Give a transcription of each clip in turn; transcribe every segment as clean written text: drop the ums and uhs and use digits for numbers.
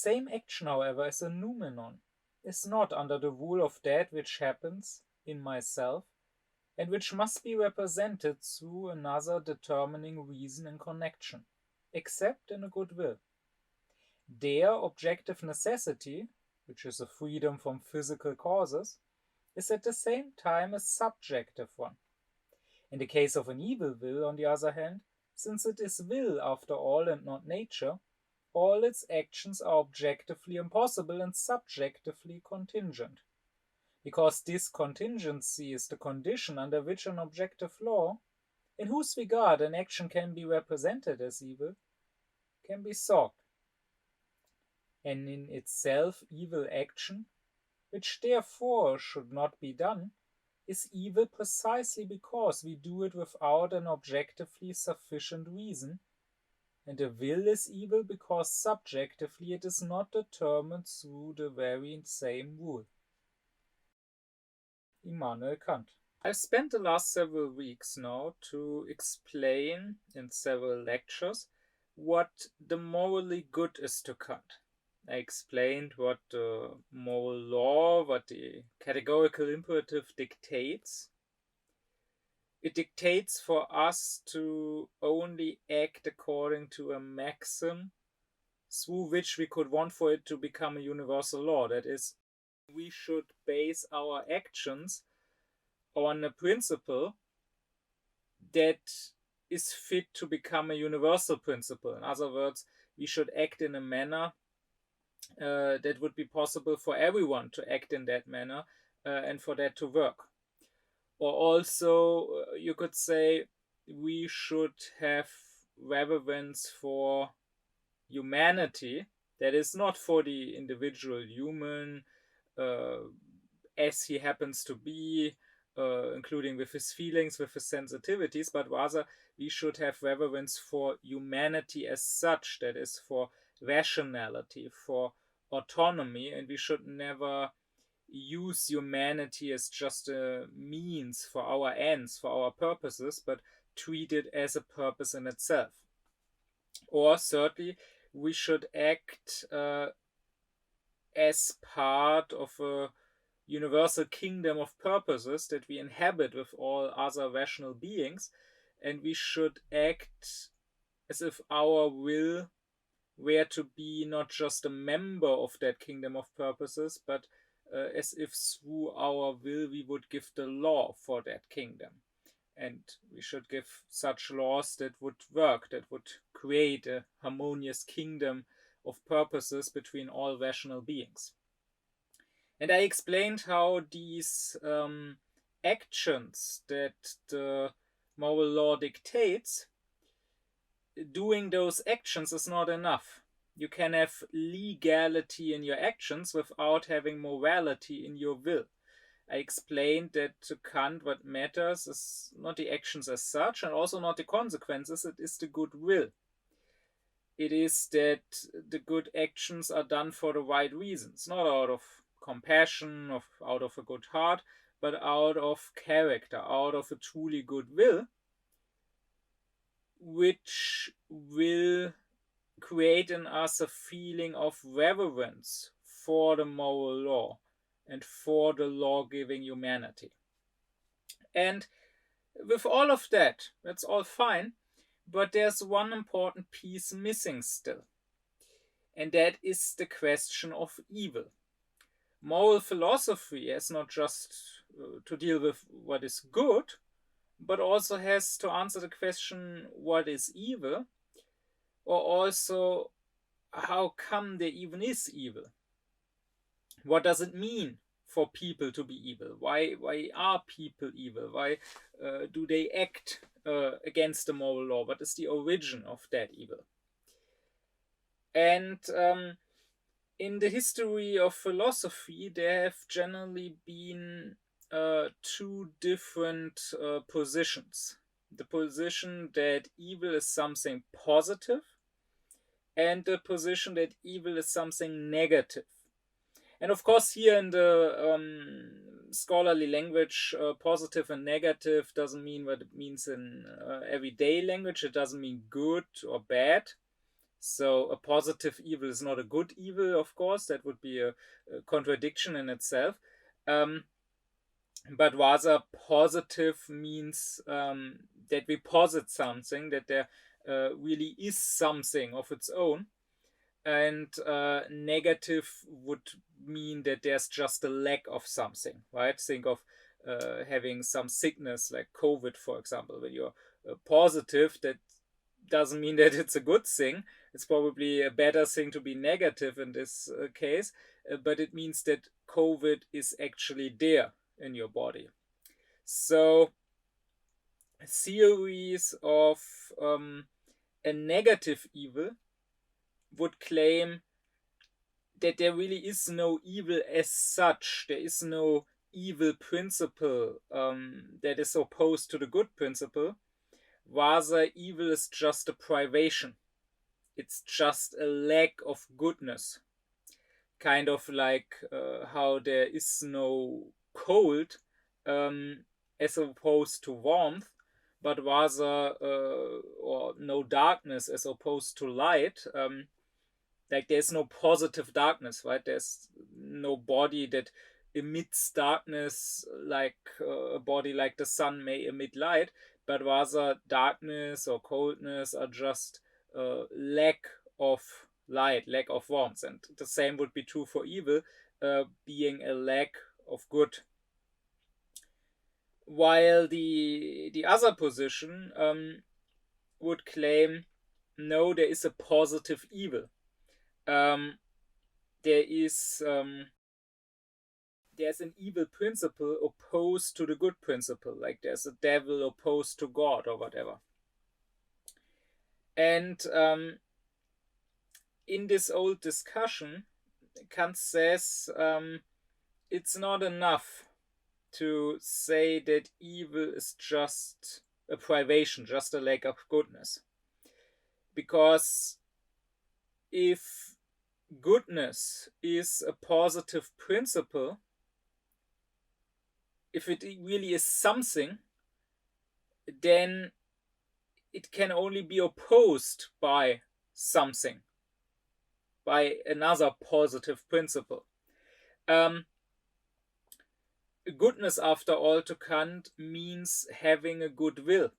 same action, however, as a noumenon, is not under the rule of that which happens in myself, and which must be represented through another determining reason and connection, except in a good will. Their objective necessity, which is a freedom from physical causes, is at the same time a subjective one. In the case of an evil will, on the other hand, since it is will after all and not nature, all its actions are objectively impossible and subjectively contingent. Because this contingency is the condition under which an objective law, in whose regard an action can be represented as evil, can be sought. And in itself evil action, which therefore should not be done, is evil precisely because we do it without an objectively sufficient reason, and the will is evil because subjectively it is not determined through the very same rule. Immanuel Kant. I've spent the last several weeks now to explain in several lectures what the morally good is to Kant. I explained what the moral law, what the categorical imperative dictates. It dictates for us to only act according to a maxim through which we could want for it to become a universal law. That is, we should base our actions on a principle that is fit to become a universal principle. In other words, we should act in a manner that would be possible for everyone to act in that manner and for that to work. Or also, you could say we should have reverence for humanity, that is not for the individual human as he happens to be, including with his feelings, with his sensitivities, but rather we should have reverence for humanity as such, that is for rationality, for autonomy, and we should never use humanity as just a means for our ends, for our purposes, but treat it as a purpose in itself. Or thirdly, we should act as part of a universal kingdom of purposes that we inhabit with all other rational beings, and we should act as if our will were to be not just a member of that kingdom of purposes, but as if through our will we would give the law for that kingdom. And we should give such laws that would work, that would create a harmonious kingdom of purposes between all rational beings. And I explained how these actions that the moral law dictates, doing those actions is not enough. You can have legality in your actions without having morality in your will. I explained that to Kant what matters is not the actions as such and also not the consequences, it is the good will. It is that the good actions are done for the right reasons, not out of compassion, out of a good heart, but out of character, out of a truly good will, which will create in us a feeling of reverence for the moral law and for the law-giving humanity. And with all of that, that's all fine, but there's one important piece missing still, and that is the question of evil. Moral philosophy has not just to deal with what is good, but also has to answer the question what is evil, or also how come there even is evil. What does it mean for people to be evil? Why are people evil? Why do they act against the moral law? What is the origin of that evil? And in the history of philosophy, there have generally been two different positions. The position that evil is something positive, and the position that evil is something negative. And of course, here in the scholarly language, positive and negative doesn't mean what it means in everyday language. It doesn't mean good or bad. So a positive evil is not a good evil, of course. That would be a contradiction in itself. But rather, positive means that we posit something, that there really is something of its own. And negative would mean that there's just a lack of something, right? Think of having some sickness like COVID, for example. When you're positive, that doesn't mean that it's a good thing. It's probably a better thing to be negative in this case, but it means that COVID is actually there in your body. So, theories of a negative evil would claim that there really is no evil as such. There is no evil principle that is opposed to the good principle. Rather, evil is just a privation. It's just a lack of goodness. Kind of like how there is no cold as opposed to warmth, but rather, or no darkness as opposed to light. Like there's no positive darkness, right? There's no body that emits darkness like a body like the sun may emit light, but rather darkness or coldness are just lack of light, lack of warmth. And the same would be true for evil, being a lack of good. While the other position would claim, no, there is a positive evil. There's an evil principle opposed to the good principle, like there's a devil opposed to God or whatever. And in this old discussion, Kant says it's not enough to say that evil is just a privation, just a lack of goodness. Because if goodness is a positive principle, if it really is something, then it can only be opposed by something, by another positive principle. Goodness, after all, to Kant means having a good will.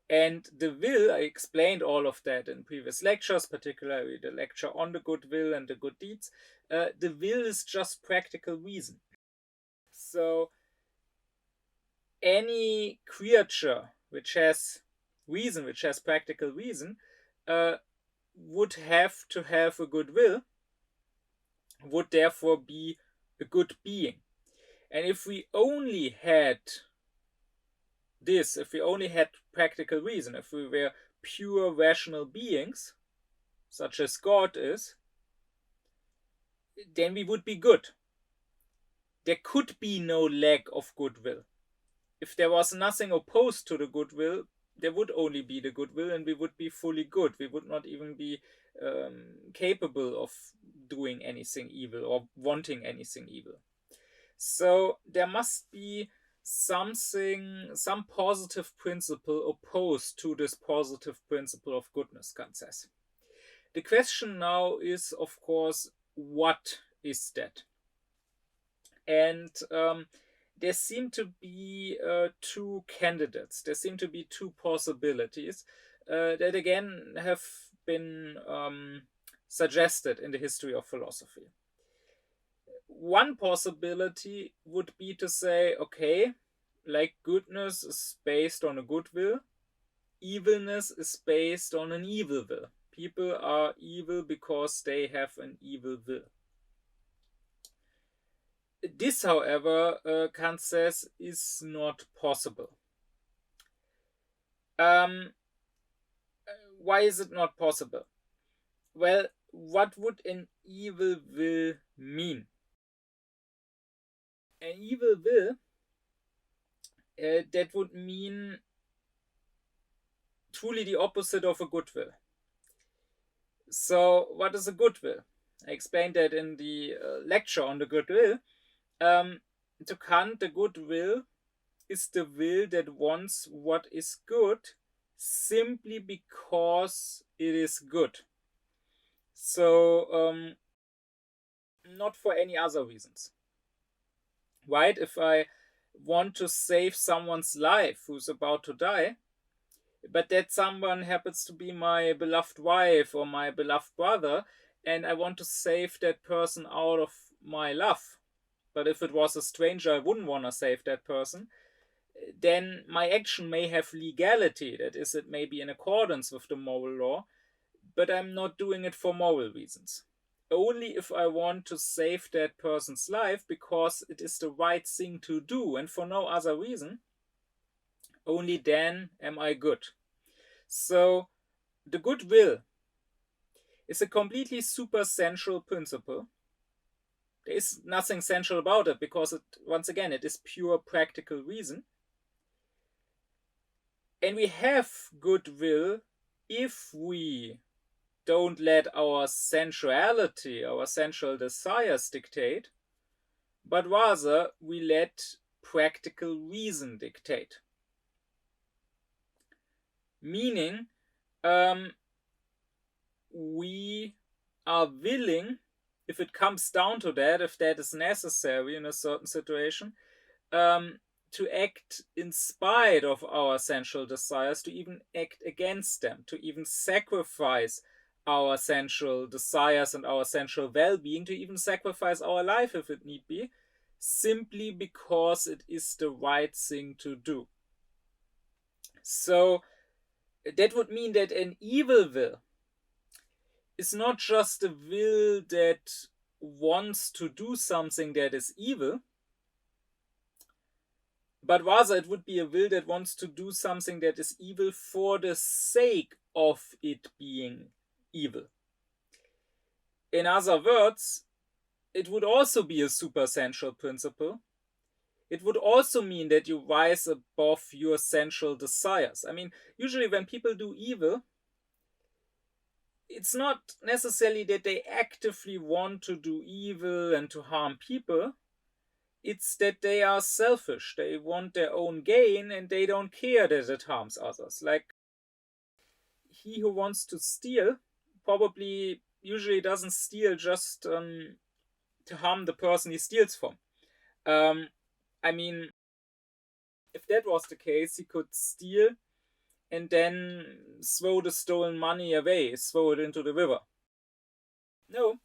And the will, I explained all of that in previous lectures, particularly the lecture on the good will and the good deeds. The will is just practical reason. So any creature which has reason, which has practical reason, would have to have a good will, would therefore be a good being. And if we only had this, if we only had practical reason, if we were pure rational beings, such as God is, then we would be good. There could be no lack of goodwill. If there was nothing opposed to the goodwill, there would only be the goodwill, and we would be fully good. We would not even be capable of doing anything evil or wanting anything evil. So there must be something, some positive principle opposed to this positive principle of goodness, Kant says. The question now is, of course, what is that? And there seem to be two candidates. There seem to be two possibilities that again have been suggested in the history of philosophy. One possibility would be to say, okay, like goodness is based on a good will, evilness is based on an evil will. People are evil because they have an evil will. This, however, Kant says, is not possible. Why is it not possible? Well, what would an evil will mean? An evil will, that would mean truly the opposite of a good will. So, what is a good will? I explained that in the lecture on the good will. To Kant, the good will is the will that wants what is good simply because it is good. So, not for any other reasons. Right? If I want to save someone's life who's about to die, but that someone happens to be my beloved wife or my beloved brother, and I want to save that person out of my love. But if it was a stranger, I wouldn't want to save that person. Then my action may have legality, that is, it may be in accordance with the moral law, but I'm not doing it for moral reasons. Only if I want to save that person's life because it is the right thing to do and for no other reason, only then am I good. So the goodwill is a completely supersensual principle. There is nothing sensual about it because once again, it is pure practical reason. And we have goodwill if we don't let our sensuality, our sensual desires dictate, but rather we let practical reason dictate. Meaning, we are willing, if it comes down to that, if that is necessary in a certain situation, to act in spite of our sensual desires, to even act against them, to even sacrifice our sensual desires and our sensual well-being, to even sacrifice our life if it need be, simply because it is the right thing to do. So that would mean that an evil will is not just a will that wants to do something that is evil, but rather it would be a will that wants to do something that is evil for the sake of it being evil. In other words, it would also be a supersensual principle. It would also mean that you rise above your sensual desires. I mean, usually when people do evil, it's not necessarily that they actively want to do evil and to harm people. It's that they are selfish. They want their own gain and they don't care that it harms others. Like, he who wants to steal probably usually doesn't steal just to harm the person he steals from. I mean, if that was the case, he could steal and then throw the stolen money away, throw it into the river. No,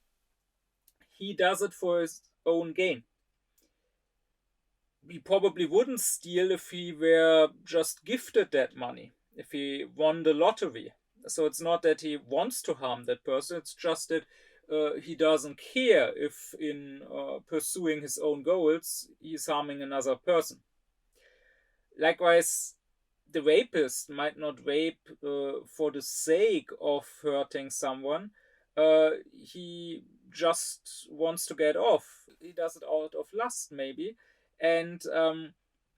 he does it for his own gain. He probably wouldn't steal if he were just gifted that money, if he won the lottery. So it's not that he wants to harm that person, it's just that he doesn't care if in pursuing his own goals he's harming another person. Likewise, the rapist might not rape for the sake of hurting someone. He just wants to get off. He does it out of lust, maybe. And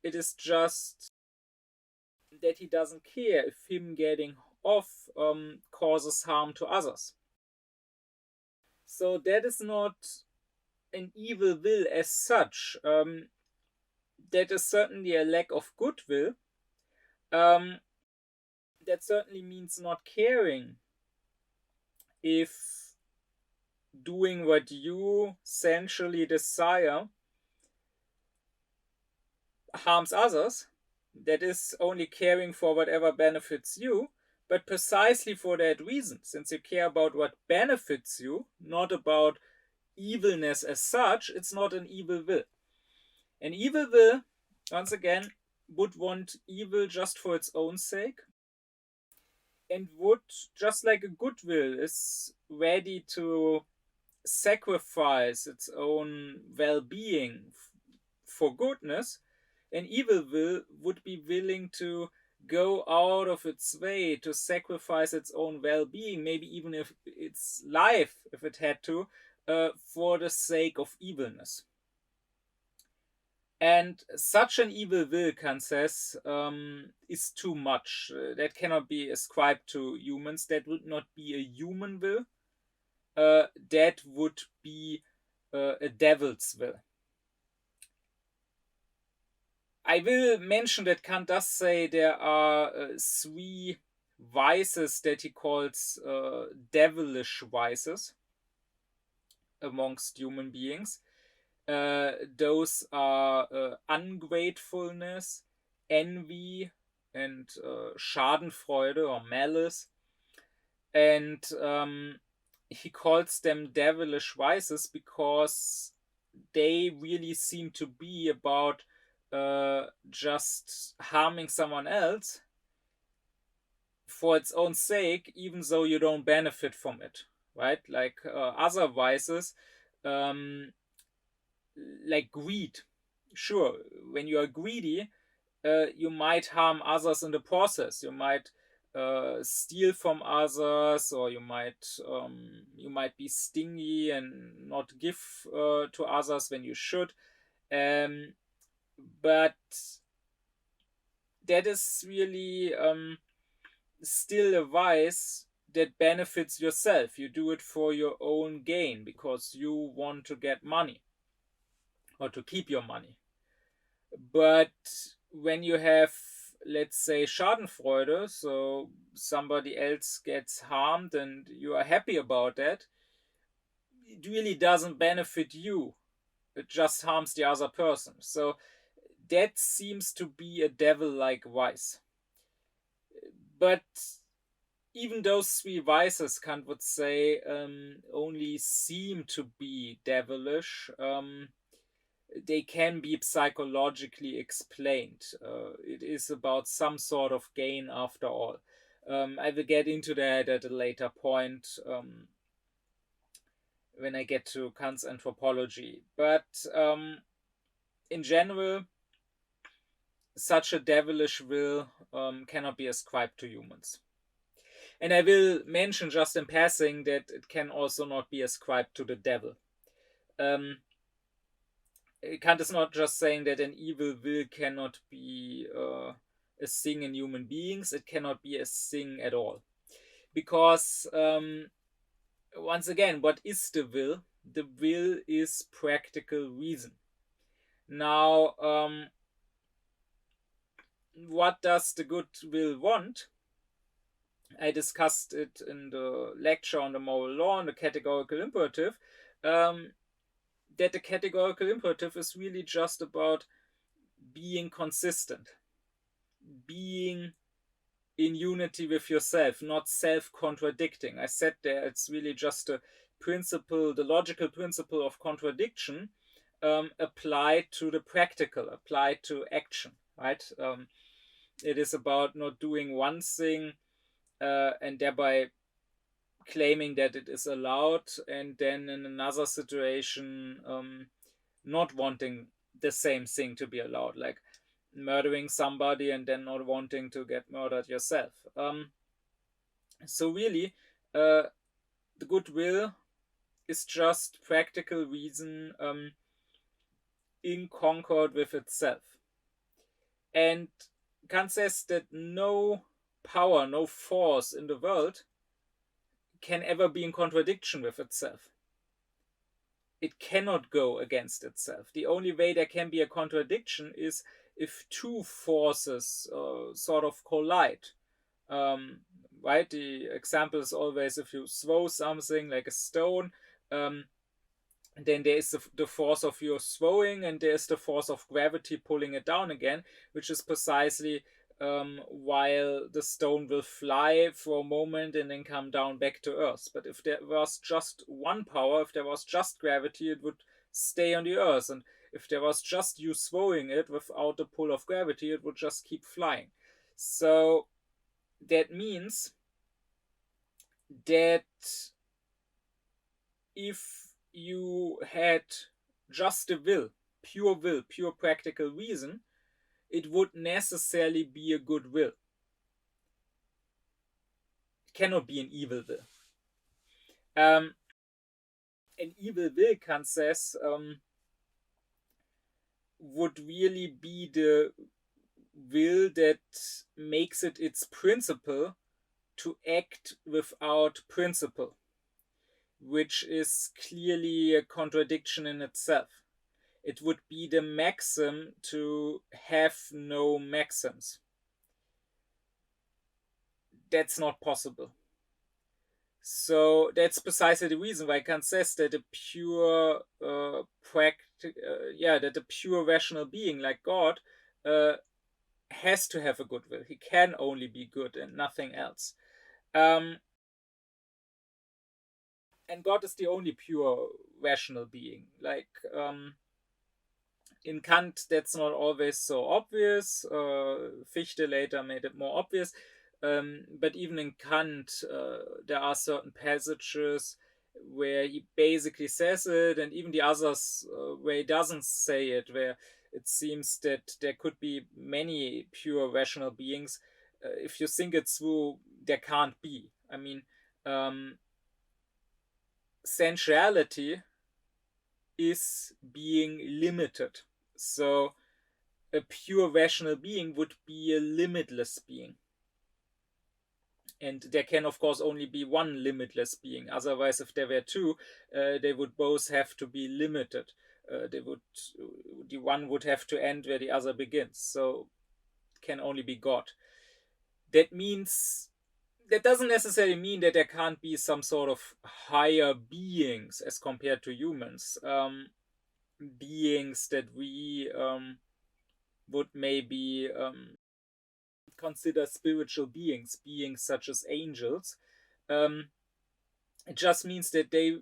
it is just that he doesn't care if him getting off causes harm to others. So that is not an evil will as such. That is certainly a lack of goodwill. That certainly means not caring if doing what you sensually desire harms others. That is only caring for whatever benefits you, but precisely for that reason, since you care about what benefits you, not about evilness as such, it's not an evil will. An evil will, once again, would want evil just for its own sake, and would, just like a good will is ready to sacrifice its own well-being for goodness, an evil will would be willing to go out of its way to sacrifice its own well-being, maybe even if its life, if it had to, for the sake of evilness. And such an evil will, Kant says, is too much. That cannot be ascribed to humans. That would not be a human will. That would be a devil's will. I will mention that Kant does say there are three vices that he calls devilish vices amongst human beings. Those are ungratefulness, envy, and Schadenfreude or malice. And he calls them devilish vices because they really seem to be about just harming someone else for its own sake, even though you don't benefit from it, right? Like other vices, um, like greed. Sure, when you are greedy, you might harm others in the process. You might steal from others, or you might be stingy and not give to others when you should. Um, but that is really still a vice that benefits yourself. You do it for your own gain because you want to get money or to keep your money. But when you have, let's say, Schadenfreude, so somebody else gets harmed and you are happy about that, it really doesn't benefit you. It just harms the other person. So that seems to be a devil-like vice. But even those three vices, Kant would say, only seem to be devilish. They can be psychologically explained. It is about some sort of gain after all. I will get into that at a later point when I get to Kant's anthropology. But in general, such a devilish will cannot be ascribed to humans. And I will mention just in passing that it can also not be ascribed to the devil. Kant is not just saying that an evil will cannot be a thing in human beings, it cannot be a thing at all. Because, once again, what is the will? The will is practical reason. Now, what does the good will want? I discussed it in the lecture on the moral law and the categorical imperative. That the categorical imperative is really just about being consistent, being in unity with yourself, not self-contradicting. I said there it's really just a principle, the logical principle of contradiction applied to the practical, applied to action, right? It is about not doing one thing and thereby claiming that it is allowed, and then in another situation not wanting the same thing to be allowed, like murdering somebody and then not wanting to get murdered yourself. So really, the goodwill is just practical reason in concord with itself. And Kant says that no power, no force in the world can ever be in contradiction with itself. It cannot go against itself. The only way there can be a contradiction is if two forces sort of collide. Right? The example is always if you throw something like a stone, then there is the force of your throwing, and there is the force of gravity pulling it down again, which is precisely while the stone will fly for a moment and then come down back to earth. But if there was just one power, if there was just gravity, it would stay on the earth. And if there was just you throwing it without the pull of gravity, it would just keep flying. So that means that if you had just a will, pure practical reason, it would necessarily be a good will. It cannot be an evil will. An evil will, Kant says, would really be the will that makes it its principle to act without principle, which is clearly a contradiction in itself. It would be the maxim to have no maxims. that's not possible. So that's precisely the reason why Kant says that a pure that a pure rational being like God uh, has to have a good will. He can only be good and nothing else. Um, and God is the only pure rational being. In Kant, that's not always so obvious. Fichte later made it more obvious. But even in Kant, there are certain passages where he basically says it, and even the others where he doesn't say it, where it seems that there could be many pure rational beings. If you think it through, there can't be. I mean, sensuality is being limited. So a pure rational being would be a limitless being. And there can, of course, only be one limitless being. Otherwise, if there were two, they would both have to be limited. The one would have to end where the other begins. So it can only be God. That means that doesn't necessarily mean that there can't be some sort of higher beings as compared to humans. Beings that we would maybe consider spiritual beings, beings such as angels. Um, it just means that they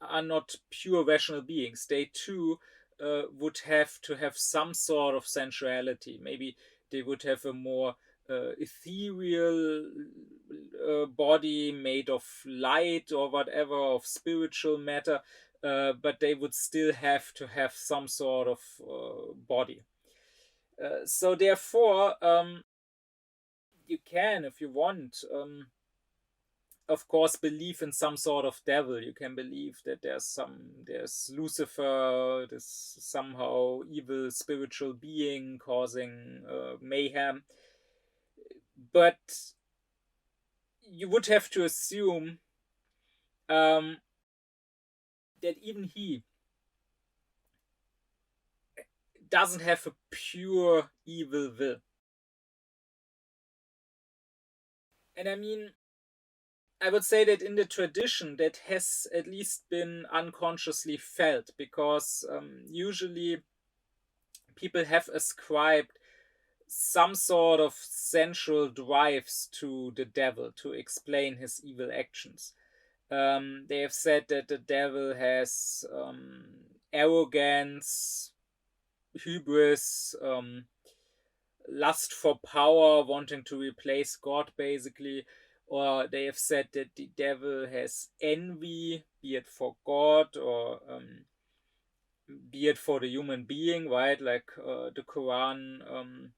are not pure rational beings. They too would have to have some sort of sensuality. Maybe they would have a more ethereal body made of light or whatever, of spiritual matter, but they would still have to have some sort of body. So therefore, you can, if you want, of course, believe in some sort of devil. You can believe that there's Lucifer, this somehow evil spiritual being causing mayhem. But you would have to assume that even he doesn't have a pure evil will. And I mean, I would say that in the tradition that has at least been unconsciously felt, because usually people have ascribed some sort of sensual drives to the devil to explain his evil actions. They have said that the devil has arrogance, hubris, lust for power, wanting to replace God, basically. Or they have said that the devil has envy, be it for God or be it for the human being, right? Like the Quran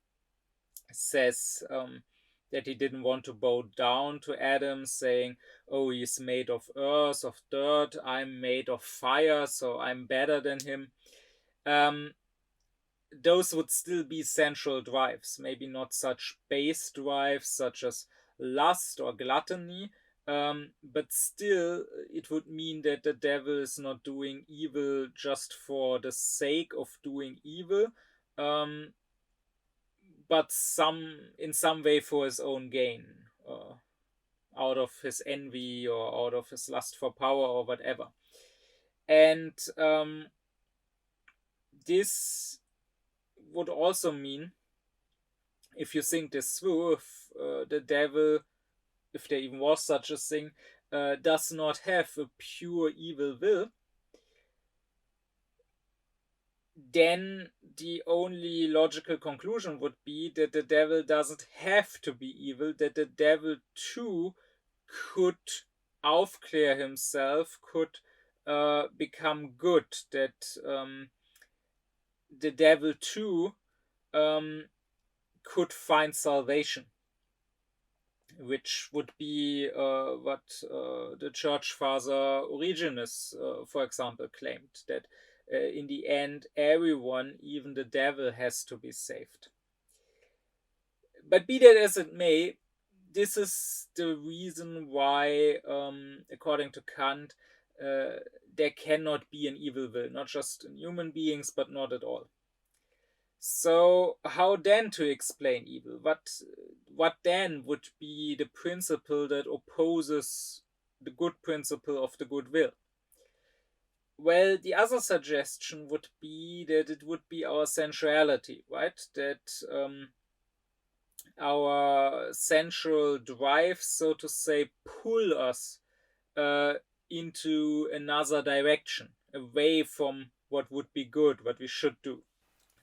says that he didn't want to bow down to Adam, saying, "Oh, he's made of earth, of dirt. I'm made of fire, so I'm better than him." Um, those would still be sensual drives, maybe not such base drives such as lust or gluttony, but still it would mean that the devil is not doing evil just for the sake of doing evil, um, but in some way for his own gain, out of his envy or out of his lust for power or whatever. And this would also mean, if you think this through, if the devil, if there even was such a thing, does not have a pure evil will, then the only logical conclusion would be that the devil doesn't have to be evil, that the devil too could aufklär himself, could become good, that the devil too could find salvation, which would be what the church father Origenes, for example, claimed, that in the end, everyone, even the devil, has to be saved. But be that as it may, this is the reason why, according to Kant, there cannot be an evil will, not just in human beings, but not at all. So, how then to explain evil? what then would be the principle that opposes the good principle of the good will? Well, the other suggestion would be that it would be our sensuality, right? That our sensual drives, so to say, pull us uh, into another direction, away from what would be good, what we should do.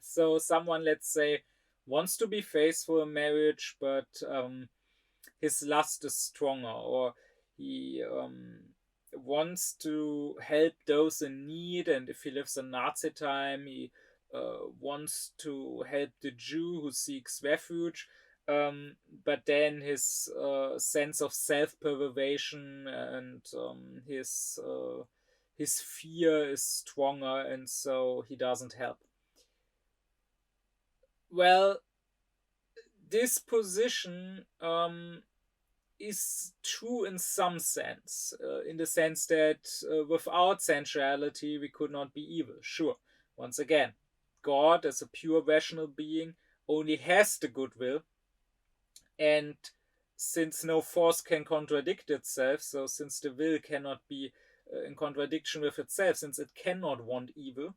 So, someone, let's say, wants to be faithful in marriage, but his lust is stronger, or he wants to help those in need, and if he lives in Nazi time, he wants to help the Jew who seeks refuge. But then his sense of self-preservation and his fear is stronger, and so he doesn't help. Well, this position is true in some sense, in the sense that without sensuality we could not be evil. Sure, once again, God as a pure rational being only has the goodwill, and since no force can contradict itself, so since the will cannot be in contradiction with itself, since it cannot want evil,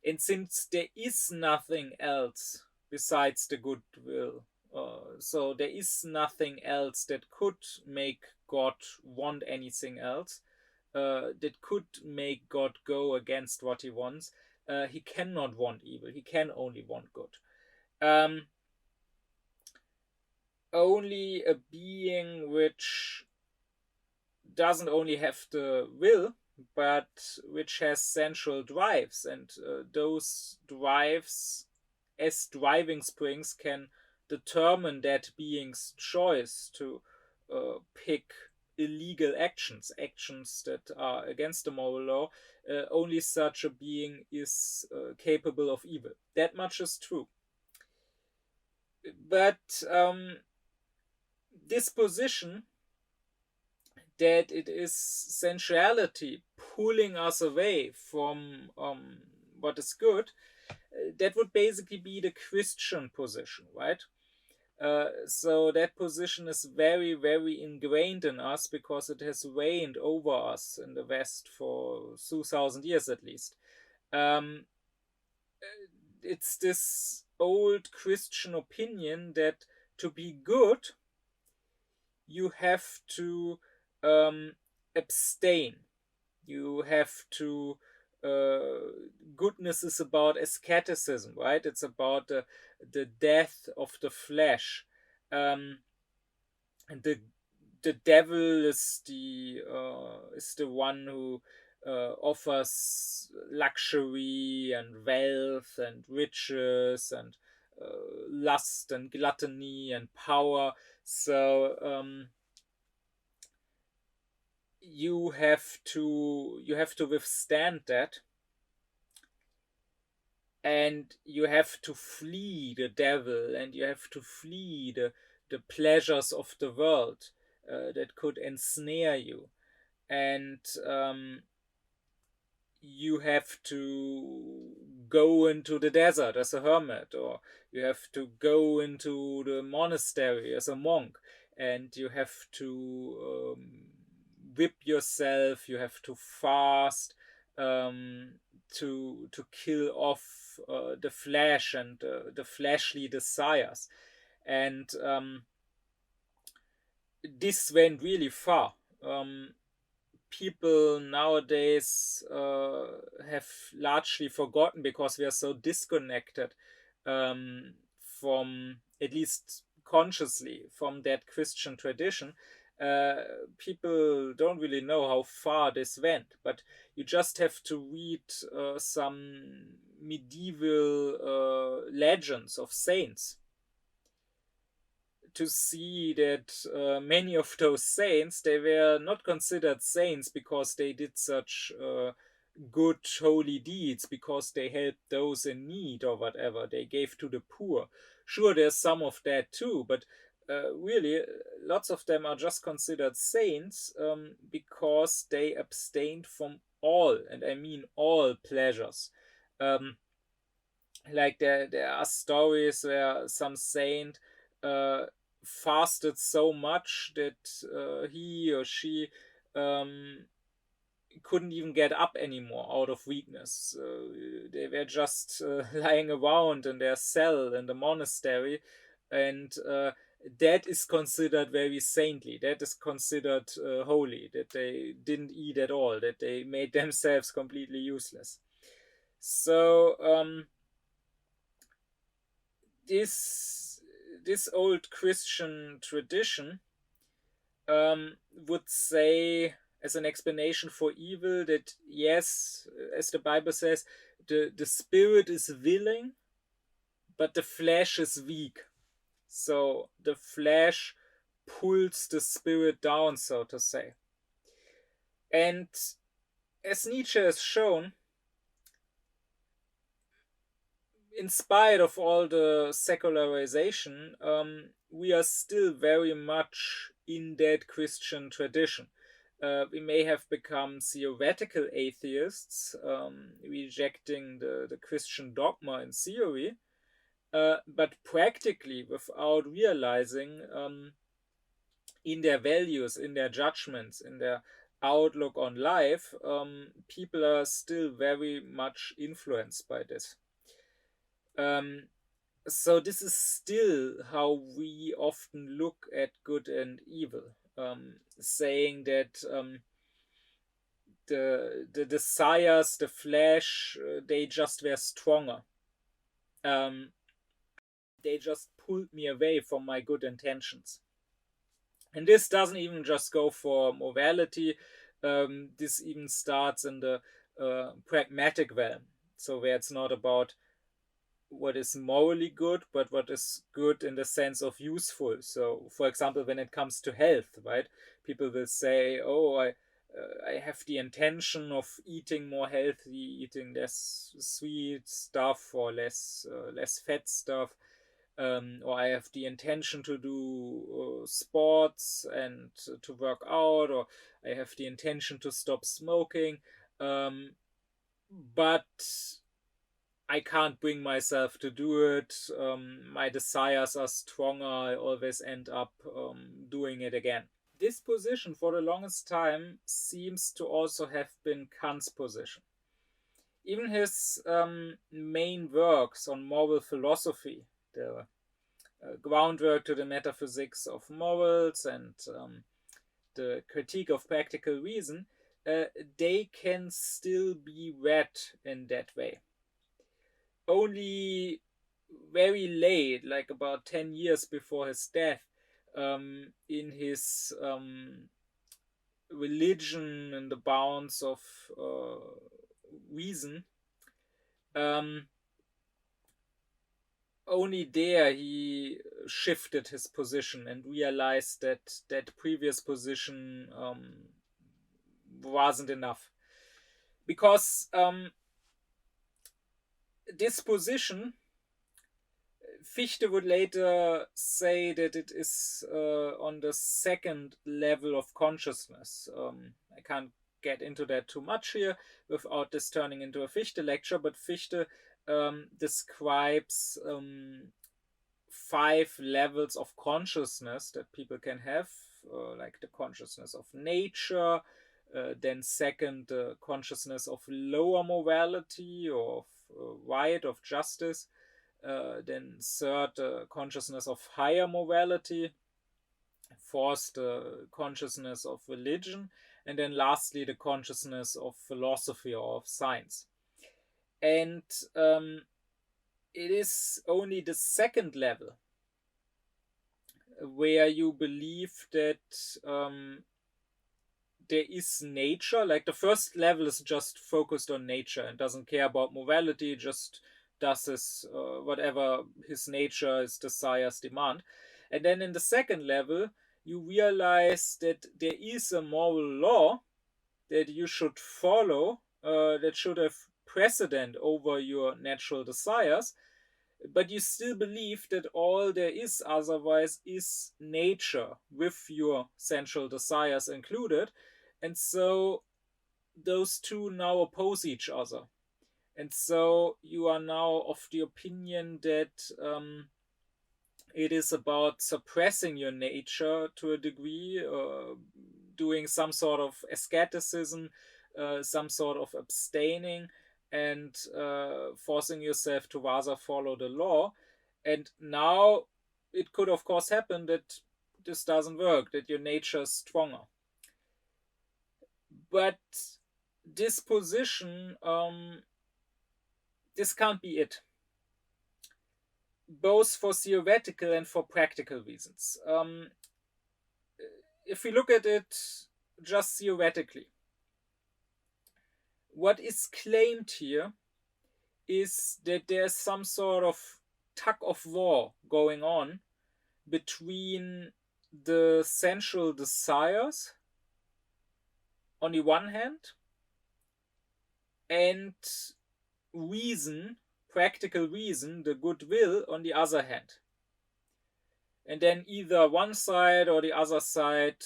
and since there is nothing else besides the goodwill, so there is nothing else that could make God want anything else, that could make God go against what he wants. He cannot want evil, he can only want good. Um, Only a being which doesn't only have the will, but which has sensual drives, and those drives, as driving springs, can determine that being's choice to pick illegal actions, actions that are against the moral law. Only such a being is capable of evil. That much is true. But this position, that it is sensuality pulling us away from what is good, that would basically be the Christian position, right? So that position is very, very ingrained in us because it has reigned over us in the West for 2000 years at least. Um, it's this old Christian opinion that to be good, you have to abstain. You have to. Goodness is about asceticism, right? It's about the death of the flesh. And the devil is the one who offers luxury and wealth and riches and lust and gluttony and power. So you have to withstand that, and you have to flee the devil, and you have to flee the pleasures of the world that could ensnare you, and you have to go into the desert as a hermit, or you have to go into the monastery as a monk, and you have to whip yourself, you have to fast, to kill off the flesh and the fleshly desires. And this went really far. People nowadays have largely forgotten, because we are so disconnected from, at least consciously, from that Christian tradition. People don't really know how far this went, but you just have to read some medieval legends of saints to see that many of those saints, they were not considered saints because they did such good holy deeds, because they helped those in need or whatever, they gave to the poor. Sure, there's some of that too, but really lots of them are just considered saints because they abstained from all, and I mean all, pleasures. Like there are stories where some saint fasted so much that he or she um, couldn't even get up anymore out of weakness. They were just lying around in their cell in the monastery, and that is considered very saintly. That is considered holy. That they didn't eat at all. That they made themselves completely useless. So this this old Christian tradition would say, as an explanation for evil, that yes, as the Bible says, the spirit is willing, but the flesh is weak. So the flesh pulls the spirit down, so to say. And as Nietzsche has shown, in spite of all the secularization, we are still very much in that Christian tradition. We may have become theoretical atheists, rejecting the Christian dogma in theory, but practically, without realizing, in their values, in their judgments, in their outlook on life, people are still very much influenced by this. Um, so this is still how we often look at good and evil, saying that the desires, the flesh, they just were stronger. Um, they just pulled me away from my good intentions. And this doesn't even just go for morality. This even starts in the pragmatic realm. So where it's not about what is morally good, but what is good in the sense of useful. So, for example, when it comes to health, right? People will say, "Oh, I have the intention of eating more healthy, eating less sweet stuff or less fat stuff." Or I have the intention to do sports and to work out, or I have the intention to stop smoking, but I can't bring myself to do it. My desires are stronger. I always end up doing it again. This position, for the longest time, seems to also have been Kant's position. Even his main works on moral philosophy, the groundwork to the metaphysics of morals and the critique of practical reason, uh, they can still be read in that way. Only very late, like about 10 years before his death, in his religion in the bounds of reason, um, only there he shifted his position and realized that that previous position wasn't enough. Because this position, Fichte would later say that it is on the second level of consciousness. I can't get into that too much here without this turning into a Fichte lecture, but Fichte describes 5 levels of consciousness that people can have, like the consciousness of nature, then second, the consciousness of lower morality, or of right, of justice, then third, consciousness of higher morality, fourth, the consciousness of religion, and then lastly, the consciousness of philosophy or of science. And it is only the second level where you believe that there is nature. Like the first level is just focused on nature and doesn't care about morality, just does his whatever his nature, his desires demand. And then in the second level, you realize that there is a moral law that you should follow, that should have precedent over your natural desires, but you still believe that all there is otherwise is nature with your sensual desires included. And so those two now oppose each other. And so you are now of the opinion that It is about suppressing your nature to a degree, doing some sort of asceticism, some sort of abstaining, and forcing yourself to rather follow the law. And now it could, of course, happen that this doesn't work, that your nature is stronger. But disposition, this can't be it, both for theoretical and for practical reasons. If we look at it just theoretically, what is claimed here is that there's some sort of tug of war going on between the sensual desires on the one hand and reason, practical reason, the goodwill on the other hand. And then either one side or the other side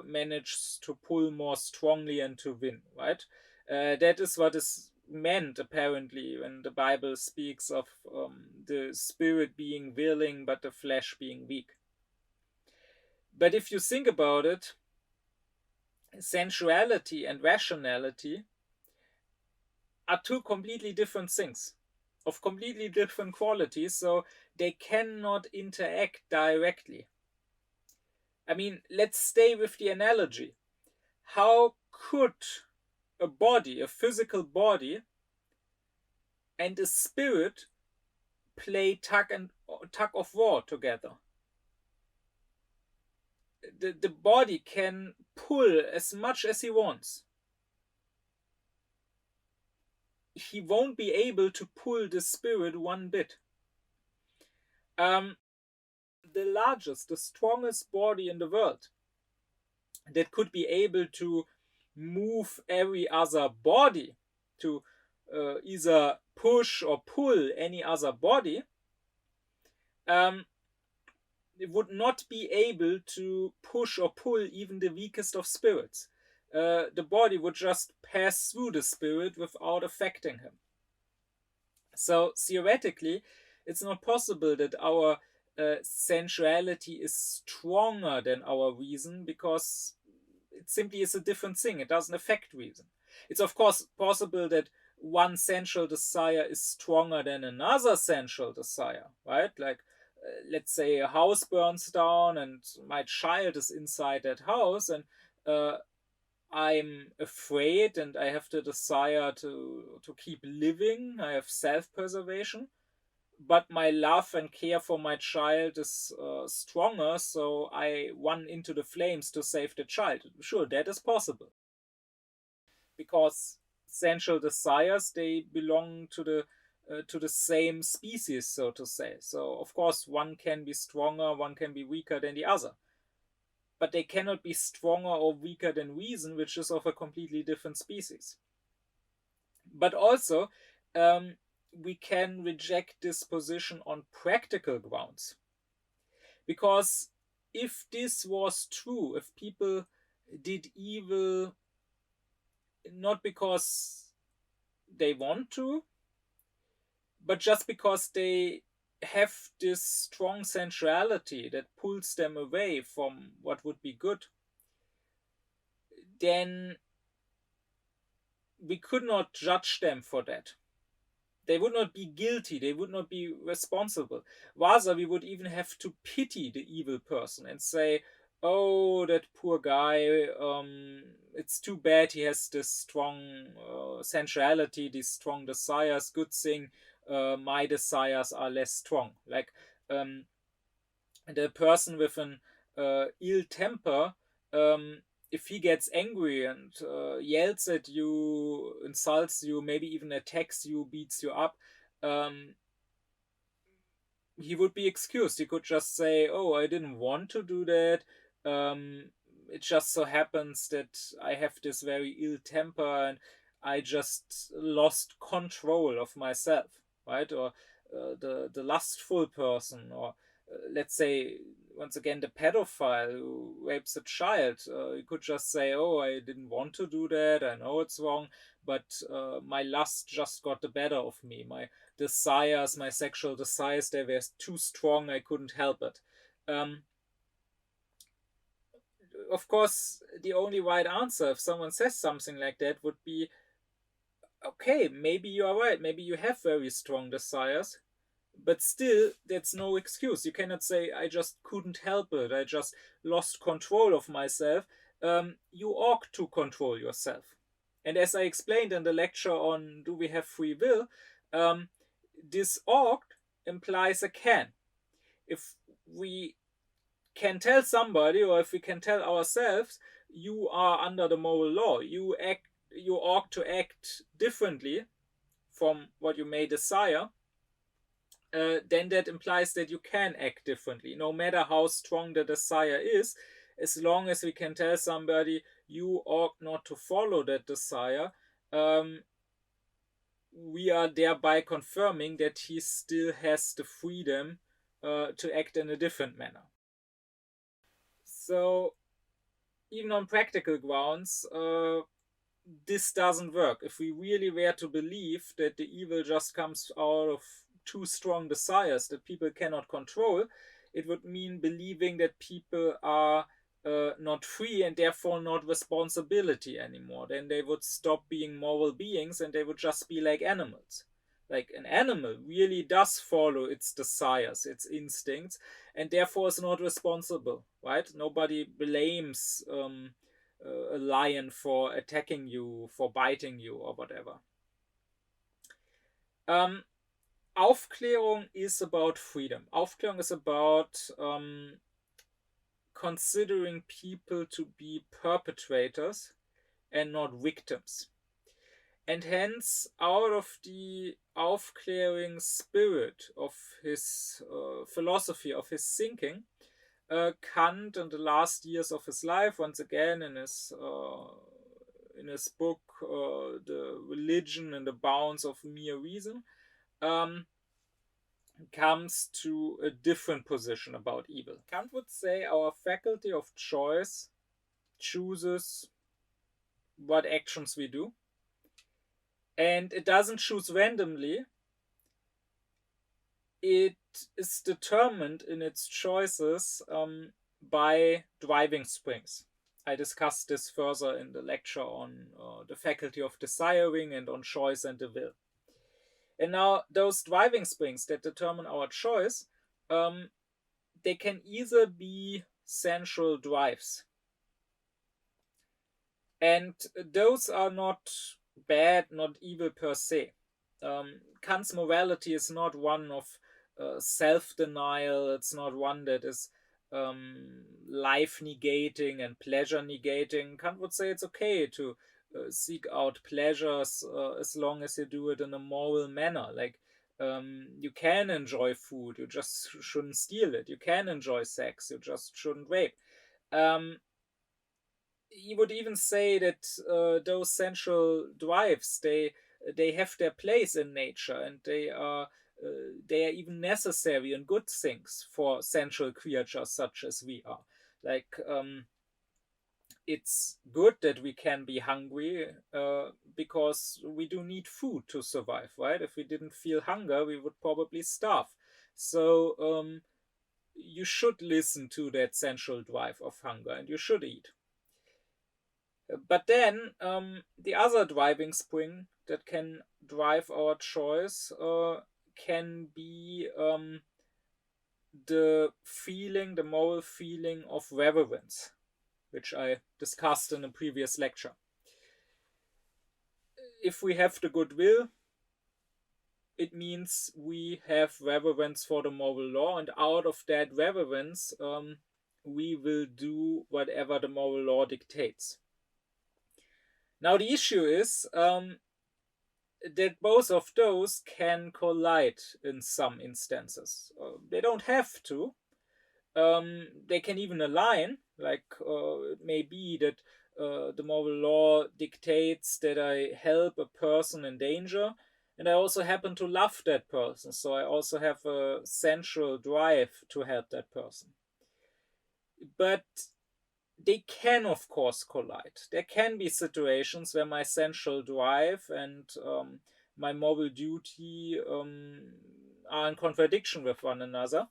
manages to pull more strongly and to win, right? That is what is meant, apparently, when the Bible speaks of the spirit being willing but the flesh being weak. But if you think about it, sensuality and rationality are two completely different things of completely different qualities, so they cannot interact directly. I mean, let's stay with the analogy. How could a body, a physical body, and a spirit play tug of war together? The body can pull as much as he wants. He won't be able to pull the spirit one bit. The largest, the strongest body in the world that could be able to move every other body, to either push or pull any other body, it would not be able to push or pull even the weakest of spirits. The body would just pass through the spirit without affecting him. So theoretically, it's not possible that our sensuality is stronger than our reason, because it simply is a different thing. It doesn't affect reason. It's of course possible that one sensual desire is stronger than another sensual desire, right? Like, let's say a house burns down and my child is inside that house, and I'm afraid and I have the desire to keep living. I have self-preservation, but my love and care for my child is stronger, so I run into the flames to save the child. Sure, that is possible, because sensual desires, they belong to the same species, so to say. So of course one can be stronger, one can be weaker than the other, but they cannot be stronger or weaker than reason, which is of a completely different species. But also, we can reject this position on practical grounds. Because if this was true, if people did evil not because they want to, but just because they have this strong sensuality that pulls them away from what would be good, then we could not judge them for that. They would not be guilty, they would not be responsible. Rather, we would even have to pity the evil person and say, oh, that poor guy, it's too bad he has this strong sensuality, these strong desires. Good thing my desires are less strong. Like, the person with an ill temper, if he gets angry and yells at you, insults you, maybe even attacks you, beats you up, he would be excused. He could just say, oh, I didn't want to do that. It just so happens that I have this very ill temper and I just lost control of myself, right? Or the lustful person, or let's say, once again, the pedophile who rapes a child, you could just say, oh, I didn't want to do that, I know it's wrong, but my lust just got the better of me. My desires, my sexual desires, they were too strong, I couldn't help it. Of course, the only right answer if someone says something like that would be, okay, maybe you are right, maybe you have very strong desires, but still, that's no excuse. You cannot say, I just couldn't help it, I just lost control of myself. You ought to control yourself. And as I explained in the lecture on Do We Have Free Will, this ought implies a can. If we can tell somebody, or if we can tell ourselves, you are under the moral law, you ought to act differently from what you may desire, then that implies that you can act differently, no matter how strong the desire is. As long as we can tell somebody you ought not to follow that desire, we are thereby confirming that he still has the freedom to act in a different manner. So, even on practical grounds, this doesn't work. If we really were to believe that the evil just comes out of too strong desires that people cannot control, it would mean believing that people are not free and therefore not responsibility anymore. Then they would stop being moral beings and they would just be like animals. Like an animal really does follow its desires, its instincts, and therefore is not responsible, right? Nobody blames a lion for attacking you, for biting you, or whatever. Aufklärung is about freedom. Aufklärung is about considering people to be perpetrators and not victims. And hence, out of the Aufklärung spirit of his philosophy, of his thinking, Kant, in the last years of his life, once again in his book, The Religion and the Bounds of Mere Reason, comes to a different position about evil. Kant would say our faculty of choice chooses what actions we do, and it doesn't choose randomly. It is determined in its choices by driving springs. I discussed this further in the lecture on the faculty of desiring and on choice and the will. And now those driving springs that determine our choice, they can either be sensual drives. And those are not bad, not evil per se. Kant's morality is not one of self-denial. It's not one that is life negating and pleasure negating. Kant would say it's okay to seek out pleasures as long as you do it in a moral manner. Like you can enjoy food, you just shouldn't steal it. You can enjoy sex, you just shouldn't rape. He would even say that those sensual drives, they have their place in nature, and they are even necessary and good things for sensual creatures such as we are. Like it's good that we can be hungry because we do need food to survive, right? If we didn't feel hunger, we would probably starve. So you should listen to that sensual drive of hunger, and you should eat. But then the other driving spring that can drive our choice can be the moral feeling of reverence, which I discussed in a previous lecture. If we have the goodwill, it means we have reverence for the moral law, and out of that reverence, we will do whatever the moral law dictates. Now the issue is that both of those can collide in some instances. They don't have to. They can even align, like it may be that the moral law dictates that I help a person in danger, and I also happen to love that person, so I also have a sensual drive to help that person. But they can, of course, collide. There can be situations where my sensual drive and my moral duty are in contradiction with one another.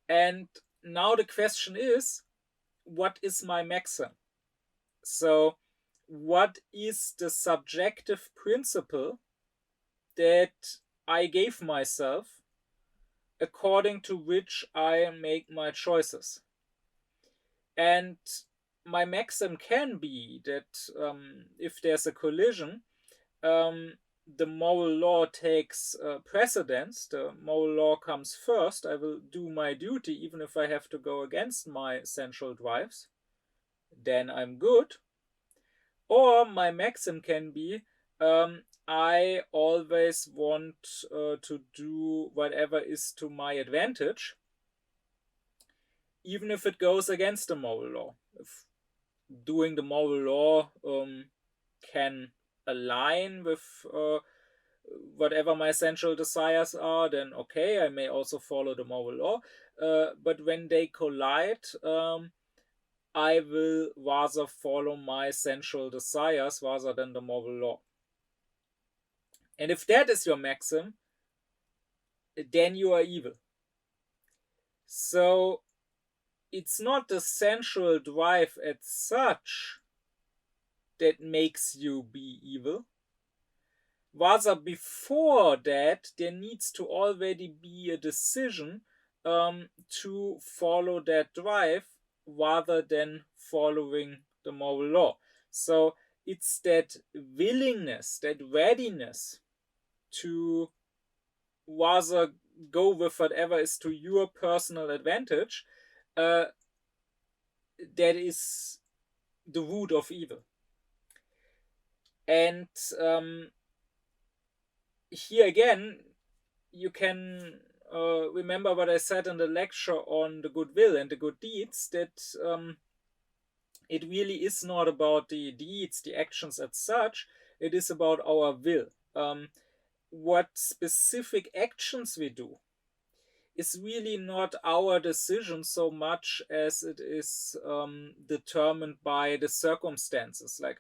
And now the question is, what is my maxim? So, what is the subjective principle that I gave myself according to which I make my choices? And my maxim can be that if there's a collision, the moral law takes precedence, the moral law comes first. I will do my duty even if I have to go against my sensual drives, then I'm good. Or my maxim can be, I always want to do whatever is to my advantage, even if it goes against the moral law. If doing the moral law can align with whatever my sensual desires are, then okay, I may also follow the moral law. But when they collide, I will rather follow my sensual desires rather than the moral law. And if that is your maxim, then you are evil. So it's not the sensual drive as such that makes you be evil. Rather, before that, there needs to already be a decision to follow that drive rather than following the moral law. So it's that willingness, that readiness to rather go with whatever is to your personal advantage that is the root of evil. And here again, you can remember what I said in the lecture on the goodwill and the good deeds, that it really is not about the deeds, the actions as such, it is about our will. What specific actions we do is really not our decision so much as it is determined by the circumstances, like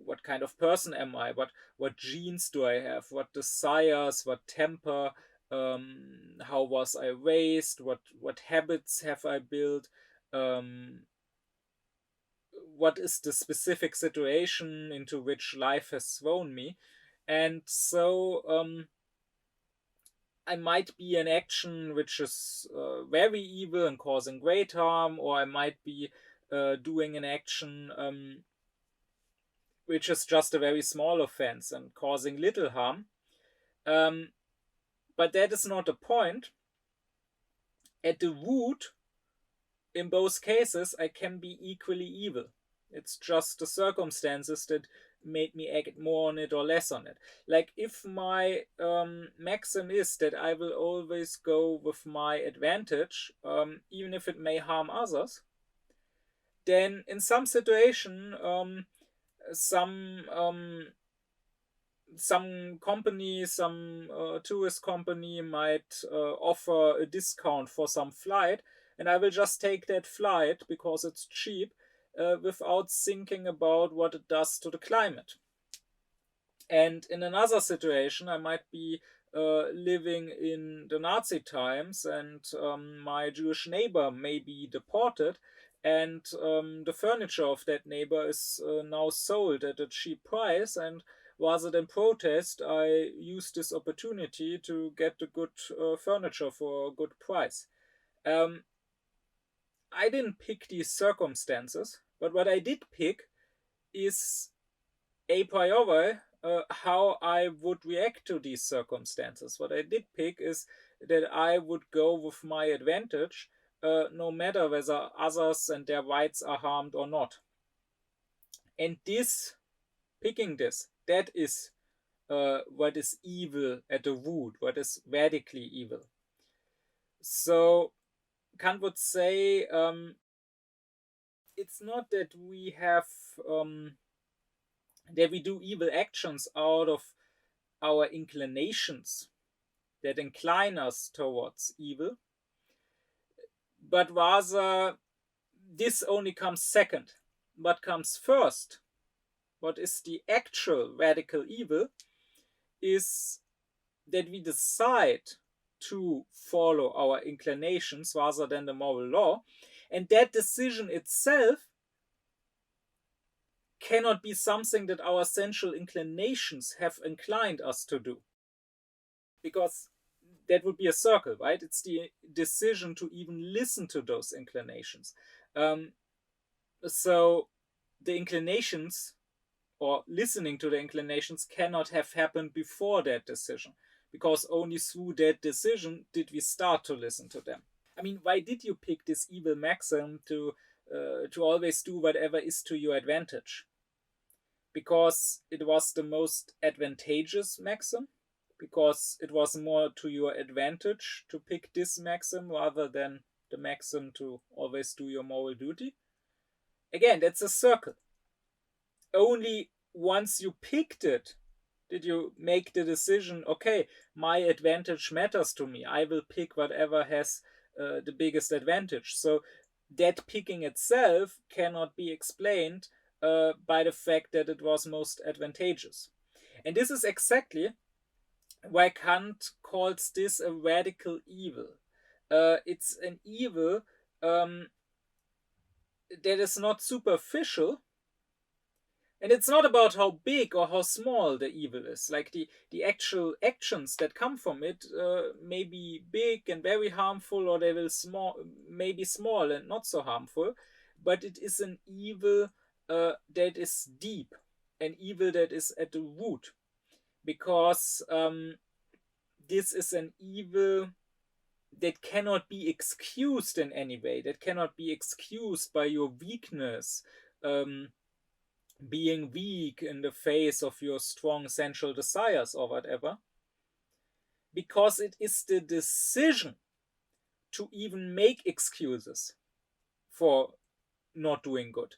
what kind of person am I, what genes do I have, what desires, what temper, how was I raised, what habits have I built, what is the specific situation into which life has thrown me. And so I might be an action which is very evil and causing great harm, or I might be doing an action which is just a very small offense and causing little harm. But that is not the point. At the root, in both cases, I can be equally evil. It's just the circumstances that made me act more on it or less on it. Like if my maxim is that I will always go with my advantage, even if it may harm others, then in some situation, some company, some tourist company might offer a discount for some flight, and I will just take that flight because it's cheap without thinking about what it does to the climate. And in another situation, I might be living in the Nazi times, and my Jewish neighbor may be deported, and the furniture of that neighbor is now sold at a cheap price, and rather than protest, I use this opportunity to get the good furniture for a good price. I didn't pick these circumstances, but what I did pick is a priori how I would react to these circumstances. What I did pick is that I would go with my advantage, no matter whether others and their rights are harmed or not. And picking this, that is what is evil at the root, what is radically evil. So Kant would say it's not that we have that we do evil actions out of our inclinations that incline us towards evil, but rather this only comes second. What comes first, what is the actual radical evil, is that we decide to follow our inclinations rather than the moral law, and that decision itself cannot be something that our sensual inclinations have inclined us to do, because that would be a circle, right? It's the decision to even listen to those inclinations. So the inclinations, or listening to the inclinations, cannot have happened before that decision, because only through that decision did we start to listen to them. I mean, why did you pick this evil maxim to always do whatever is to your advantage? Because it was the most advantageous maxim? Because it was more to your advantage to pick this maxim rather than the maxim to always do your moral duty? Again, that's a circle. Only once you picked it did you make the decision, okay, my advantage matters to me. I will pick whatever has the biggest advantage. So that picking itself cannot be explained by the fact that it was most advantageous. And this is exactly why Kant calls this a radical evil. It's an evil that is not superficial, and it's not about how big or how small the evil is. Like the actual actions that come from it may be big and very harmful, or they will may be small and not so harmful, but it is an evil that is deep, an evil that is at the root, because this is an evil that cannot be excused in any way, that cannot be excused by your weakness, being weak in the face of your strong sensual desires or whatever, because it is the decision to even make excuses for not doing good.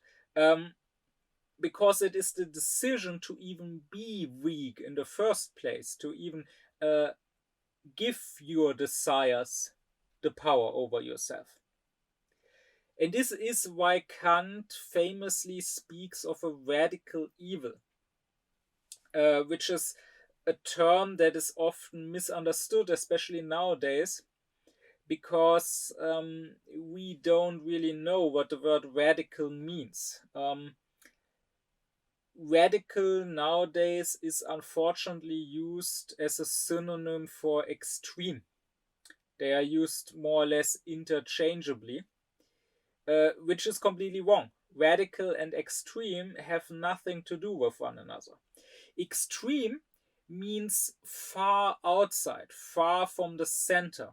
Because it is the decision to even be weak in the first place, to even give your desires the power over yourself. And this is why Kant famously speaks of a radical evil, which is a term that is often misunderstood, especially nowadays, because we don't really know what the word radical means. Radical nowadays is unfortunately used as a synonym for extreme. They are used more or less interchangeably, which is completely wrong. Radical and extreme have nothing to do with one another. Extreme means far outside, far from the center.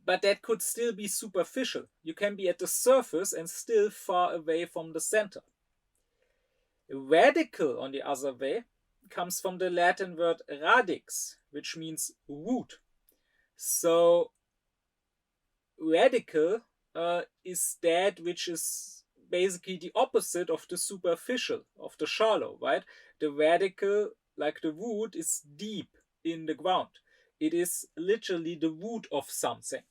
But that could still be superficial. You can be at the surface and still far away from the center. Radical, on the other way, comes from the Latin word radix, which means root. So radical is that which is basically the opposite of the superficial, of the shallow, right? The radical, like the root, is deep in the ground. It is literally the root of something.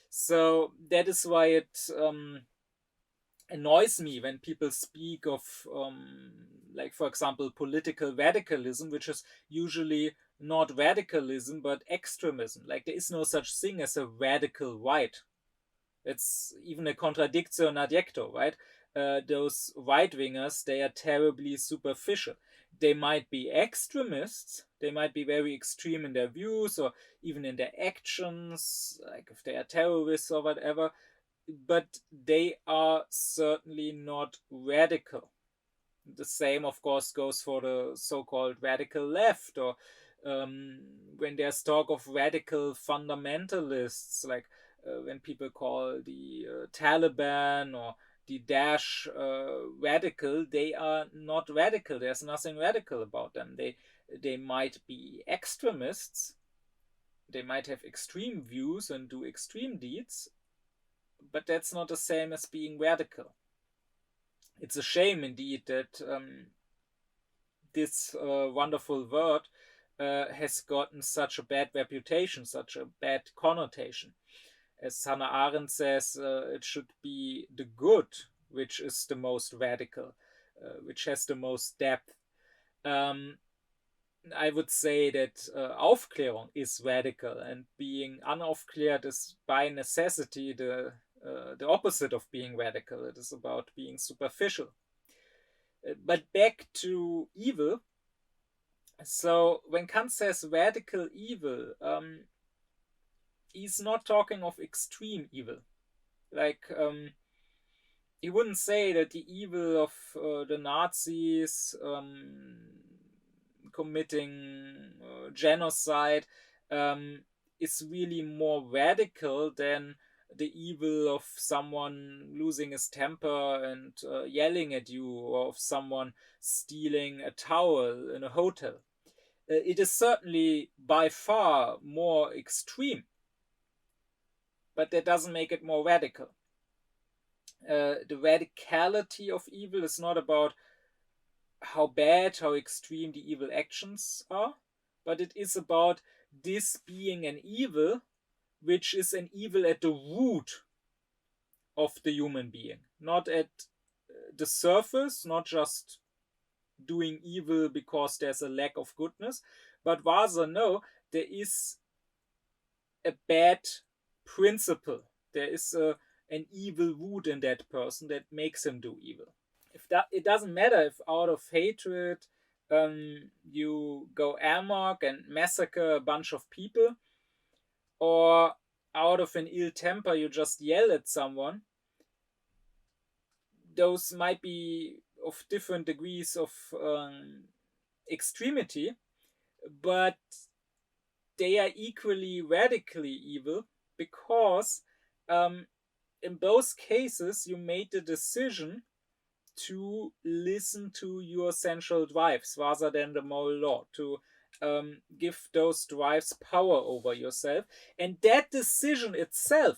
So that is why it annoys me when people speak of, like, for example, political radicalism, which is usually not radicalism but extremism. Like, there is no such thing as a radical right. It's even a contradictio in adjecto, right? Those right-wingers, they are terribly superficial. They might be extremists, they might be very extreme in their views or even in their actions, like if they are terrorists or whatever, but they are certainly not radical. The same, of course, goes for the so-called radical left, or when there's talk of radical fundamentalists, like when people call the Taliban or the Daesh radical, they are not radical. There's nothing radical about them. They might be extremists. They might have extreme views and do extreme deeds, but that's not the same as being radical. It's a shame indeed that this wonderful word has gotten such a bad reputation, such a bad connotation. as Hannah Arendt says, it should be the good which is the most radical, which has the most depth. I would say that Aufklärung is radical, and being unaufklärt is by necessity the opposite of being radical. It is about being superficial. But back to evil. So when Kant says radical evil, he's not talking of extreme evil. Like, he wouldn't say that the evil of the Nazis committing genocide is really more radical than the evil of someone losing his temper and yelling at you, or of someone stealing a towel in a hotel. It is certainly by far more extreme, but that doesn't make it more radical. The radicality of evil is not about how bad, how extreme the evil actions are, but it is about this being an evil, which is an evil at the root of the human being, not at the surface, not just doing evil because there's a lack of goodness, but rather, no, there is a bad principle. There is an evil root in that person that makes him do evil. It doesn't matter if out of hatred you go amok and massacre a bunch of people, or out of an ill temper you just yell at someone. Those might be of different degrees of extremity, but they are equally radically evil, because in both cases you made the decision to listen to your sensual drives rather than the moral law, to give those drives power over yourself. And that decision itself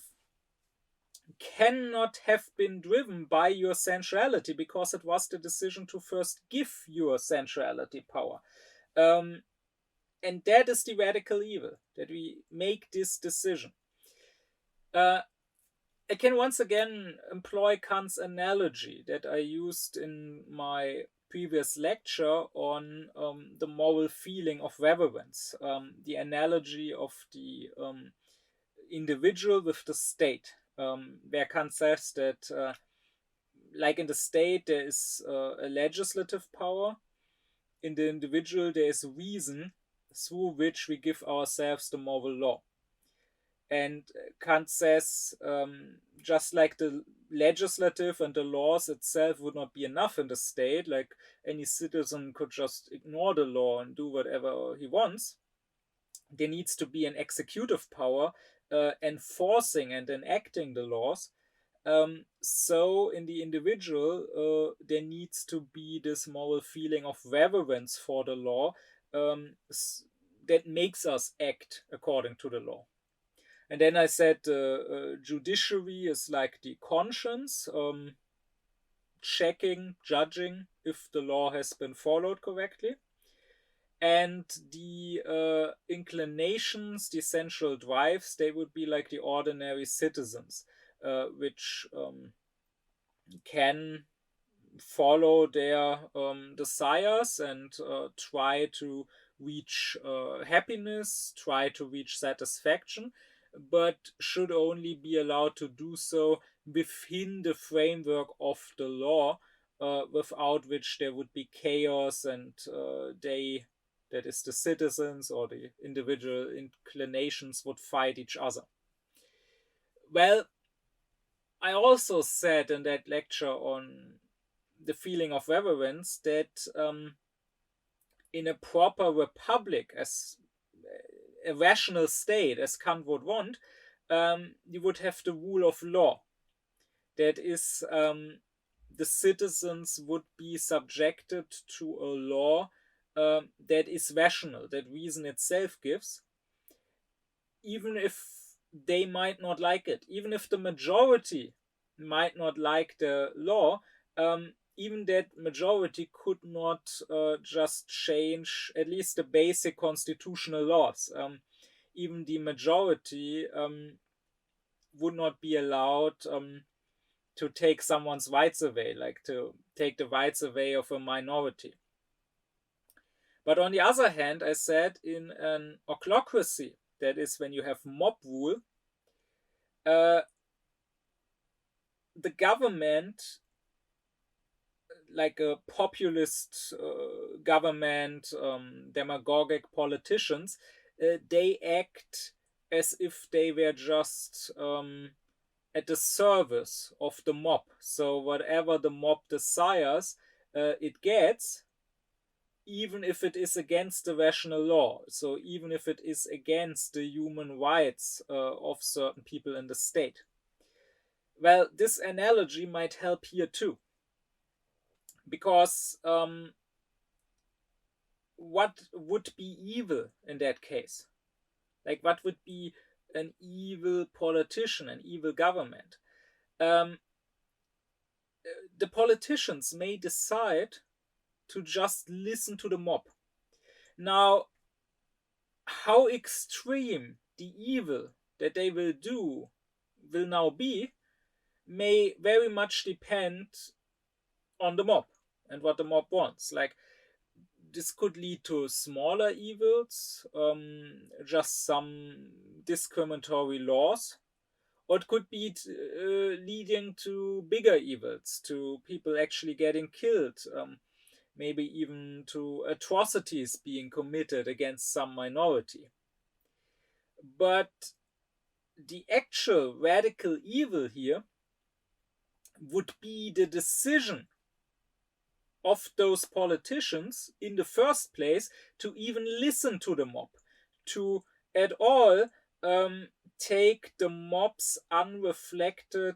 cannot have been driven by your sensuality, because it was the decision to first give your sensuality power. And that is the radical evil, that we make this decision. I can once again employ Kant's analogy that I used in my previous lecture on the moral feeling of reverence, the analogy of the individual with the state, where Kant says that, like in the state, there is a legislative power. In the individual, there is reason through which we give ourselves the moral law. And Kant says, just like the legislative and the laws itself would not be enough in the state, like any citizen could just ignore the law and do whatever he wants, there needs to be an executive power enforcing and enacting the laws. So in the individual, there needs to be this moral feeling of reverence for the law that makes us act according to the law. And then I said judiciary is like the conscience, checking, judging if the law has been followed correctly. And the inclinations, the sensual drives, they would be like the ordinary citizens, which can follow their desires and try to reach happiness, try to reach satisfaction, but should only be allowed to do so within the framework of the law, without which there would be chaos, and that is the citizens or the individual inclinations, would fight each other. Well, I also said in that lecture on the feeling of reverence that in a proper republic, as a rational state, as Kant would want, you would have the rule of law. That is, the citizens would be subjected to a law that is rational, that reason itself gives, even if they might not like it, even if the majority might not like the law. Even that majority could not just change at least the basic constitutional laws. Even the majority would not be allowed to take someone's rights away, like to take the rights away of a minority. But on the other hand, I said in an ochlocracy, that is when you have mob rule, the government, like a populist government, demagogic politicians, they act as if they were just at the service of the mob. So whatever the mob desires, it gets, even if it is against the rational law. So even if it is against the human rights of certain people in the state. Well, this analogy might help here too. Because what would be evil in that case? Like, what would be an evil politician, an evil government? The politicians may decide to just listen to the mob. Now, how extreme the evil that they will do will now be may very much depend on the mob and what the mob wants. Like, this could lead to smaller evils, just some discriminatory laws, or it could be leading to bigger evils, to people actually getting killed, maybe even to atrocities being committed against some minority. But the actual radical evil here would be the decision of those politicians in the first place to even listen to the mob, to at all take the mob's unreflected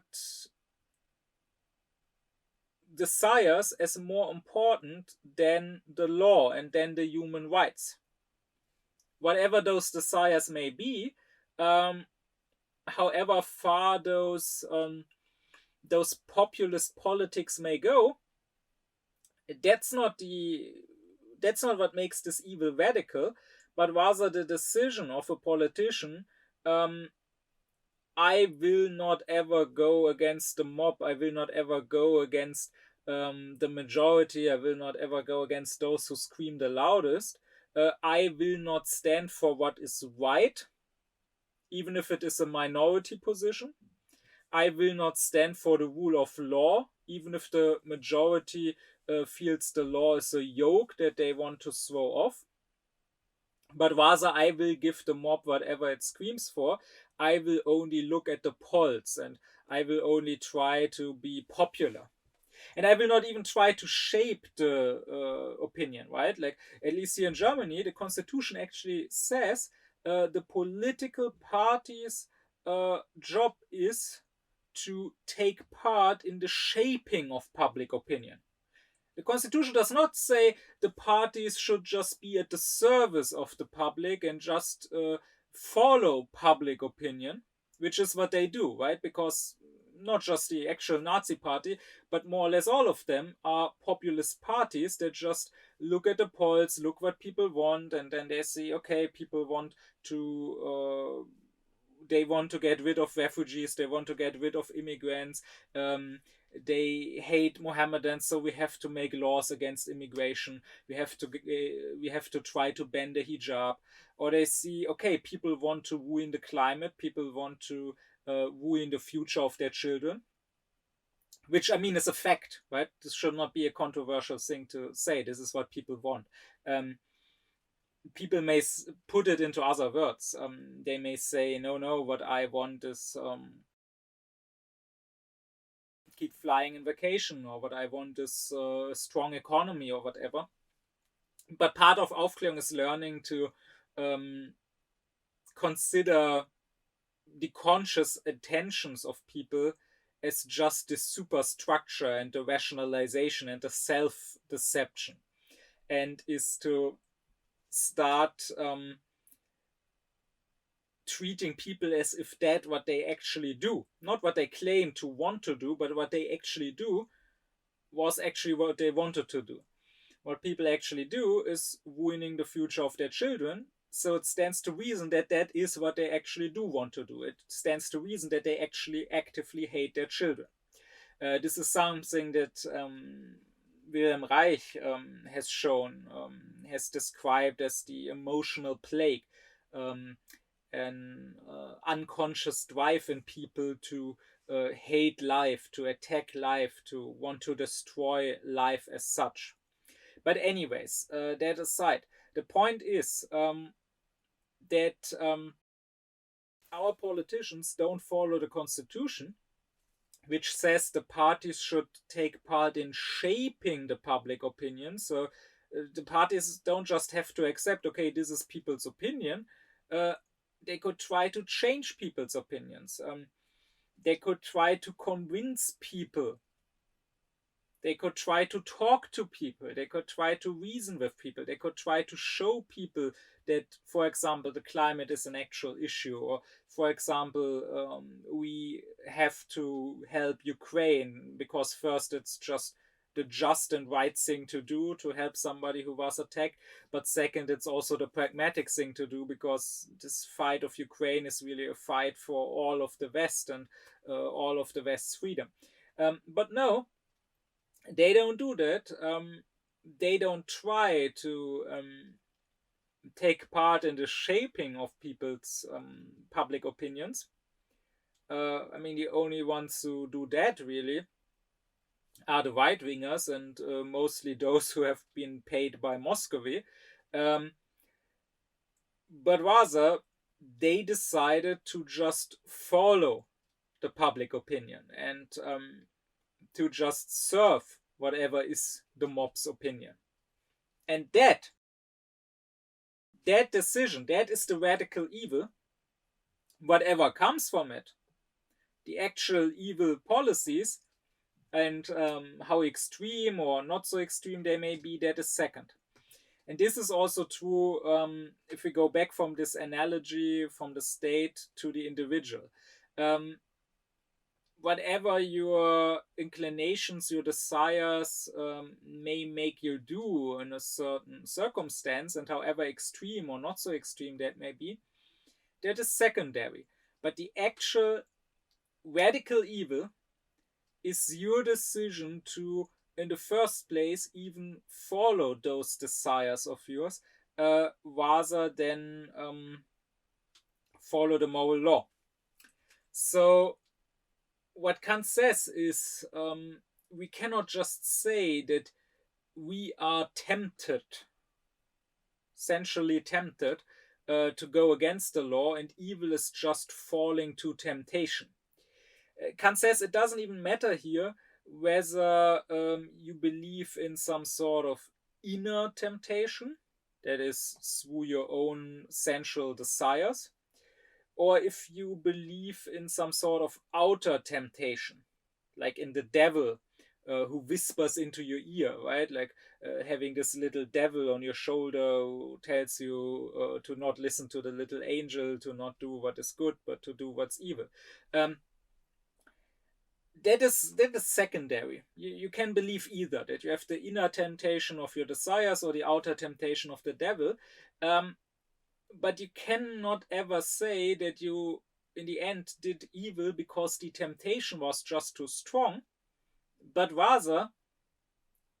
desires as more important than the law and than the human rights. Whatever those desires may be, however far those populist politics may go, that's not what makes this evil radical, but rather the decision of a politician. I will not ever go against the mob. I will not ever go against the majority. I will not ever go against those who scream the loudest. I will not stand for what is right, even if it is a minority position. I will not stand for the rule of law, even if the majority feels the law is a yoke that they want to throw off. But rather, I will give the mob whatever it screams for. I will only look at the polls, and I will only try to be popular. And I will not even try to shape the opinion, right? Like, at least here in Germany, the constitution actually says the political party's job is to take part in the shaping of public opinion. The constitution does not say the parties should just be at the service of the public and just follow public opinion, which is what they do, right? Because not just the actual Nazi party, but more or less all of them are populist parties that just look at the polls, look what people want, and then they see, okay, people want to they want to get rid of refugees, they want to get rid of immigrants, they hate Mohammedans, so we have to make laws against immigration. We have to try to ban the hijab. Or they see, okay, people want to ruin the climate, people want to ruin the future of their children, which I mean is a fact, right? This should not be a controversial thing to say. This is what people want. People may put it into other words. They may say, no, what I want is keep flying in vacation, or what I want is a strong economy, or whatever. But part of Aufklärung is learning to consider the conscious intentions of people as just the superstructure and the rationalization and the self-deception, and is to start treating people as if that what they actually do, not what they claim to want to do, but what they actually do was actually what they wanted to do. What people actually do is ruining the future of their children, So it stands to reason that that is what they actually do want to do. It stands to reason that they actually actively hate their children. This is something that Wilhelm Reich has shown, has described as the emotional plague, an unconscious drive in people to hate life, to attack life, to want to destroy life as such. But anyways, that aside, the point is that our politicians don't follow the Constitution, which says the parties should take part in shaping the public opinion. So the parties don't just have to accept, okay, this is people's opinion. They could try to change people's opinions. They could try to convince people. They could try to talk to people. They could try to reason with people. They could try to show people that, for example, the climate is an actual issue, or, for example, we have to help Ukraine because first it's just the just and right thing to do to help somebody who was attacked, but second, it's also the pragmatic thing to do because this fight of Ukraine is really a fight for all of the West and all of the West's freedom. But no, they don't do that. They don't try to take part in the shaping of people's public opinions. I mean, the only ones who do that really are the right wingers and mostly those who have been paid by Muscovy. But rather, they decided to just follow the public opinion and to just serve whatever is the mob's opinion. And that decision, that is the radical evil. Whatever comes from it, the actual evil policies and how extreme or not so extreme they may be, that is second. And this is also true if we go back from this analogy from the state to the individual. Whatever your inclinations, your desires may make you do in a certain circumstance, and however extreme or not so extreme that may be, that is secondary. But the actual radical evil is your decision to, in the first place, even follow those desires of yours rather than follow the moral law. So what Kant says is we cannot just say that we are tempted, sensually tempted, to go against the law, and evil is just falling to temptation. Kant says it doesn't even matter here whether you believe in some sort of inner temptation, that is through your own sensual desires, or if you believe in some sort of outer temptation, like in the devil who whispers into your ear, right? Like having this little devil on your shoulder who tells you to not listen to the little angel, to not do what is good, but to do what's evil. That is secondary. You can believe either, that you have the inner temptation of your desires or the outer temptation of the devil. But you cannot ever say that you, in the end, did evil because the temptation was just too strong, but rather,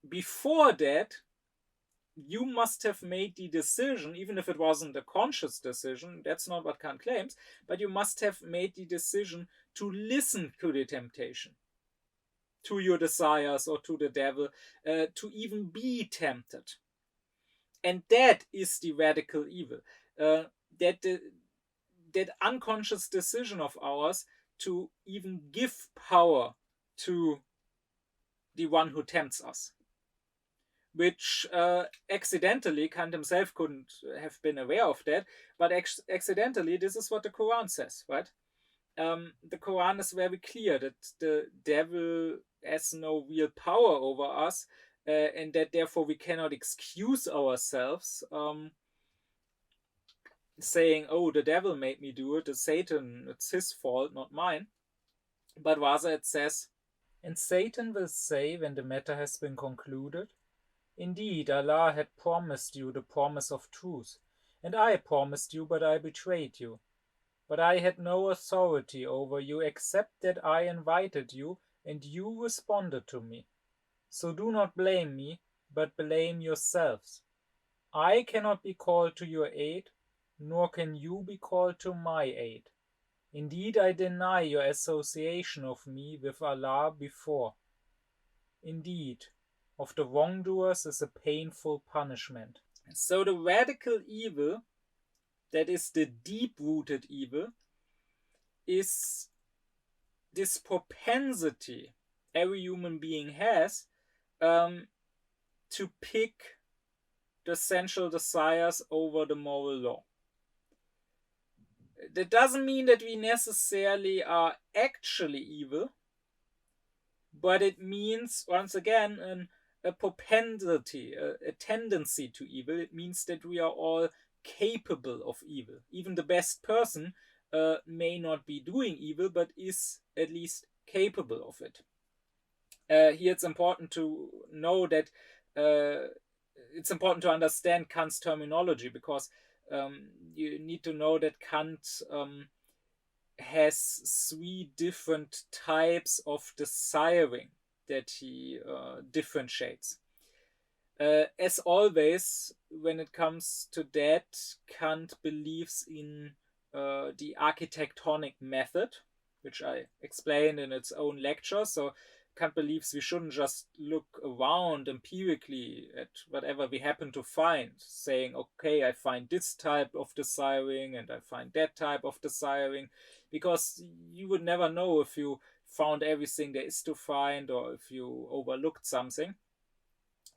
before that, you must have made the decision, even if it wasn't a conscious decision, that's not what Kant claims, but you must have made the decision to listen to the temptation, to your desires or to the devil, to even be tempted. And that is the radical evil. That unconscious decision of ours to even give power to the one who tempts us, which accidentally, Kant himself couldn't have been aware of that, but accidentally, this is what the Quran says, right? The Quran is very clear that the devil has no real power over us, and that therefore we cannot excuse ourselves saying, oh, the devil made me do it, it's Satan, it's his fault, not mine. But rather it says, and Satan will say when the matter has been concluded, indeed, Allah had promised you the promise of truth, And I promised you, but I betrayed you. But I had no authority over you except that I invited you, and you responded to me. So do not blame me, but blame yourselves. I cannot be called to your aid, nor can you be called to my aid. Indeed, I deny your association of me with Allah before. Indeed, of the wrongdoers is a painful punishment. So the radical evil, that is the deep-rooted evil, is this propensity every human being has to pick the sensual desires over the moral law. That doesn't mean that we necessarily are actually evil, but it means, once again, a propensity, a tendency to evil. It means that we are all capable of evil. Even the best person may not be doing evil, but is at least capable of it. Here it's important to know that it's important to understand Kant's terminology, because you need to know that Kant has three different types of desiring that he differentiates. As always, when it comes to that, Kant believes in the architectonic method, which I explained in its own lecture. So Kant believes we shouldn't just look around empirically at whatever we happen to find, saying, okay, I find this type of desiring and I find that type of desiring, because you would never know if you found everything there is to find or if you overlooked something.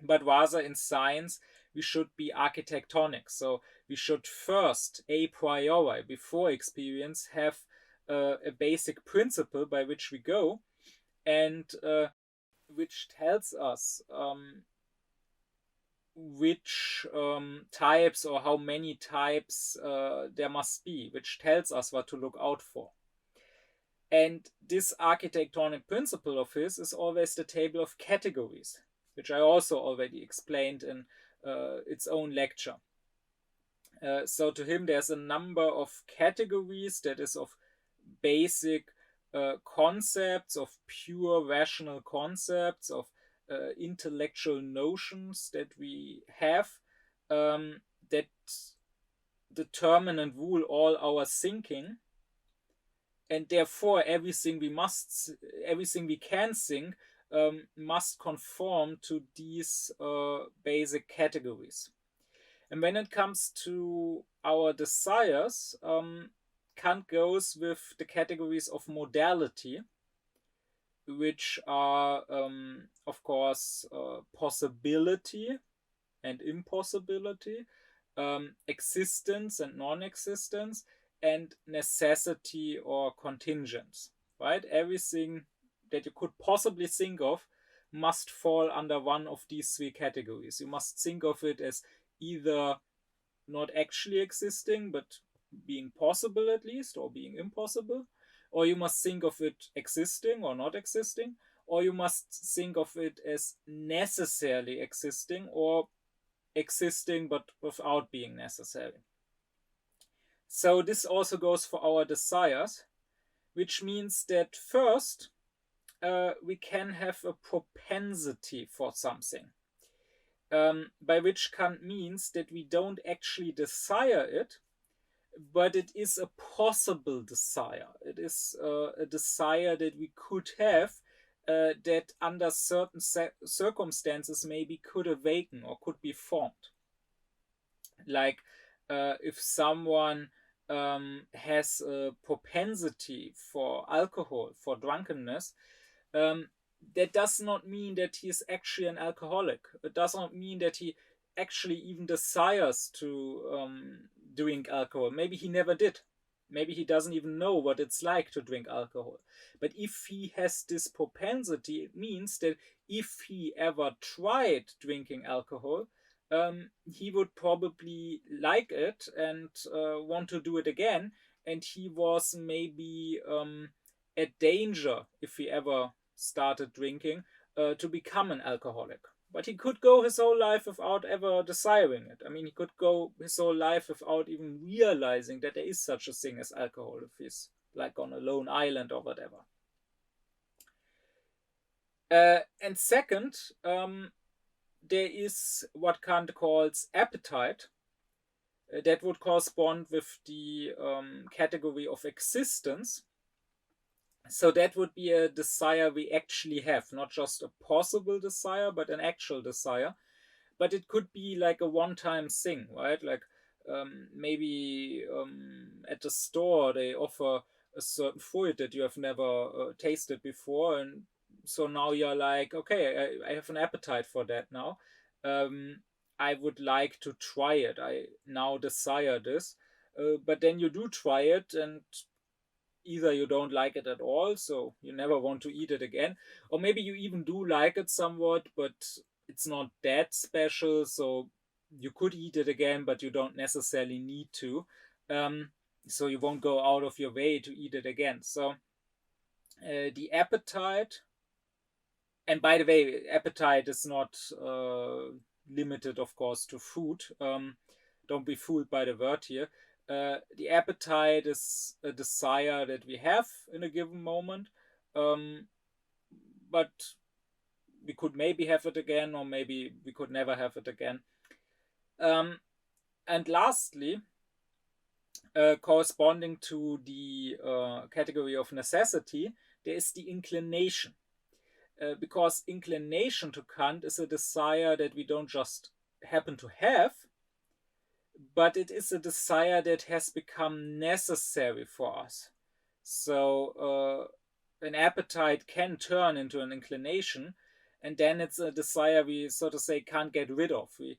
But rather in science, we should be architectonic. So we should first, a priori, before experience, have a basic principle by which we go, and which tells us which types or how many types there must be, which tells us what to look out for. And this architectonic principle of his is always the table of categories, which I also already explained in its own lecture. So to him, there's a number of categories, that is, of basic concepts, of pure rational concepts, of intellectual notions that we have that determine and rule all our thinking. And therefore, everything we can think must conform to these basic categories. And when it comes to our desires, Kant goes with the categories of modality, which are, of course, possibility and impossibility, existence and non-existence, and necessity or contingence, right? Everything that you could possibly think of must fall under one of these three categories. You must think of it as either not actually existing, but being possible at least, or being impossible, or you must think of it existing or not existing, or you must think of it as necessarily existing or existing but without being necessary. So this also goes for our desires, which means that first we can have a propensity for something, by which Kant means that we don't actually desire it, but it is a possible desire. It is a desire that we could have, that under certain circumstances maybe could awaken or could be formed. Like if someone has a propensity for alcohol, for drunkenness, that does not mean that he is actually an alcoholic. It does not mean that he actually even desires to drink alcohol. Maybe he never did. Maybe he doesn't even know what it's like to drink alcohol. But if he has this propensity, it means that if he ever tried drinking alcohol, he would probably like it and want to do it again. And he was maybe at danger, if he ever started drinking, to become an alcoholic. But he could go his whole life without ever desiring it. I mean, he could go his whole life without even realizing that there is such a thing as alcohol if he's like on a lone island or whatever. And second, there is what Kant calls appetite. That would correspond with the category of existence. So that would be a desire we actually have, not just a possible desire, but an actual desire. But it could be like a one-time thing, right? Like maybe at the store they offer a certain fruit that you have never tasted before, and so now you're like, okay, I have an appetite for that now. I would like to try it. I now desire this, but then you do try it, and either you don't like it at all, so you never want to eat it again, or maybe you even do like it somewhat, but it's not that special, so you could eat it again, but you don't necessarily need to. Um, so you won't go out of your way to eat it again. So the appetite, and by the way, appetite is not limited, of course, to food. Don't be fooled by the word here. The appetite is a desire that we have in a given moment, but we could maybe have it again, or maybe we could never have it again. And lastly, corresponding to the category of necessity, there is the inclination. Because inclination to Kant is a desire that we don't just happen to have, but it is a desire that has become necessary for us. So an appetite can turn into an inclination, and then it's a desire we, so to say, can't get rid of. We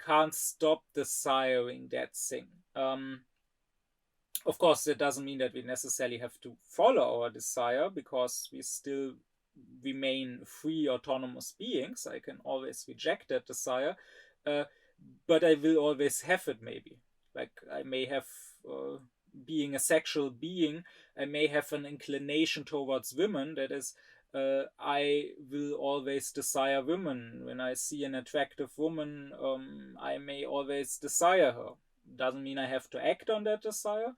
can't stop desiring that thing. Of course, that doesn't mean that we necessarily have to follow our desire, because we still remain free, autonomous beings. I can always reject that desire, but I will always have it, maybe. Like, I may have, being a sexual being, I may have an inclination towards women. That is, I will always desire women. When I see an attractive woman, I may always desire her. Doesn't mean I have to act on that desire.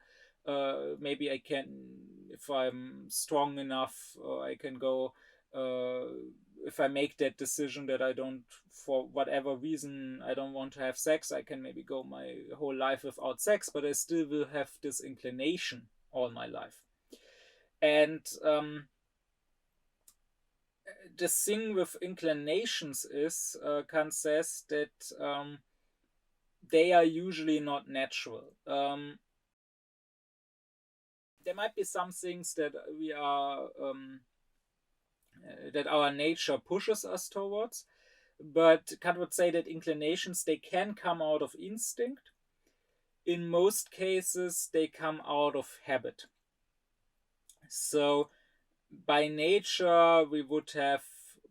Maybe I can, if I'm strong enough, I can go, if I make that decision that I don't, for whatever reason, I don't want to have sex, I can maybe go my whole life without sex, but I still will have this inclination all my life. And the thing with inclinations is, Kant says that they are usually not natural. There might be some things that we are that our nature pushes us towards, but Kant would say that inclinations, they can come out of instinct. In most cases, they come out of habit. So by nature, we would have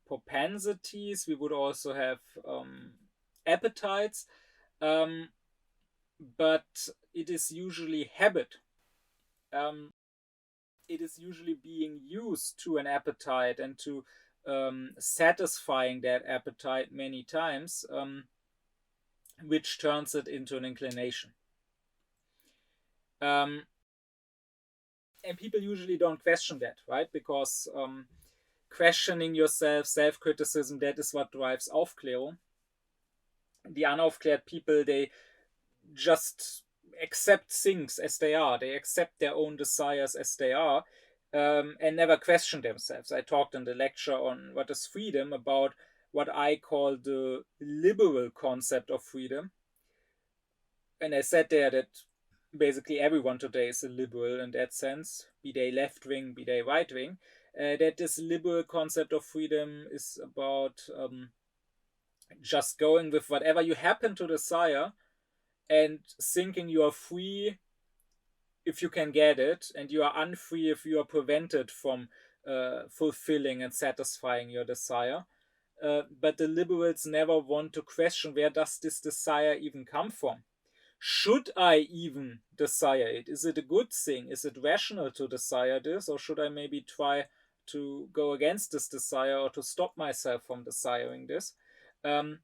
propensities, we would also have appetites, but it is usually habit. It is usually being used to an appetite and to satisfying that appetite many times, which turns it into an inclination. And people usually don't question that, right? Because questioning yourself, self-criticism, that is what drives Aufklärung. The unaufkläred people, they just accept things as they are. They accept their own desires as they are, and never question themselves. I talked in the lecture on what is freedom about what I call the liberal concept of freedom. And I said there that basically everyone today is a liberal in that sense, be they left wing, be they right wing. That this liberal concept of freedom is about just going with whatever you happen to desire and thinking you are free if you can get it, and you are unfree if you are prevented from fulfilling and satisfying your desire. But the liberals never want to question, where does this desire even come from? Should I even desire it? Is it a good thing? Is it rational to desire this? Or should I maybe try to go against this desire, or to stop myself from desiring this? Um,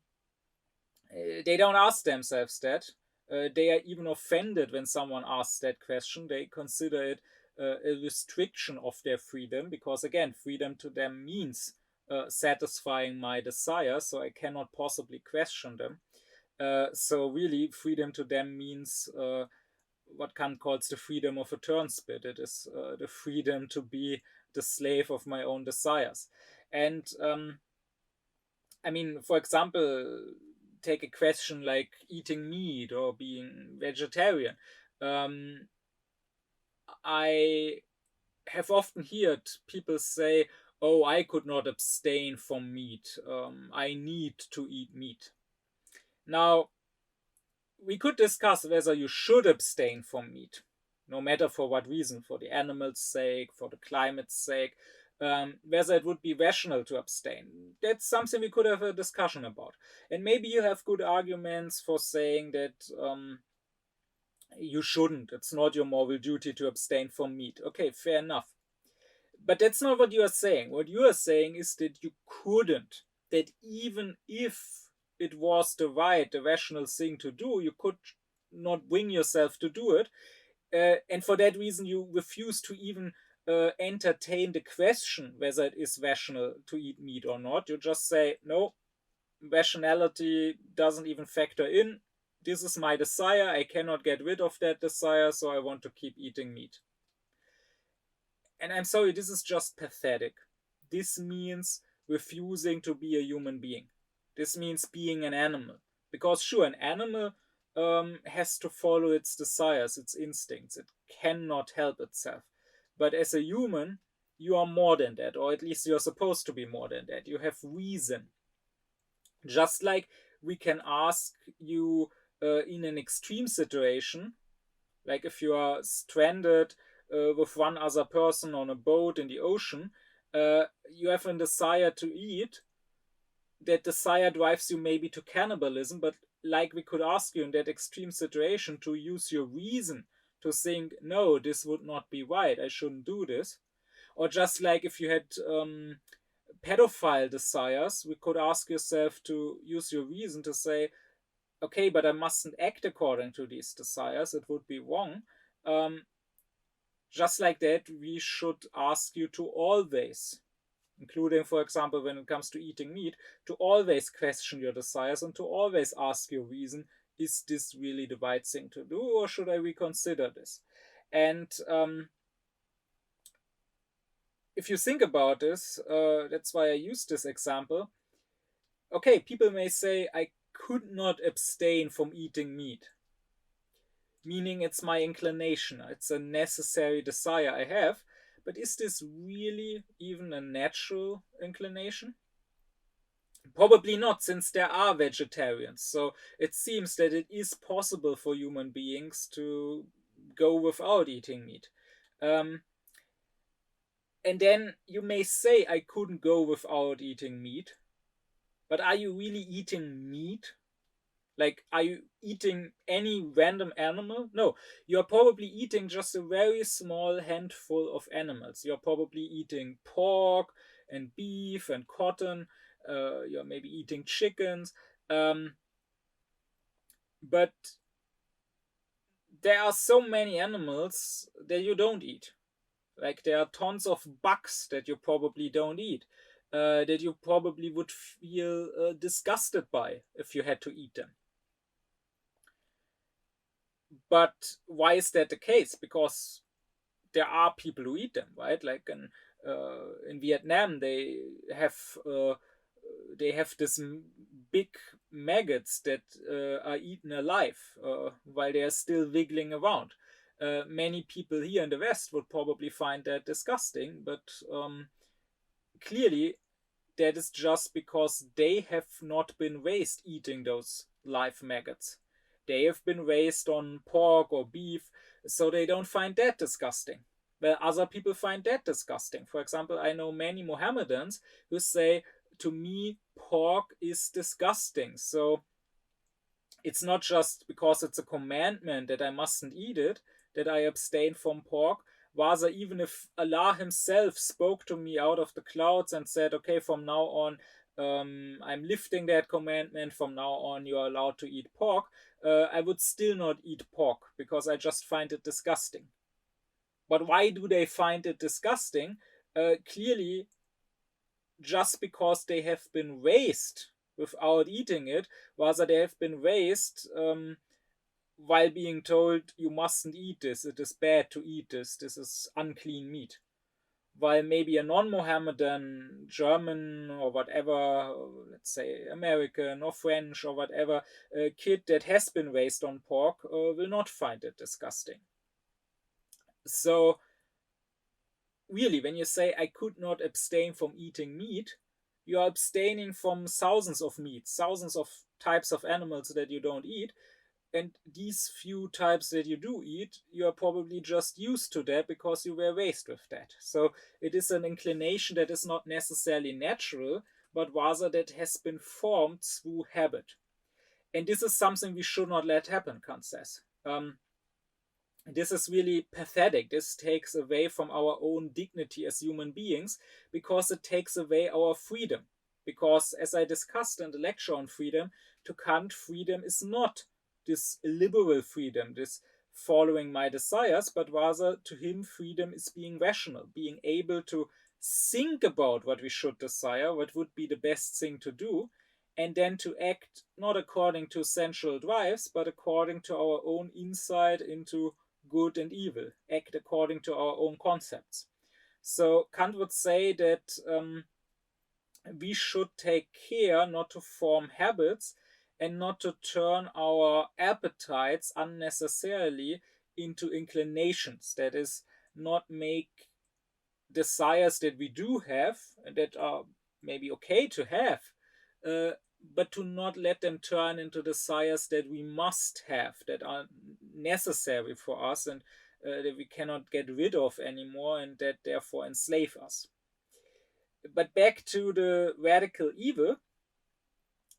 they don't ask themselves that. They are even offended when someone asks that question. They consider it a restriction of their freedom because, again, freedom to them means satisfying my desires, so I cannot possibly question them. So, really, freedom to them means what Kant calls the freedom of a turnspit. It is the freedom to be the slave of my own desires. And I mean, for example, take a question like eating meat or being vegetarian. Um, I have often heard people say, "Oh, I could not abstain from meat. I need to eat meat." Now, we could discuss whether you should abstain from meat, no matter for what reason, for the animal's sake, for the climate's sake, whether it would be rational to abstain. That's something we could have a discussion about. And maybe you have good arguments for saying that you shouldn't. It's not your moral duty to abstain from meat. Okay, fair enough. But that's not what you are saying. What you are saying is that you couldn't, that even if it was the rational thing to do, you could not bring yourself to do it. And for that reason, you refuse to even entertain the question whether it is rational to eat meat or not. You just say, no, rationality doesn't even factor in. This is my desire. I cannot get rid of that desire, so I want to keep eating meat. And I'm sorry, this is just pathetic. This means refusing to be a human being. This means being an animal. Because, sure, an animal has to follow its desires, its instincts. It cannot help itself. But as a human, you are more than that, or at least you're supposed to be more than that. You have reason. Just like we can ask you in an extreme situation, like if you are stranded with one other person on a boat in the ocean, you have a desire to eat. That desire drives you maybe to cannibalism, but like we could ask you in that extreme situation to use your reason to think, no, this would not be right, I shouldn't do this. Or just like if you had pedophile desires, we could ask yourself to use your reason to say, okay, but I mustn't act according to these desires, it would be wrong. Um, just like that, we should ask you to always, including, for example, when it comes to eating meat, to always question your desires and to always ask your reason, is this really the right thing to do, or should I reconsider this? And if you think about this, that's why I used this example. Okay, people may say, I could not abstain from eating meat, meaning it's my inclination, it's a necessary desire I have. But is this really even a natural inclination? Probably not, since there are vegetarians. So it seems that it is possible for human beings to go without eating meat. Um, and then you may say, I couldn't go without eating meat, but are you really eating meat? Like, are you eating any random animal? No, you're probably eating just a very small handful of animals. You're probably eating pork and beef and cotton. You're maybe eating chickens. But there are so many animals that you don't eat. Like, there are tons of bugs that you probably don't eat. That you probably would feel disgusted by if you had to eat them. But why is that the case? Because there are people who eat them, right? Like in Vietnam, they have this big maggots that are eaten alive while they are still wiggling around. Many people here in the West would probably find that disgusting, but clearly that is just because they have not been raised eating those live maggots. They have been raised on pork or beef, so they don't find that disgusting. Well, other people find that disgusting. For example, I know many Mohammedans who say, to me, pork is disgusting. So it's not just because it's a commandment that I mustn't eat it that I abstain from pork. Rather, even if Allah Himself spoke to me out of the clouds and said, okay, from now on, I'm lifting that commandment, from now on you're allowed to eat pork, I would still not eat pork because I just find it disgusting. But why do they find it disgusting? Clearly, just because they have been raised without eating it, rather they have been raised while being told you mustn't eat this, it is bad to eat this is unclean meat. While maybe a non-Mohammedan German or whatever, let's say American or French or whatever, kid that has been raised on pork will not find it disgusting. So really, when you say I could not abstain from eating meat, you are abstaining from thousands of meats, thousands of types of animals that you don't eat. And these few types that you do eat, you are probably just used to that because you were raised with that. So it is an inclination that is not necessarily natural, but rather that has been formed through habit. And this is something we should not let happen, Kant says. This is really pathetic. This takes away from our own dignity as human beings because it takes away our freedom. Because, as I discussed in the lecture on freedom, to Kant, freedom is not this liberal freedom, this following my desires, but rather to him, freedom is being rational, being able to think about what we should desire, what would be the best thing to do, and then to act not according to sensual drives, but according to our own insight into good and evil, act according to our own concepts. So Kant would say that we should take care not to form habits and not to turn our appetites unnecessarily into inclinations. That is, not make desires that we do have and that are maybe okay to have, uh, but to not let them turn into desires that we must have, that are necessary for us and that we cannot get rid of anymore and that therefore enslave us. But back to the radical evil.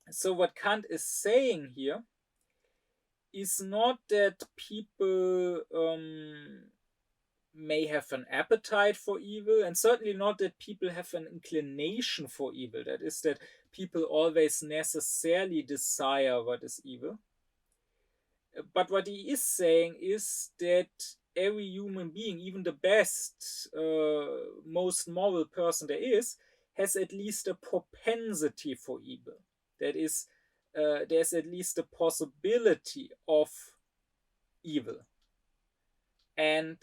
So, what Kant is saying here is not that people may have an appetite for evil, and certainly not that people have an inclination for evil. That is, that people always necessarily desire what is evil. But what he is saying is that every human being, even the best, most moral person there is, has at least a propensity for evil. That is, there's at least a possibility of evil. And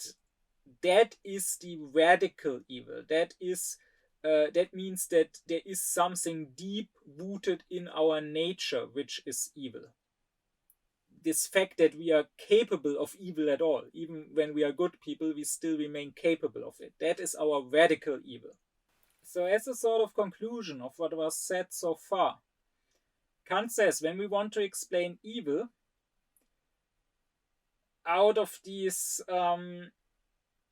that is the radical evil. That means that there is something deep rooted in our nature which is evil. This fact that we are capable of evil at all, even when we are good people, we still remain capable of it. That is our radical evil. So, as a sort of conclusion of what was said so far, Kant says when we want to explain evil, out of these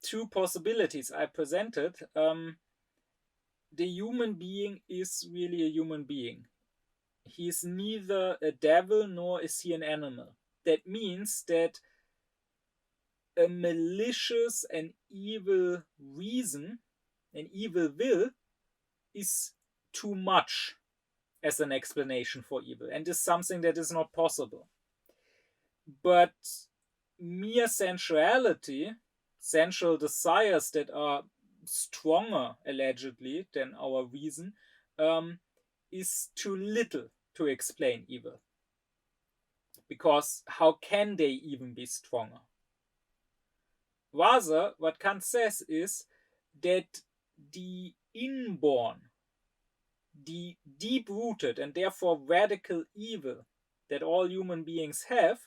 two possibilities I presented, the human being is really a human being. He is neither a devil nor is he an animal. That means that a malicious and evil reason, an evil will, is too much as an explanation for evil and is something that is not possible. But mere sensuality, sensual desires that are stronger, allegedly, than our reason, is too little to explain evil. Because how can they even be stronger? Rather, what Kant says is that the inborn, the deep-rooted and therefore radical evil that all human beings have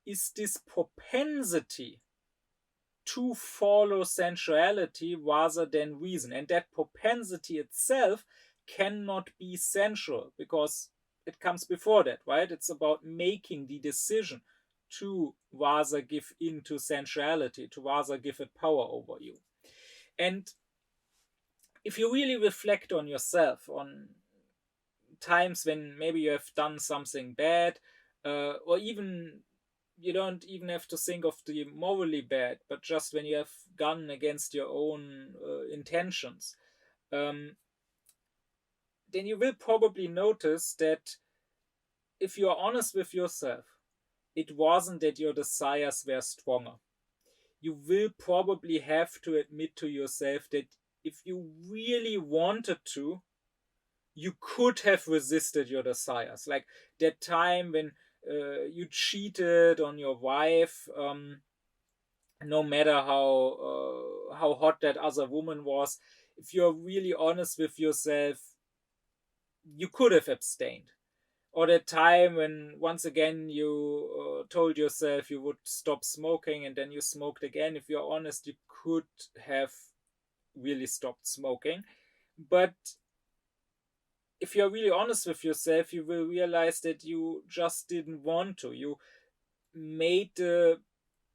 is this propensity to follow sensuality rather than reason. And that propensity itself cannot be sensual because it comes before that, right? It's about making the decision to rather give in to sensuality, to rather give it power over you. And if you really reflect on yourself, on times when maybe you have done something bad, or even you don't even have to think of the morally bad, but just when you have gone against your own intentions, um, then you will probably notice that if you're honest with yourself, it wasn't that your desires were stronger. You will probably have to admit to yourself that if you really wanted to, you could have resisted your desires. Like that time when you cheated on your wife, no matter how hot that other woman was. If you're really honest with yourself, you could have abstained. Or that time when once again you told yourself you would stop smoking and then you smoked again. If you're honest, you could have really stopped smoking. But if you're really honest with yourself, you will realize that you just didn't want to. You made the,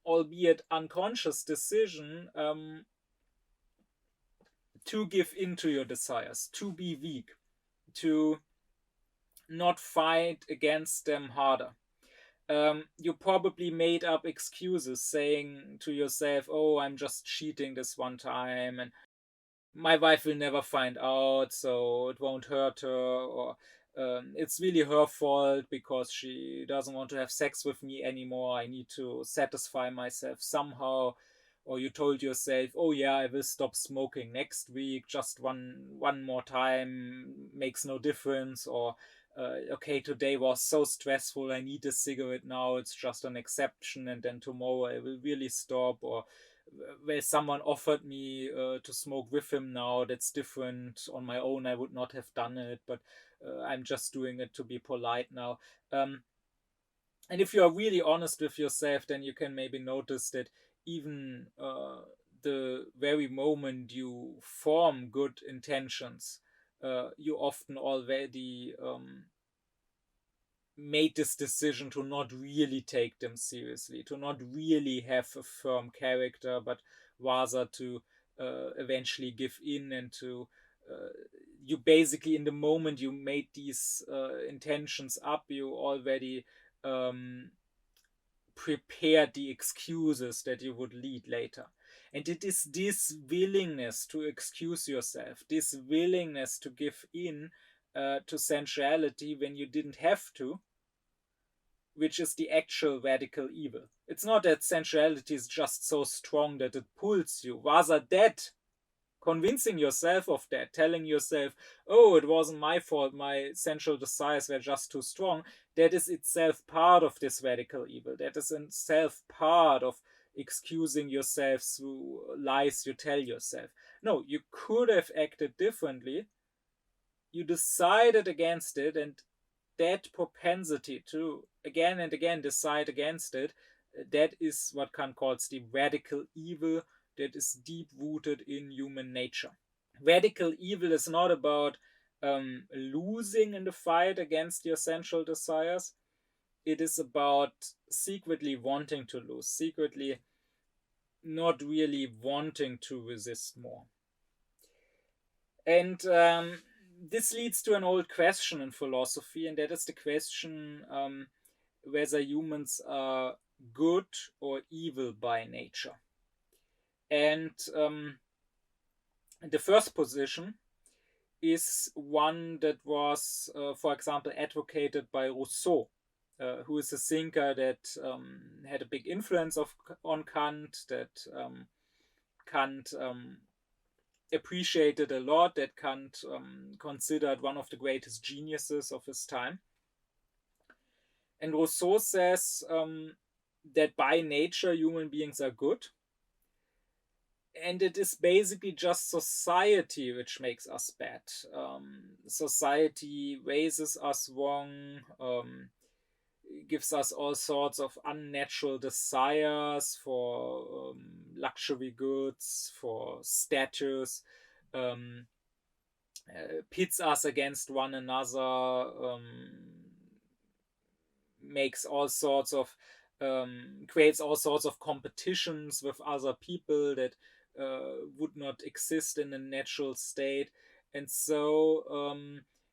albeit unconscious, decision to give in to your desires, to be weak, to not fight against them harder. You probably made up excuses saying to yourself, oh, I'm just cheating this one time, and my wife will never find out, so it won't hurt her, or it's really her fault because she doesn't want to have sex with me anymore. I need to satisfy myself somehow. Or you told yourself, oh yeah, I will stop smoking next week, just one more time, makes no difference. Or okay, today was so stressful, I need a cigarette now, it's just an exception, and then tomorrow I will really stop. Or where someone offered me to smoke with him now, that's different. On my own, I would not have done it, but I'm just doing it to be polite now. And if you are really honest with yourself, then you can maybe notice that even the very moment you form good intentions, you often already made this decision to not really take them seriously, to not really have a firm character, but rather to eventually give in, and to you basically, in the moment you made these intentions up, you already prepared the excuses that you would lead later. And it is this willingness to excuse yourself, this willingness to give in to sensuality when you didn't have to, which is the actual radical evil. It's not that sensuality is just so strong that it pulls you, rather that convincing yourself of that, telling yourself, oh, it wasn't my fault, my sensual desires were just too strong, that is itself part of this radical evil. That is itself part of excusing yourself through lies you tell yourself. No, you could have acted differently. You decided against it, and that propensity to again and again decide against it, that is what Kant calls the radical evil that is deep rooted in human nature. Radical evil is not about losing in the fight against your sensual desires. It is about secretly wanting to lose, secretly not really wanting to resist more. And this leads to an old question in philosophy, and that is the question whether humans are good or evil by nature. And the first position is one that was, for example, advocated by Rousseau, who is a thinker that had a big influence on Kant, that Kant appreciated a lot, that Kant considered one of the greatest geniuses of his time. And Rousseau says that by nature human beings are good, and it is basically just society which makes us bad. Society raises us wrong, gives us all sorts of unnatural desires for luxury goods, for status, pits us against one another, makes all sorts of creates all sorts of competitions with other people that would not exist in a natural state. And so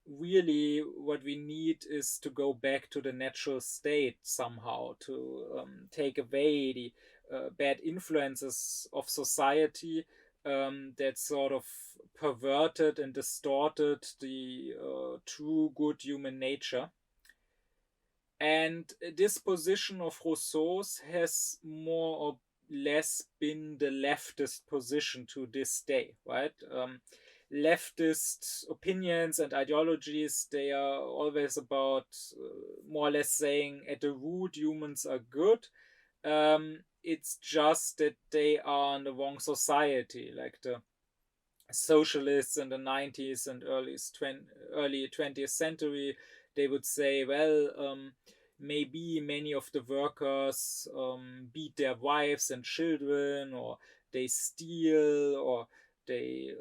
really what we need is to go back to the natural state somehow, to take away the bad influences of society that sort of perverted and distorted the true good human nature. And this position of Rousseau's has more or less been the leftist position to this day, right? Leftist opinions and ideologies, they are always about more or less saying at the root humans are good. It's just that they are in the wrong society, like the socialists in the 90s and early 20th century. They would say, well, maybe many of the workers beat their wives and children, or they steal, or they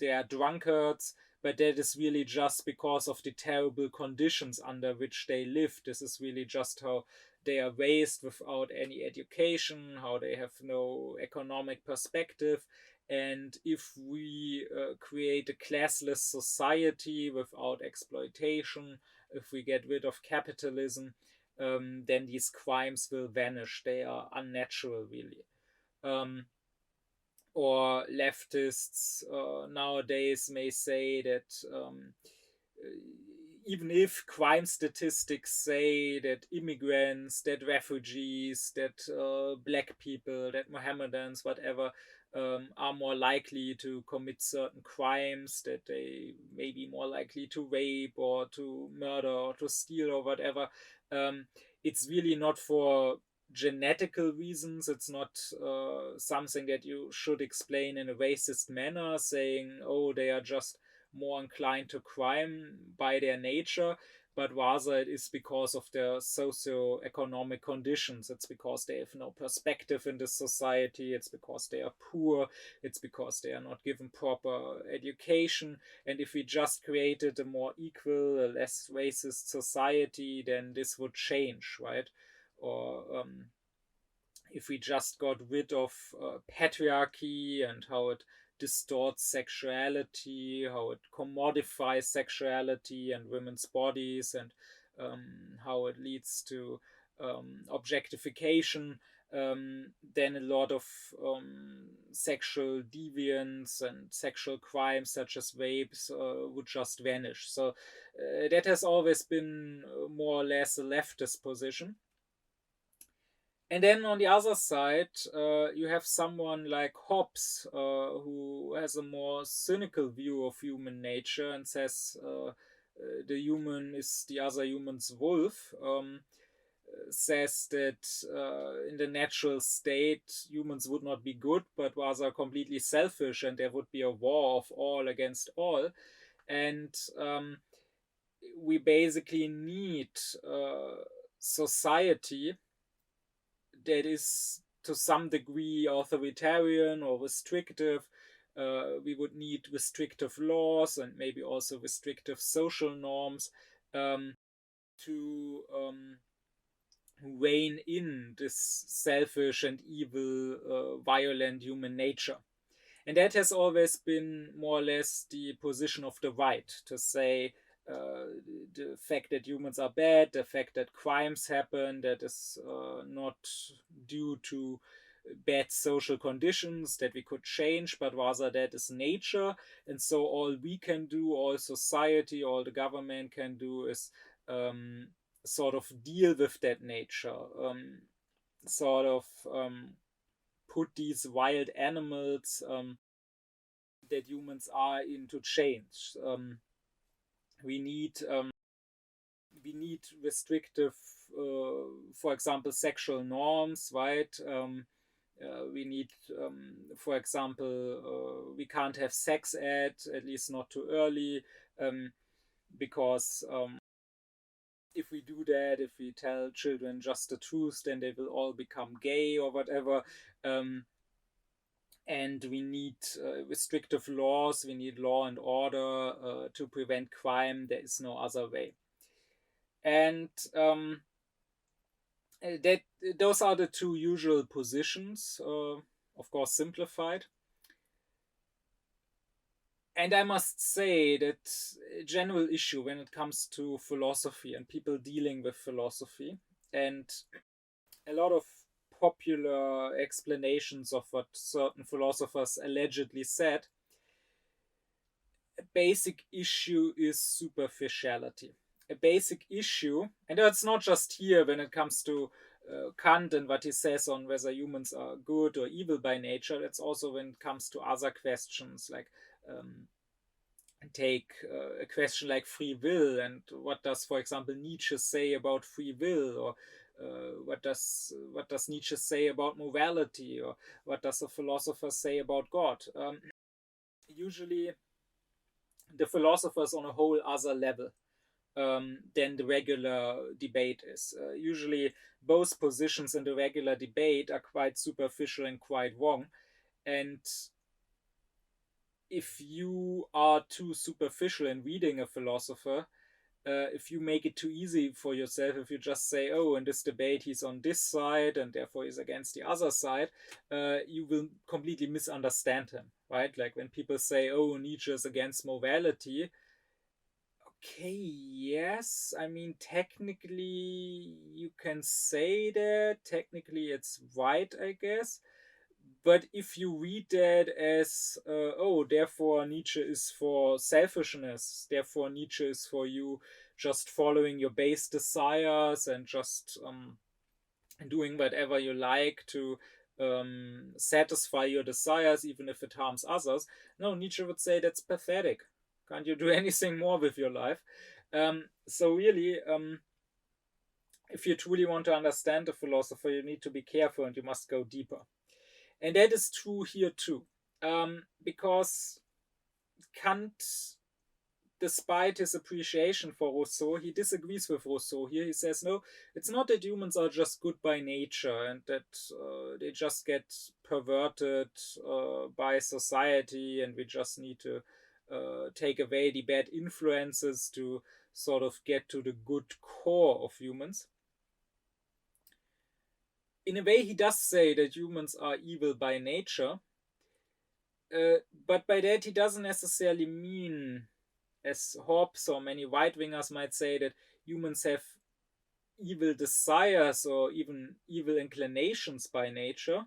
are drunkards, but that is really just because of the terrible conditions under which they live. This is really just how they are raised without any education, how they have no economic perspective. And if we create a classless society without exploitation, if we get rid of capitalism, then these crimes will vanish. They are unnatural, really. Or leftists nowadays may say that even if crime statistics say that immigrants, that refugees, that black people, that Mohammedans, whatever, are more likely to commit certain crimes, that they may be more likely to rape or to murder or to steal or whatever, it's really not for genetical reasons. It's not something that you should explain in a racist manner, saying, oh, they are just more inclined to crime by their nature, but rather it is because of their socio-economic conditions. It's because they have no perspective in this society. It's because they are poor. It's because they are not given proper education. And if we just created a more equal, a less racist society, then this would change, right? Or if we just got rid of patriarchy and how it distorts sexuality, how it commodifies sexuality and women's bodies, and how it leads to objectification, then a lot of sexual deviance and sexual crimes such as rapes would just vanish. So that has always been more or less a leftist position. And then on the other side, you have someone like Hobbes, who has a more cynical view of human nature and says the human is the other human's wolf. Says that in the natural state, humans would not be good, but rather completely selfish, and there would be a war of all against all. And we basically need society that is to some degree authoritarian or restrictive. We would need restrictive laws and maybe also restrictive social norms to rein in this selfish and evil, violent human nature. And that has always been more or less the position of the right, to say the fact that humans are bad, the fact that crimes happen, that is not due to bad social conditions that we could change, but rather that is nature. And so all we can do, all society, all the government can do is sort of deal with that nature, sort of put these wild animals that humans are into change. We need restrictive, for example, sexual norms, right? We need, for example, we can't have sex at least not too early, because if we do that, if we tell children just the truth, then they will all become gay or whatever. And we need restrictive laws, we need law and order to prevent crime. There is no other way. And that those are the two usual positions, of course simplified. And I must say that a general issue when it comes to philosophy and people dealing with philosophy, and a lot of popular explanations of what certain philosophers allegedly said, a basic issue is superficiality. A basic issue, and that's not just here when it comes to Kant and what he says on whether humans are good or evil by nature. It's also when it comes to other questions like take a question like free will, and what does, for example, Nietzsche say about free will, or what does Nietzsche say about morality, or what does a philosopher say about God? Usually, the philosophers on a whole other level than the regular debate is. Usually, both positions in the regular debate are quite superficial and quite wrong. And if you are too superficial in reading a philosopher, if you make it too easy for yourself, if you just say, oh, in this debate he's on this side and therefore he's against the other side, you will completely misunderstand him, right? Like when people say, oh, Nietzsche is against morality. Okay, yes. I mean, technically, you can say that. Technically, it's right, I guess. But if you read that as, oh, therefore Nietzsche is for selfishness, therefore Nietzsche is for you just following your base desires and just doing whatever you like to satisfy your desires, even if it harms others. No, Nietzsche would say that's pathetic. Can't you do anything more with your life? So really, if you truly want to understand the philosopher, you need to be careful and you must go deeper. And that is true here too. Because Kant, despite his appreciation for Rousseau, he disagrees with Rousseau here. He says, no, it's not that humans are just good by nature and that they just get perverted by society and we just need to take away the bad influences to sort of get to the good core of humans. In a way, he does say that humans are evil by nature, but by that he doesn't necessarily mean, as Hobbes or many right-wingers might say, that humans have evil desires or even evil inclinations by nature.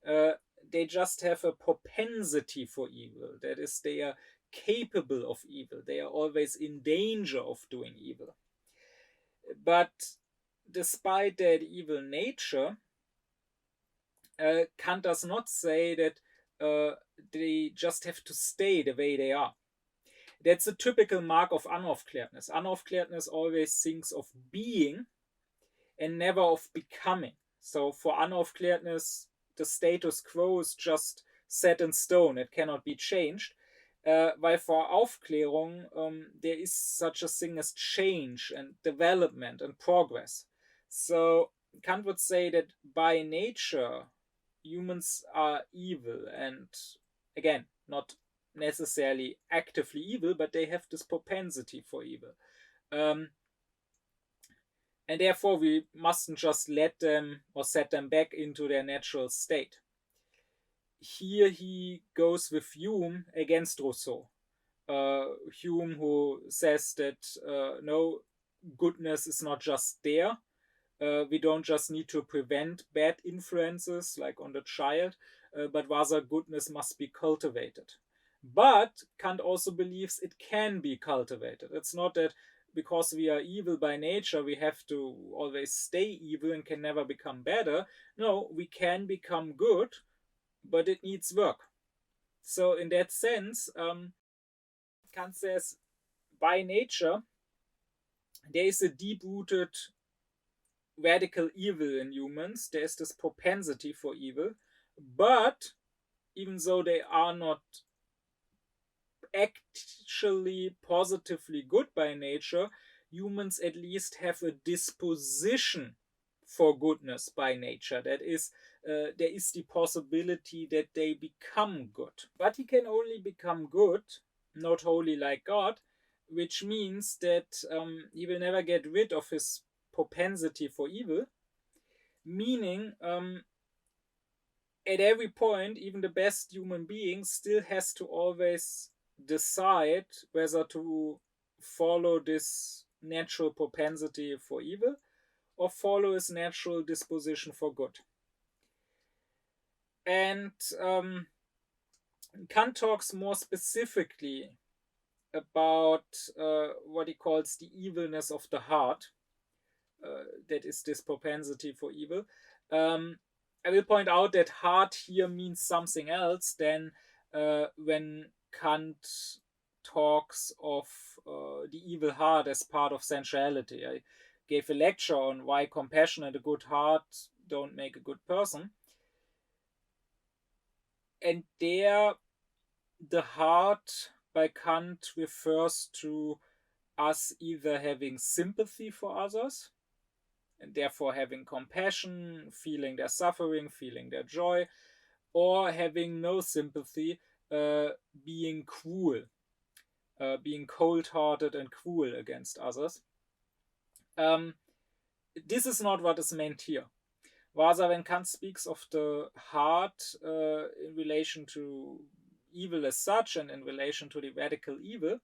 They just have a propensity for evil. That is, they are capable of evil. They are always in danger of doing evil. But despite that evil nature, Kant does not say that they just have to stay the way they are. That's a typical mark of unaufklärdness. Unaufklärdness always thinks of being and never of becoming. So for unaufklärdness, the status quo is just set in stone. It cannot be changed. While for Aufklärung, there is such a thing as change and development and progress. So Kant would say that by nature, humans are evil, and again, not necessarily actively evil, but they have this propensity for evil. And therefore, we mustn't just let them or set them back into their natural state. Here he goes with Hume against Rousseau. Hume, who says that no, goodness is not just there. We don't just need to prevent bad influences like on the child, but rather goodness must be cultivated. But Kant also believes it can be cultivated. It's not that because we are evil by nature, we have to always stay evil and can never become better. No, we can become good, but it needs work. So in that sense, Kant says, by nature, there is a deep-rooted radical evil in humans. There is this propensity for evil, but even though they are not actually positively good by nature, humans at least have a disposition for goodness by nature. That is, there is the possibility that they become good. But he can only become good, not wholly like God, which means that he will never get rid of his propensity for evil, meaning at every point, even the best human being still has to always decide whether to follow this natural propensity for evil or follow his natural disposition for good. And Kant talks more specifically about what he calls the evilness of the heart. That is this propensity for evil. Um, I will point out that heart here means something else than when Kant talks of the evil heart as part of sensuality. I gave a lecture on why compassion and a good heart don't make a good person. And there, the heart by Kant refers to us either having sympathy for others and therefore having compassion, feeling their suffering, feeling their joy, or having no sympathy, being cruel, being cold hearted and cruel against others. This is not what is meant here. Rather, when Kant speaks of the heart in relation to evil as such and in relation to the radical evil,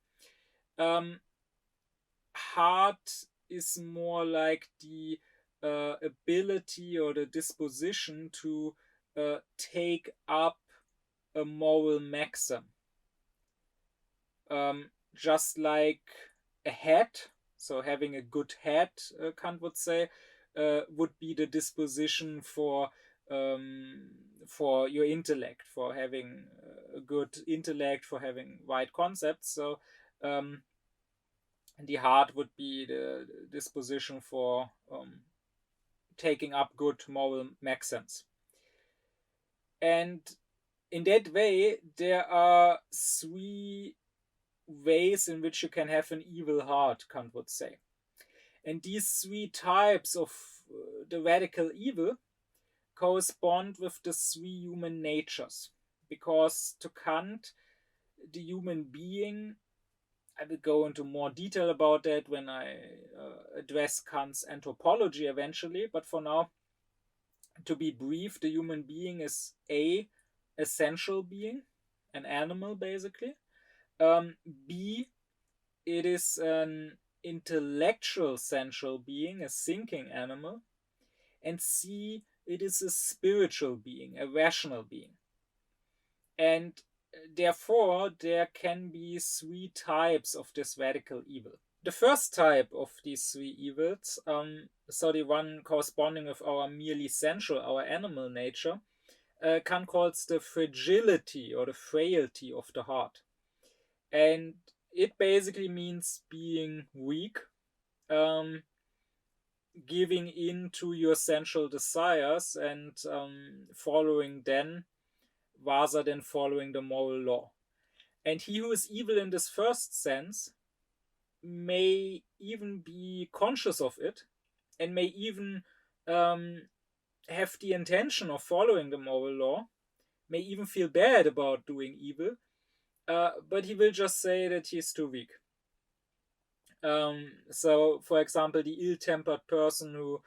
heart is more like the ability or the disposition to take up a moral maxim. Just like a head, so having a good head, Kant would say, would be the disposition for your intellect, for having a good intellect, for having right concepts. So the heart would be the disposition for taking up good moral maxims. And in that way, there are three ways in which you can have an evil heart, Kant would say. And these three types of the radical evil correspond with the three human natures. Because to Kant, the human being, I will go into more detail about that when I address Kant's anthropology eventually, but for now, to be brief, the human being is a sensual being, an animal basically. B, it is an intellectual sensual being, a thinking animal. And C, it is a spiritual being, a rational being. And therefore, there can be three types of this radical evil. The first type of these three evils, so the one corresponding with our merely sensual, our animal nature, Kant calls the fragility or the frailty of the heart. And it basically means being weak, giving in to your sensual desires and following them rather than following the moral law. And he who is evil in this first sense may even be conscious of it and may even have the intention of following the moral law, may even feel bad about doing evil, but he will just say that he's too weak. So, for example, the ill-tempered person who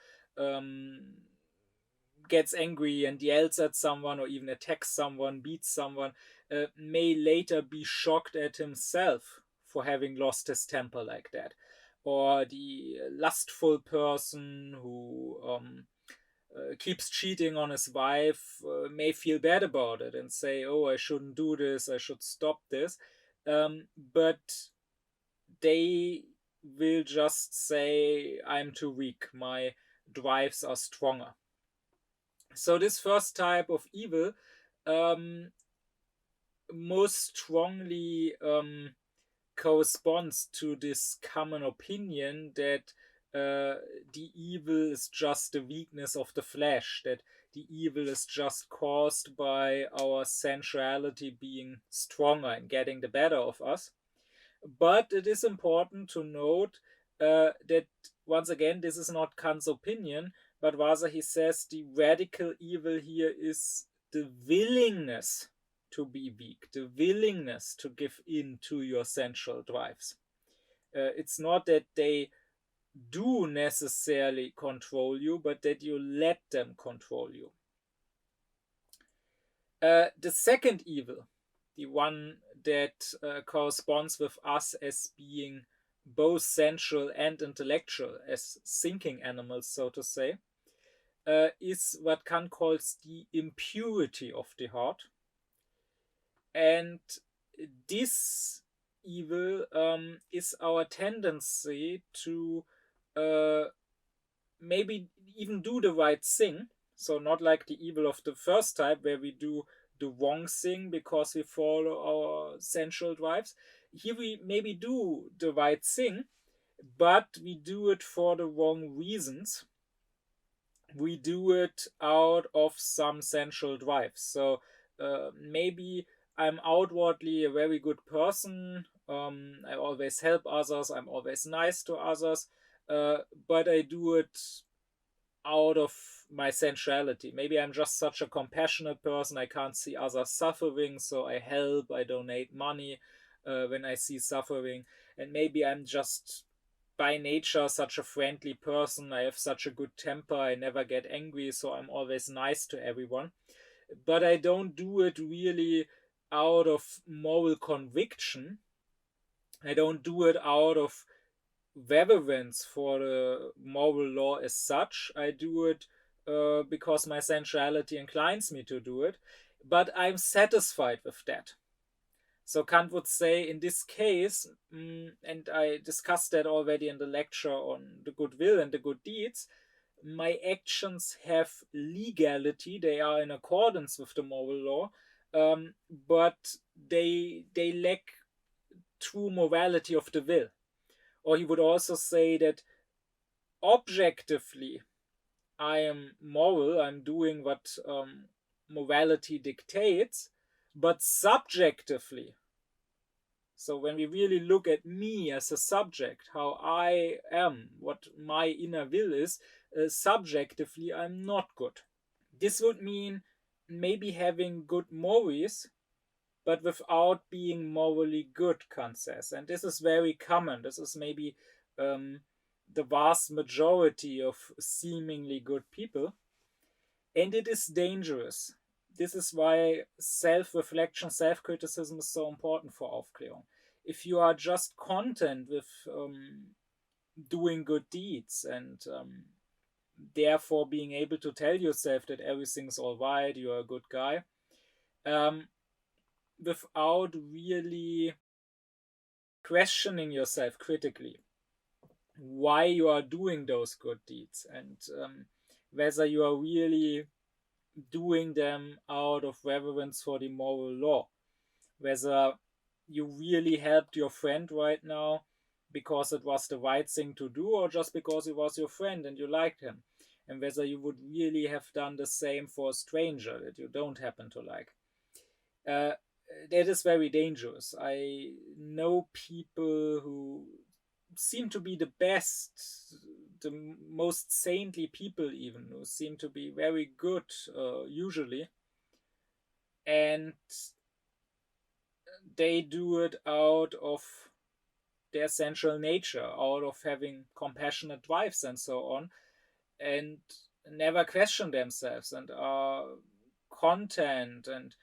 gets angry and yells at someone or even attacks someone, beats someone, may later be shocked at himself for having lost his temper like that. Or the lustful person who keeps cheating on his wife may feel bad about it and say, oh, I shouldn't do this, I should stop this. But they will just say, I'm too weak, my drives are stronger. So this first type of evil most strongly corresponds to this common opinion that the evil is just the weakness of the flesh, that the evil is just caused by our sensuality being stronger and getting the better of us. But it is important to note that, once again, this is not Kant's opinion, but rather he says the radical evil here is the willingness to be weak, the willingness to give in to your sensual drives. It's not that they do necessarily control you, but that you let them control you. The second evil, the one that corresponds with us as being both sensual and intellectual, as thinking animals, so to say, is what Kant calls the impurity of the heart. And this evil is our tendency to uh, maybe even do the right thing. So not like the evil of the first type where we do the wrong thing because we follow our sensual drives. Here we maybe do the right thing, but we do it for the wrong reasons. We do it out of some sensual drives. So maybe I'm outwardly a very good person. I always help others. I'm always nice to others. Uh, but I do it out of my sensuality. Maybe I'm just such a compassionate person. I can't see others suffering, so I help, I donate money when I see suffering. And maybe I'm just by nature such a friendly person. I have such a good temper. I never get angry, so I'm always nice to everyone. But I don't do it really out of moral conviction. I don't do it out of reverence for the moral law as such. I do it because my sensuality inclines me to do it, but I'm satisfied with that. So Kant would say in this case, and I discussed that already in the lecture on the good will and the good deeds, my actions have legality, they are in accordance with the moral law, but they lack true morality of the will. Or he would also say that objectively I am moral, I'm doing what morality dictates, but subjectively, so when we really look at me as a subject, how I am, what my inner will is, subjectively I'm not good. This would mean maybe having good morals, but without being morally good, Kant says. And this is very common. This is maybe um, the vast majority of seemingly good people. And it is dangerous. This is why self reflection, self criticism is so important for Aufklärung. If you are just content with doing good deeds and therefore being able to tell yourself that everything's all right, you're a good guy, um, without really questioning yourself critically why you are doing those good deeds and whether you are really doing them out of reverence for the moral law, whether you really helped your friend right now because it was the right thing to do or just because he was your friend and you liked him, and whether you would really have done the same for a stranger that you don't happen to like. uh, that is very dangerous. I know people who seem to be the best, the most saintly people, even who seem to be very good, usually, and they do it out of their sensual nature, out of having compassionate wives and so on, and never question themselves and are content and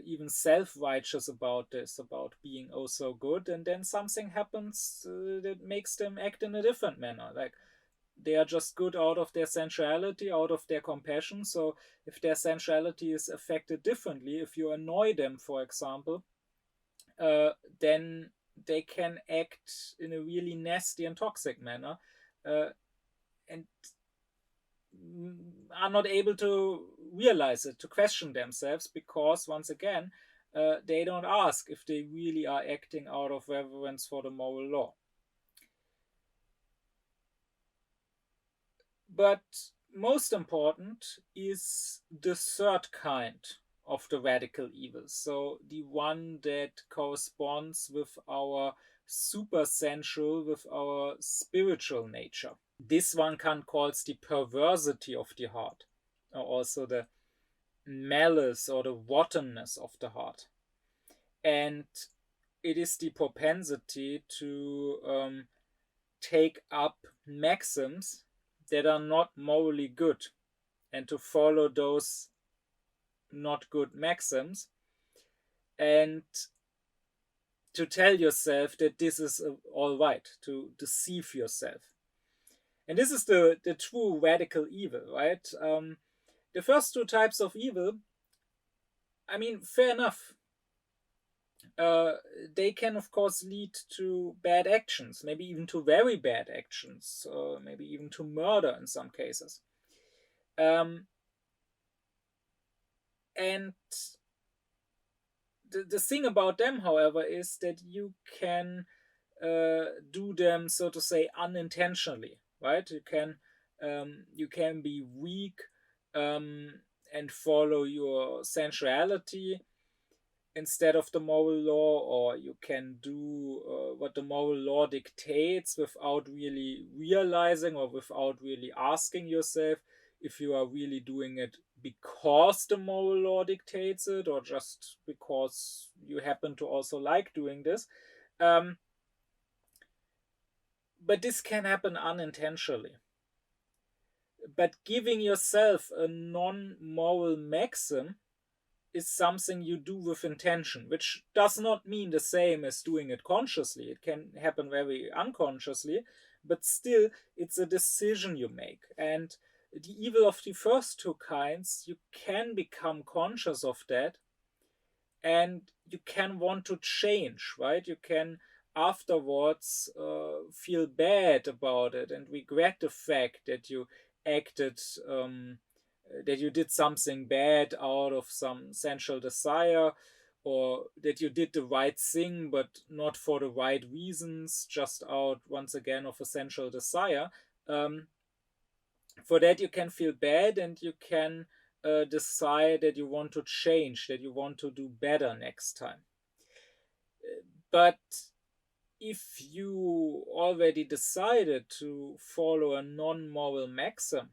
even self-righteous about this, about being oh so good, and then something happens that makes them act in a different manner, like they are just good out of their sensuality, out of their compassion. So if their sensuality is affected differently, if you annoy them, for example, uh, then they can act in a really nasty and toxic manner, uh, and are not able to realize it, to question themselves, because once again, they don't ask if they really are acting out of reverence for the moral law. But most important is the third kind of the radical evil. So the one that corresponds with our super sensual, with our spiritual nature. This one Kant calls the perversity of the heart, or also the malice or the rottenness of the heart. And it is the propensity to take up maxims that are not morally good and to follow those not good maxims and to tell yourself that this is all right, to deceive yourself. And this is the true radical evil, right? The first two types of evil, I mean, fair enough. they can of course lead to bad actions, maybe even to very bad actions, maybe even to murder in some cases. Um, and the thing about them, however, is that you can do them, so to say, unintentionally, right? You can be weak, um, and follow your sensuality instead of the moral law, or you can do what the moral law dictates without really realizing or without really asking yourself if you are really doing it because the moral law dictates it, or just because you happen to also like doing this. Um, but this can happen unintentionally. But giving yourself a non moral maxim is something you do with intention, which does not mean the same as doing it consciously. It can happen very unconsciously, but still, it's a decision you make. And the evil of the first two kinds, you can become conscious of that, and you can want to change, right? You can afterwards feel bad about it and regret the fact that you acted, that you did something bad out of some sensual desire, or that you did the right thing but not for the right reasons, just out once again of a sensual desire. um, for that you can feel bad, and you can decide that you want to change, that you want to do better next time. But if you already decided to follow a non-moral maxim,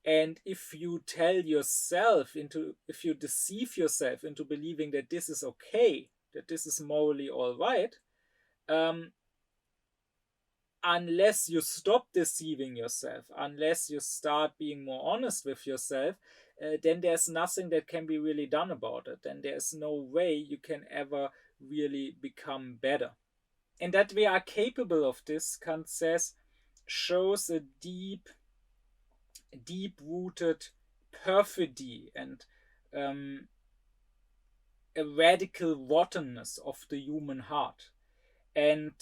and if you tell yourself into, if you deceive yourself into believing that this is okay, that this is morally all right, um, unless you stop deceiving yourself, unless you start being more honest with yourself, then there's nothing that can be really done about it. Then there's no way you can ever really become better. And that we are capable of this, Kant says, shows a deep rooted perfidy and a radical rottenness of the human heart. And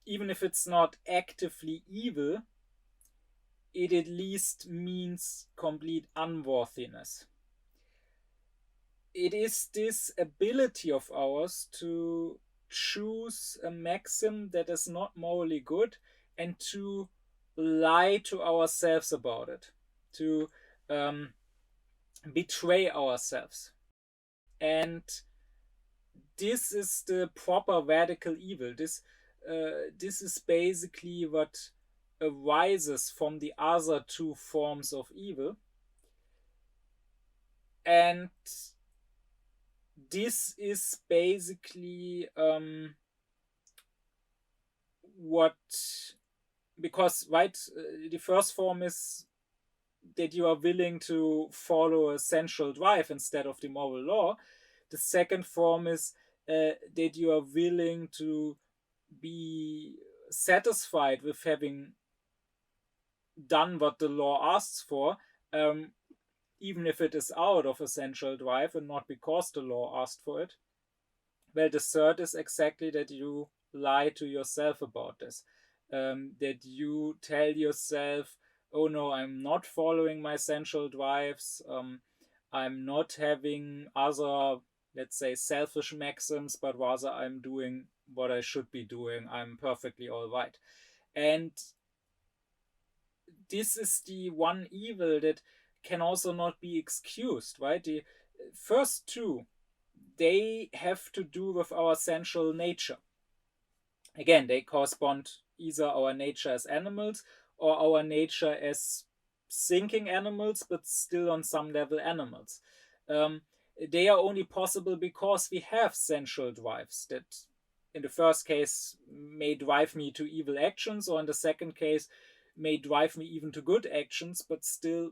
even if it's not actively evil, it at least means complete unworthiness. It is this ability of ours to choose a maxim that is not morally good and to lie to ourselves about it, to um, betray ourselves. And this is the proper radical evil. This is basically what arises from the other two forms of evil. And this is basically what, because, right, the first form is that you are willing to follow a sensual drive instead of the moral law. The second form is that you are willing to be satisfied with having done what the law asks for, um, even if it is out of a sensual drive and not because the law asked for it. Well, the third is exactly that you lie to yourself about this. That you tell yourself, oh no, I'm not following my sensual drives. I'm not having other, let's say, selfish maxims, but rather I'm doing what I should be doing. I'm perfectly all right. And this is the one evil that can also not be excused, right? The first two, they have to do with our sensual nature. Again, they correspond either our nature as animals or our nature as thinking animals, but still on some level animals. Um, they are only possible because we have sensual drives that, in the first case, may drive me to evil actions, or in the second case, may drive me even to good actions, but still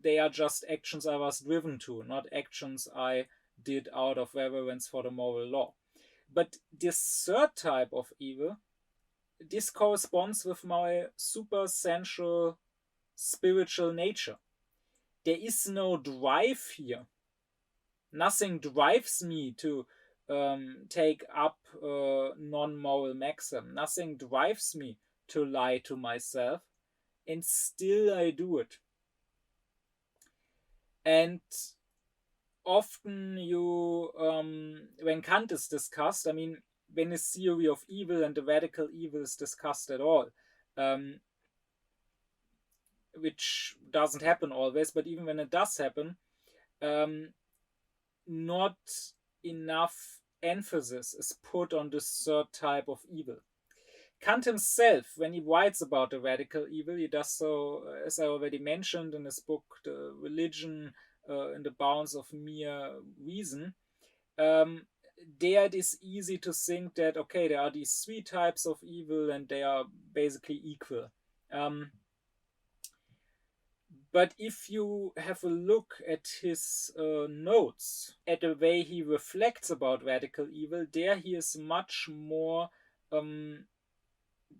they are just actions I was driven to, not actions I did out of reverence for the moral law. But this third type of evil, this corresponds with my super sensual spiritual nature. There is no drive here, Nothing drives me to take up non-moral maxim. Nothing drives me to lie to myself, and still I do it. And often when Kant is discussed, I mean, when his theory of evil and the radical evil is discussed at all, which doesn't happen always, but even when it does happen, not enough emphasis is put on this third type of evil. Kant himself, when he writes about the radical evil, he does so, as I already mentioned in his book, The Religion in the Bounds of Mere Reason. There it is easy to think that, okay, there are these three types of evil and they are basically equal. But if you have a look at his notes, at the way he reflects about radical evil, there he is much more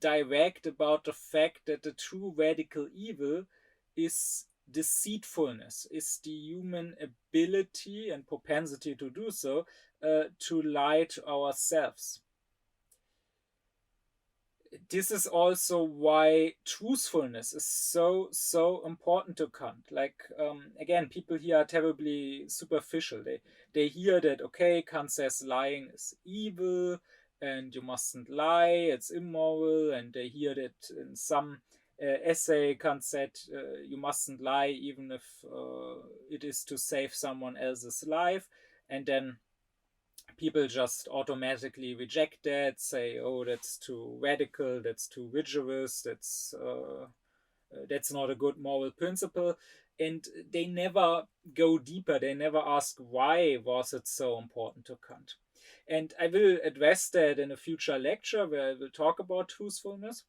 direct about the fact that the true radical evil is deceitfulness, is the human ability and propensity to do so, to lie to ourselves. This is also why truthfulness is so important to Kant. Like, again, people here are terribly superficial. They hear that, okay, Kant says lying is evil and you mustn't lie, it's immoral, and they hear that in some essay Kant said you mustn't lie even if it is to save someone else's life, and then people just automatically reject that, say, oh, that's too radical, that's too rigorous, that's not a good moral principle. And they never go deeper. They never ask why was it so important to Kant. And I will address that in a future lecture where I will talk about truthfulness.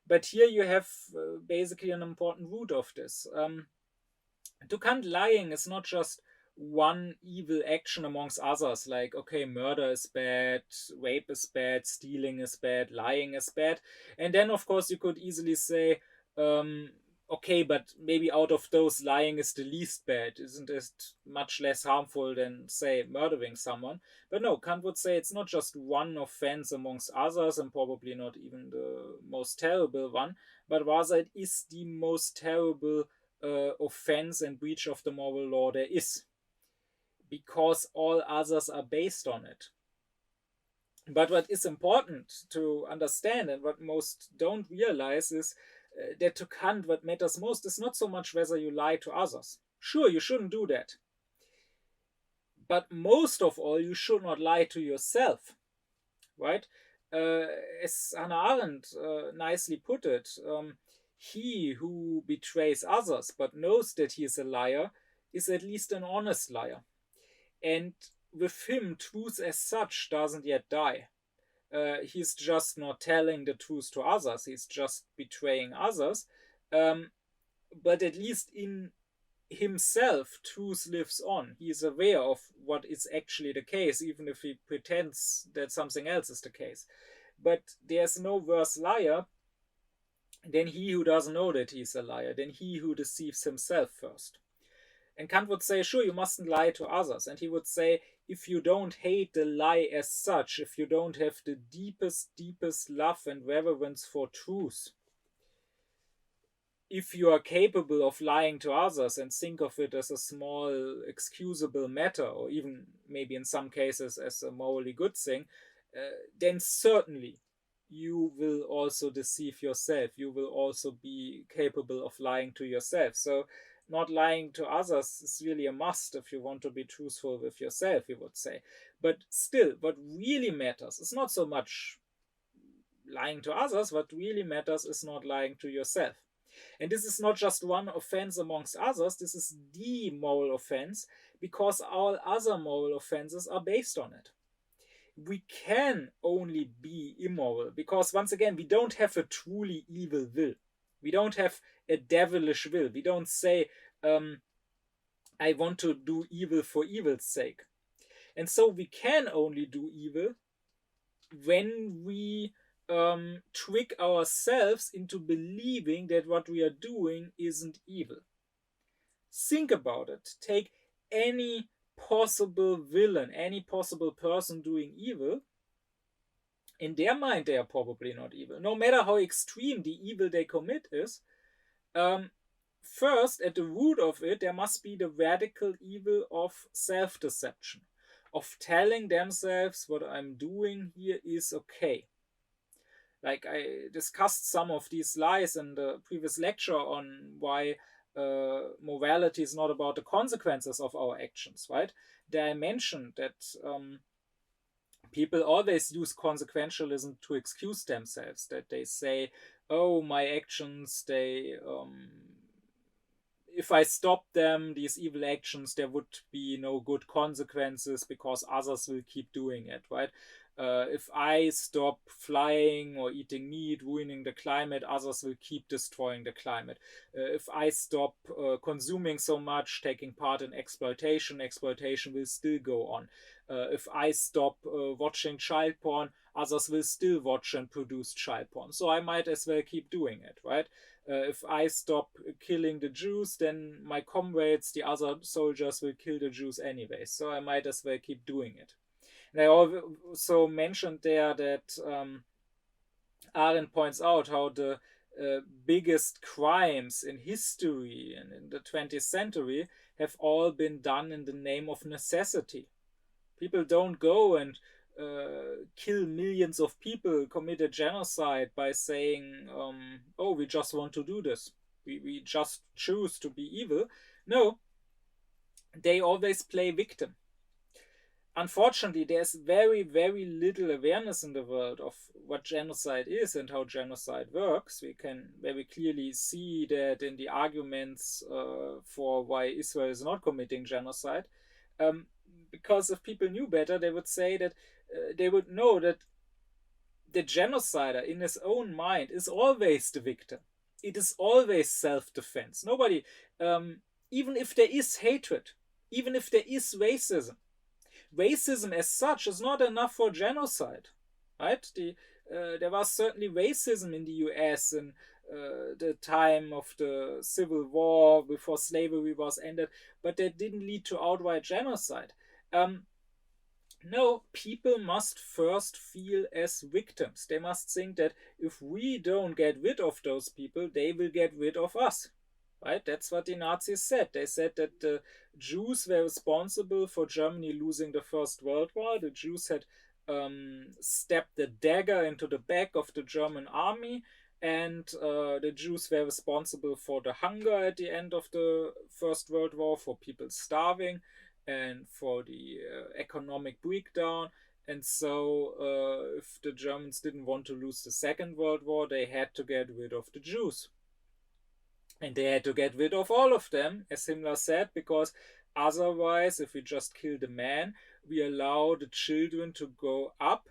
But here you have basically an important root of this. To Kant, lying is not just one evil action amongst others, like, okay, murder is bad, rape is bad, stealing is bad, lying is bad. And then, of course, you could easily say, okay, but maybe out of those, lying is the least bad. Isn't it much less harmful than, say, murdering someone? But no, Kant would say it's not just one offense amongst others, and probably not even the most terrible one, but rather it is the most terrible offense and breach of the moral law there is, because all others are based on it. But what is important to understand and what most don't realize is that to Kant, what matters most is not so much whether you lie to others. Sure, you shouldn't do that. But most of all, you should not lie to yourself, right? As Hannah Arendt nicely put it, he who betrays others but knows that he is a liar is at least an honest liar. And with him, truth as such doesn't yet die. He's just not telling the truth to others, he's just betraying others. But at least in himself, truth lives on. He is aware of what is actually the case, even if he pretends that something else is the case. But there's no worse liar than he who doesn't know that he's a liar, than he who deceives himself first. And Kant would say, sure, you mustn't lie to others. And he would say, if you don't hate the lie as such, if you don't have the deepest love and reverence for truth, if you are capable of lying to others and think of it as a small, excusable matter, or even maybe in some cases as a morally good thing, then certainly you will also deceive yourself. You will also be capable of lying to yourself. So not lying to others is really a must if you want to be truthful with yourself, you would say. But still, what really matters is not so much lying to others. What really matters is not lying to yourself. And this is not just one offense amongst others, this is the moral offense, because all other moral offenses are based on it. We can only be immoral because, once again, we don't have a truly evil will. We don't have a devilish will. We don't say, I want to do evil for evil's sake. And so we can only do evil when we trick ourselves into believing that what we are doing isn't evil. Think about it. Take any possible villain, any possible person doing evil, in their mind they are probably not evil. No matter how extreme the evil they commit is, first, at the root of it, there must be the radical evil of self-deception, of telling themselves what I'm doing here is okay. Like I discussed some of these lies in the previous lecture on why morality is not about the consequences of our actions, right? There I mentioned that people always use consequentialism to excuse themselves, that they say, oh, my actions, if I stop them, these evil actions, there would be no good consequences because others will keep doing it, right? If I stop flying or eating meat, ruining the climate, others will keep destroying the climate. If I stop consuming so much, taking part in exploitation, exploitation will still go on. If I stop watching child porn, others will still watch and produce child porn. So I might as well keep doing it, right? If I stop killing the Jews, then my comrades, the other soldiers, will kill the Jews anyway. So I might as well keep doing it. And I also mentioned there that Arendt points out how the biggest crimes in history and in the 20th century have all been done in the name of necessity. People don't go and kill millions of people, commit a genocide by saying, oh, we just want to do this. We just choose to be evil. No, they always play victim. Unfortunately, there's very, very little awareness in the world of what genocide is and how genocide works. We can very clearly see that in the arguments for why Israel is not committing genocide. Because if people knew better, they would say that they would know that the genocider in his own mind is always the victim. It is always self-defense. Nobody, even if there is hatred, even if there is racism as such is not enough for genocide, right? There was certainly racism in the US in the time of the Civil War before slavery was ended, but that didn't lead to outright genocide. No, people must first feel as victims. They must think that if we don't get rid of those people, they will get rid of us. Right? That's what the Nazis said. They said that the Jews were responsible for Germany losing the First World War. The Jews had stabbed the dagger into the back of the German army, and the Jews were responsible for the hunger at the end of the First World War, for people starving, and for the economic breakdown. And so, if the Germans didn't want to lose the Second World War, they had to get rid of the Jews. And they had to get rid of all of them, as Himmler said, because otherwise, if we just kill the man, we allow the children to grow up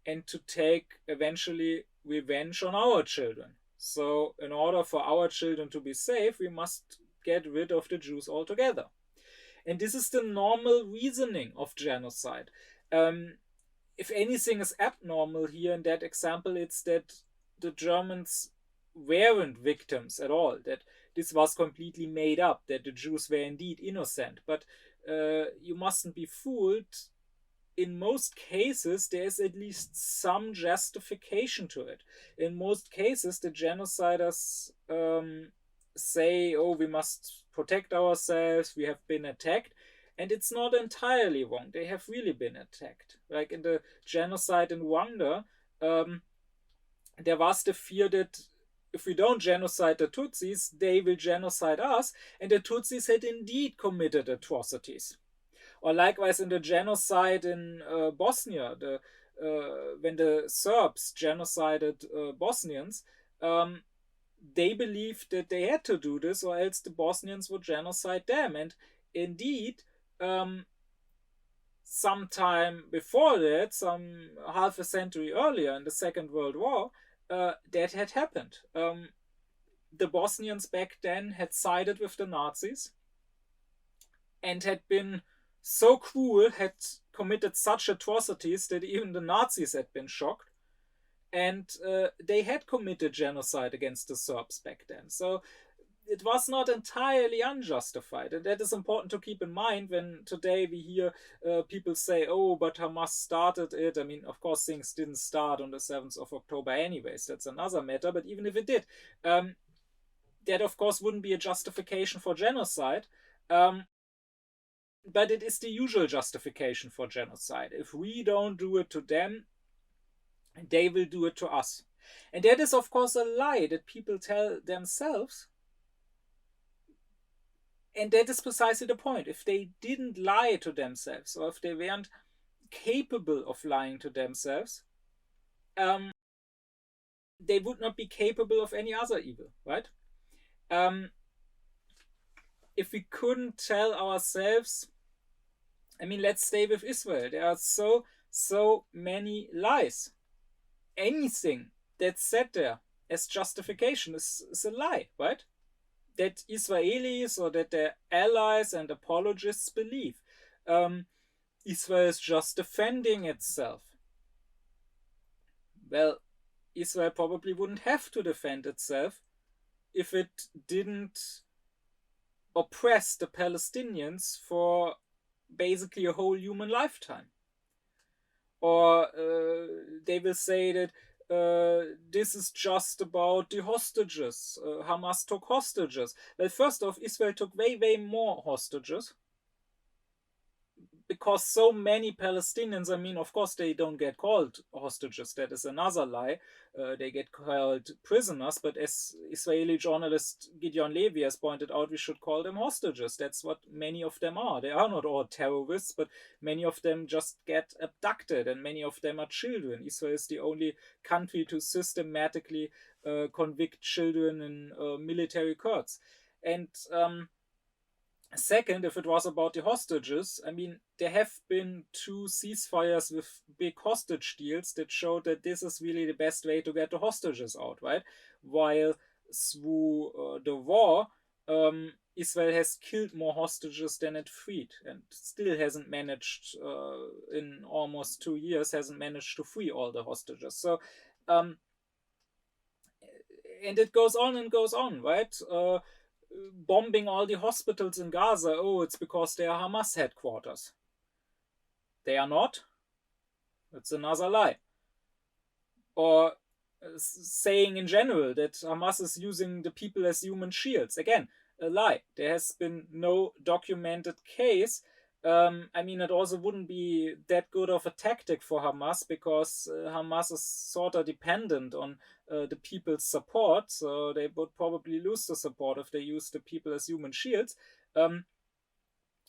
and to take eventually revenge on our children. So, in order for our children to be safe, we must get rid of the Jews altogether. And this is the normal reasoning of genocide. If anything is abnormal here in that example, it's that the Germans weren't victims at all, that this was completely made up, that the Jews were indeed innocent. But you mustn't be fooled. In most cases, there's at least some justification to it. In most cases, the genociders say, oh, we must protect ourselves, we have been attacked. And it's not entirely wrong. They have really been attacked. Like in the genocide in Rwanda, there was the fear that if we don't genocide the Tutsis, they will genocide us. And the Tutsis had indeed committed atrocities. Or likewise in the genocide in Bosnia, when the Serbs genocided Bosnians, they believed that they had to do this or else the Bosnians would genocide them. And indeed, sometime before that, some half a century earlier in the Second World War, that had happened. The Bosnians back then had sided with the Nazis and had been so cruel, had committed such atrocities that even the Nazis had been shocked. And they had committed genocide against the Serbs back then. So it was not entirely unjustified. And that is important to keep in mind when today we hear people say, oh, but Hamas started it. I mean, of course, things didn't start on the 7th of October anyways. That's another matter. But even if it did, that, of course, wouldn't be a justification for genocide. But it is the usual justification for genocide. If we don't do it to them, they will do it to us. And that is, of course, a lie that people tell themselves. And that is precisely the point. If they didn't lie to themselves, or if they weren't capable of lying to themselves, they would not be capable of any other evil, right? If we couldn't tell ourselves, I mean, let's stay with Israel. There are so many lies. Anything that's said there as justification is a lie, right? That Israelis or that their allies and apologists believe. Israel is just defending itself. Well, Israel probably wouldn't have to defend itself if it didn't oppress the Palestinians for basically a whole human lifetime. Or they will say that this is just about the hostages. Hamas took hostages. Well, first off, Israel took way more hostages. Because so many Palestinians, I mean, of course, they don't get called hostages. That is another lie. They get called prisoners. But as Israeli journalist Gideon Levy has pointed out, we should call them hostages. That's what many of them are. They are not all terrorists, but many of them just get abducted, and many of them are children. Israel is the only country to systematically convict children in military courts. And second, if it was about the hostages, I mean, there have been 2 ceasefires with big hostage deals that showed that this is really the best way to get the hostages out, right? While through the war, Israel has killed more hostages than it freed, and still hasn't managed, in almost 2 years, hasn't managed to free all the hostages. So, and it goes on and goes on, right? Bombing all the hospitals in Gaza, oh, it's because they are Hamas headquarters. They are not. It's another lie. Or saying in general that Hamas is using the people as human shields. Again, a lie. There has been no documented case. I mean, it also wouldn't be that good of a tactic for Hamas, because Hamas is sort of dependent on the people's support, so they would probably lose the support if they use the people as human shields.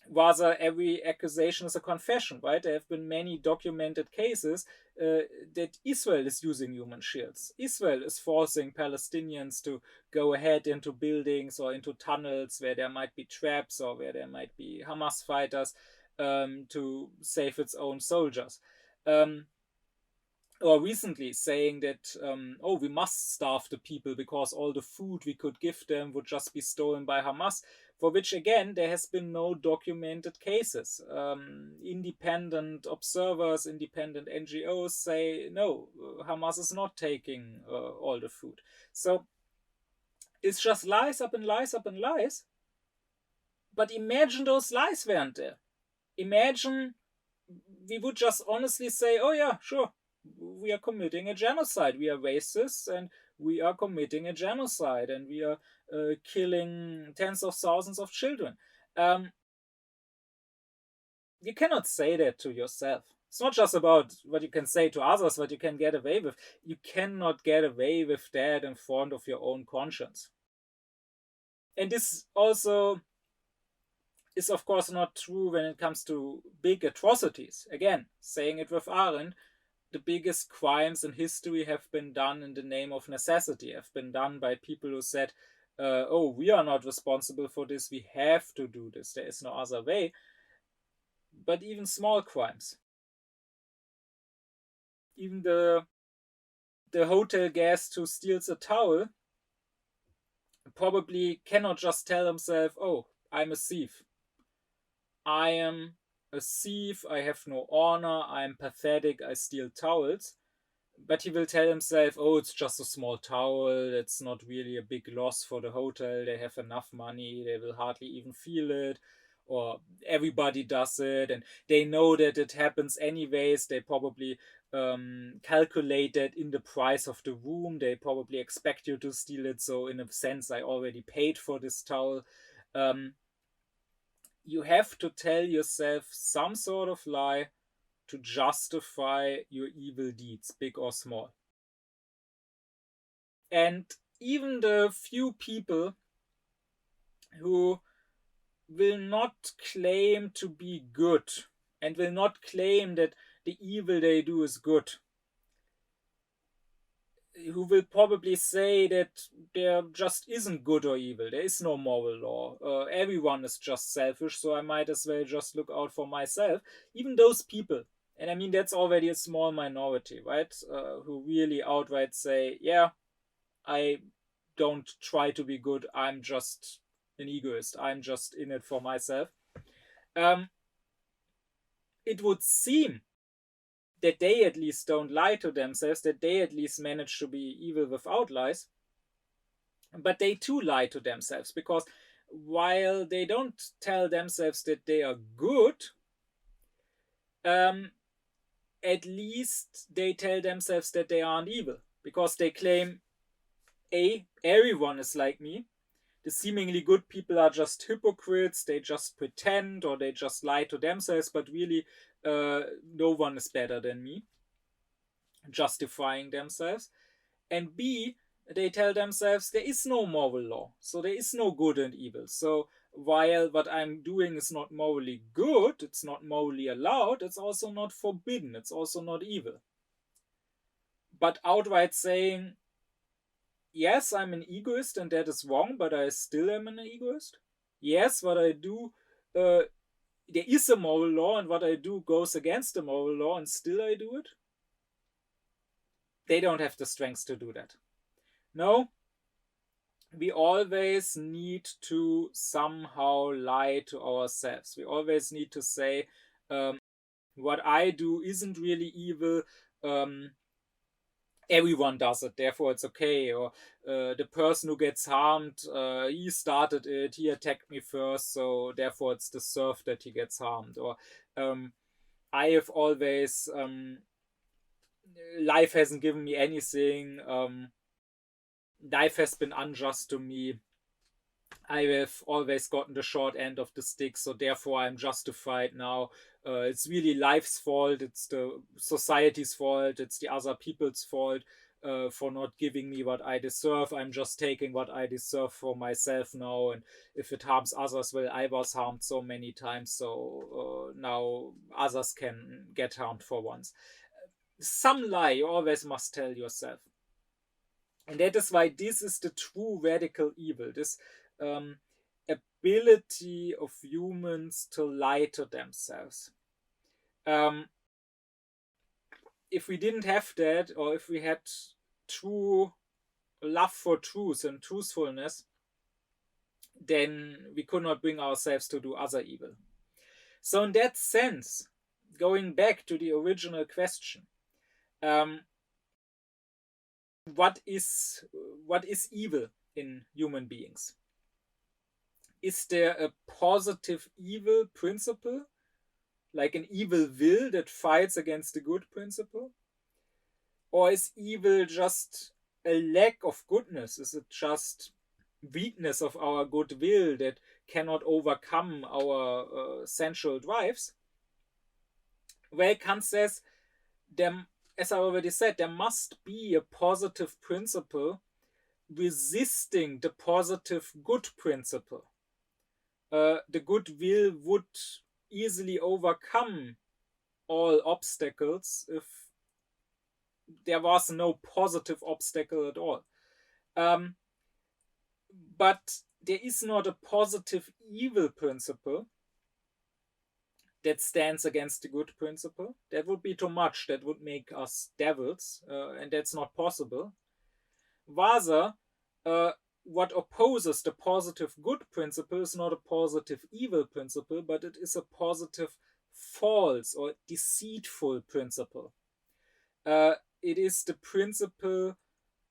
Rather, every accusation is a confession, right? There have been many documented cases that Israel is using human shields. Israel is forcing Palestinians to go ahead into buildings or into tunnels where there might be traps or where there might be Hamas fighters to save its own soldiers. Or recently saying that, oh, we must starve the people because all the food we could give them would just be stolen by Hamas, for which, again, there has been no documented cases. Independent observers, independent NGOs say, no, Hamas is not taking all the food. So it's just lies up and lies up and lies. But imagine those lies weren't there. Imagine we would just honestly say, oh yeah, sure, we are committing a genocide. We are racist and we are committing a genocide and we are killing tens of thousands of children. You cannot say that to yourself. It's not just about what you can say to others, what you can get away with. You cannot get away with that in front of your own conscience. And this also is, of course, not true when it comes to big atrocities. Again, saying it with Arendt, the biggest crimes in history have been done in the name of necessity, have been done by people who said, oh, we are not responsible for this, we have to do this, there is no other way. But even small crimes, even the hotel guest who steals a towel probably cannot just tell himself, oh, I'm a thief. I am a thief, I have no honor, I'm pathetic, I steal towels. But he will tell himself, oh, it's just a small towel, it's not really a big loss for the hotel, they have enough money, they will hardly even feel it, or everybody does it, and they know that it happens anyways. They probably calculate that in the price of the room, they probably expect you to steal it, so in a sense I already paid for this towel. You have to tell yourself some sort of lie to justify your evil deeds, big or small. And even the few people who will not claim to be good and will not claim that the evil they do is good, who will probably say that there just isn't good or evil, there is no moral law, everyone is just selfish, so I might as well just look out for myself. Even those people, and I mean that's already a small minority, right, who really outright say, yeah, I don't try to be good, I'm just an egoist, I'm just in it for myself. um, it would seem that they at least don't lie to themselves, that they at least manage to be evil without lies, but they too lie to themselves, because while they don't tell themselves that they are good, um, at least they tell themselves that they aren't evil, because they claim, A, everyone is like me, the seemingly good people are just hypocrites, they just pretend or they just lie to themselves, but really no one is better than me, justifying themselves. And B, they tell themselves there is no moral law, so there is no good and evil. So while what I'm doing is not morally good, it's not morally allowed, it's also not forbidden, it's also not evil. But outright saying, yes, I'm an egoist and that is wrong, but I still am an egoist. Yes, what I do, there is a moral law, and what I do goes against the moral law, and still I do it. They don't have the strength to do that. No, we always need to somehow lie to ourselves. We always need to say, what I do isn't really evil. Um, Everyone does it, therefore it's okay. Or the person who gets harmed, he started it, he attacked me first, so therefore it's deserved that he gets harmed. Or I have always, life hasn't given me anything. Life has been unjust to me. I have always gotten the short end of the stick, so therefore I'm justified now. It's really life's fault, it's the society's fault, it's the other people's fault for not giving me what I deserve. I'm just taking what I deserve for myself now, and if it harms others, well, I was harmed so many times, so now others can get harmed for once. Some lie you always must tell yourself. And that is why this is the true radical evil, this um, ability of humans to lie to themselves. Um, if we didn't have that, or if we had true love for truth and truthfulness, then we could not bring ourselves to do other evil. So, in that sense, going back to the original question, um, what is evil in human beings? Is there a positive evil principle, like an evil will that fights against the good principle? Or is evil just a lack of goodness? Is it just weakness of our goodwill that cannot overcome our sensual drives? Well, Kant says, as I already said, there must be a positive principle resisting the positive good principle. The goodwill would easily overcome all obstacles if there was no positive obstacle at all. But there is not a positive evil principle that stands against the good principle. That would be too much. That would make us devils, and that's not possible. Rather, what opposes the positive good principle is not a positive evil principle, but it is a positive false or deceitful principle. it is the principle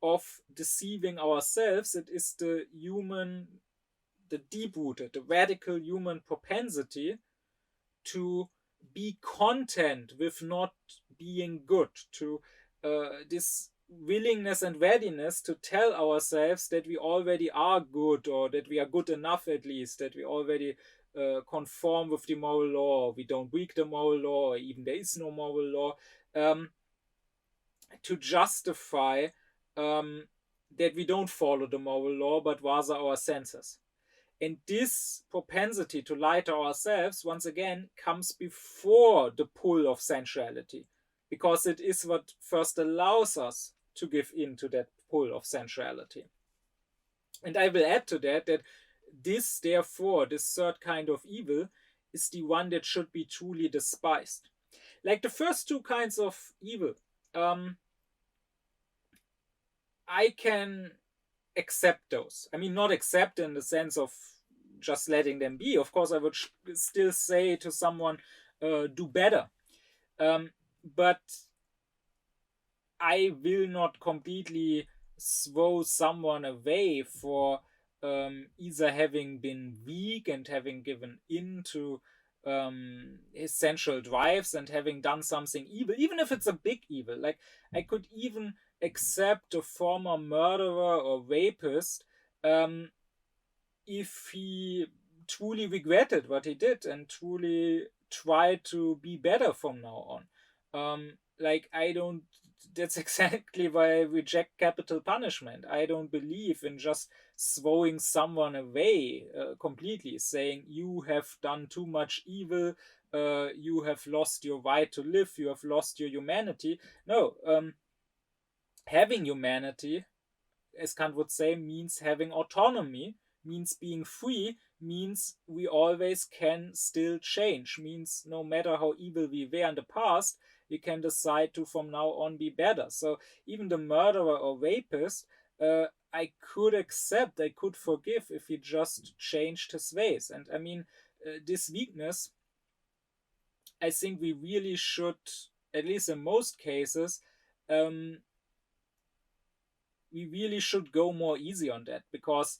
of deceiving ourselves. It is the deep-rooted, the radical human propensity to be content with not being good, to this willingness and readiness to tell ourselves that we already are good, or that we are good enough, at least that we already conform with the moral law, we don't break the moral law, or even there is no moral law, to justify that we don't follow the moral law but rather our senses. And this propensity to lie to ourselves, once again, comes before the pull of sensuality, because it is what first allows us to give in to that pull of sensuality. And I will add to that this, therefore, this third kind of evil is the one that should be truly despised. Like the first two kinds of evil, I can accept those. I mean, not accept in the sense of just letting them be. Of course, I would still say to someone, do better. But I will not completely throw someone away for either having been weak and having given in to his sensual drives and having done something evil, even if it's a big evil. Like, I could even accept a former murderer or rapist if he truly regretted what he did and truly tried to be better from now on. Like, I don't, that's exactly why I reject capital punishment. I don't believe in just throwing someone away completely, saying you have done too much evil, you have lost your right to live, you have lost your humanity. No, having humanity, as Kant would say, means having autonomy, means being free, means we always can still change, means no matter how evil we were in the past, we can decide to from now on be better. So even the murderer or rapist, I could accept, I could forgive if he just changed his ways. And I mean, this weakness, I think we really should, at least in most cases, we really should go more easy on that, because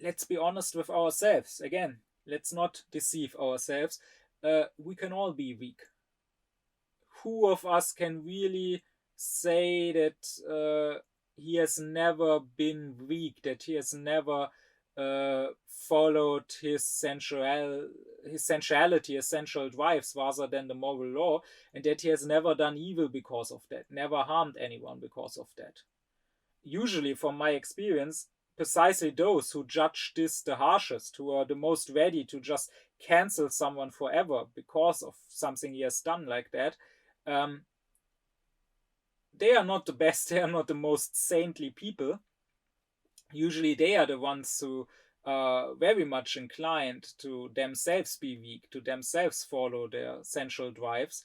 let's be honest with ourselves. Again, let's not deceive ourselves. We can all be weak. Who of us can really say that he has never been weak, that he has never followed his sensuality, his sensual drives rather than the moral law, and that he has never done evil because of that, never harmed anyone because of that? Usually, from my experience, precisely those who judge this the harshest, who are the most ready to just cancel someone forever because of something he has done like that, they are not the best, they are not the most saintly people. Usually they are the ones who are very much inclined to themselves be weak, to themselves follow their sensual drives,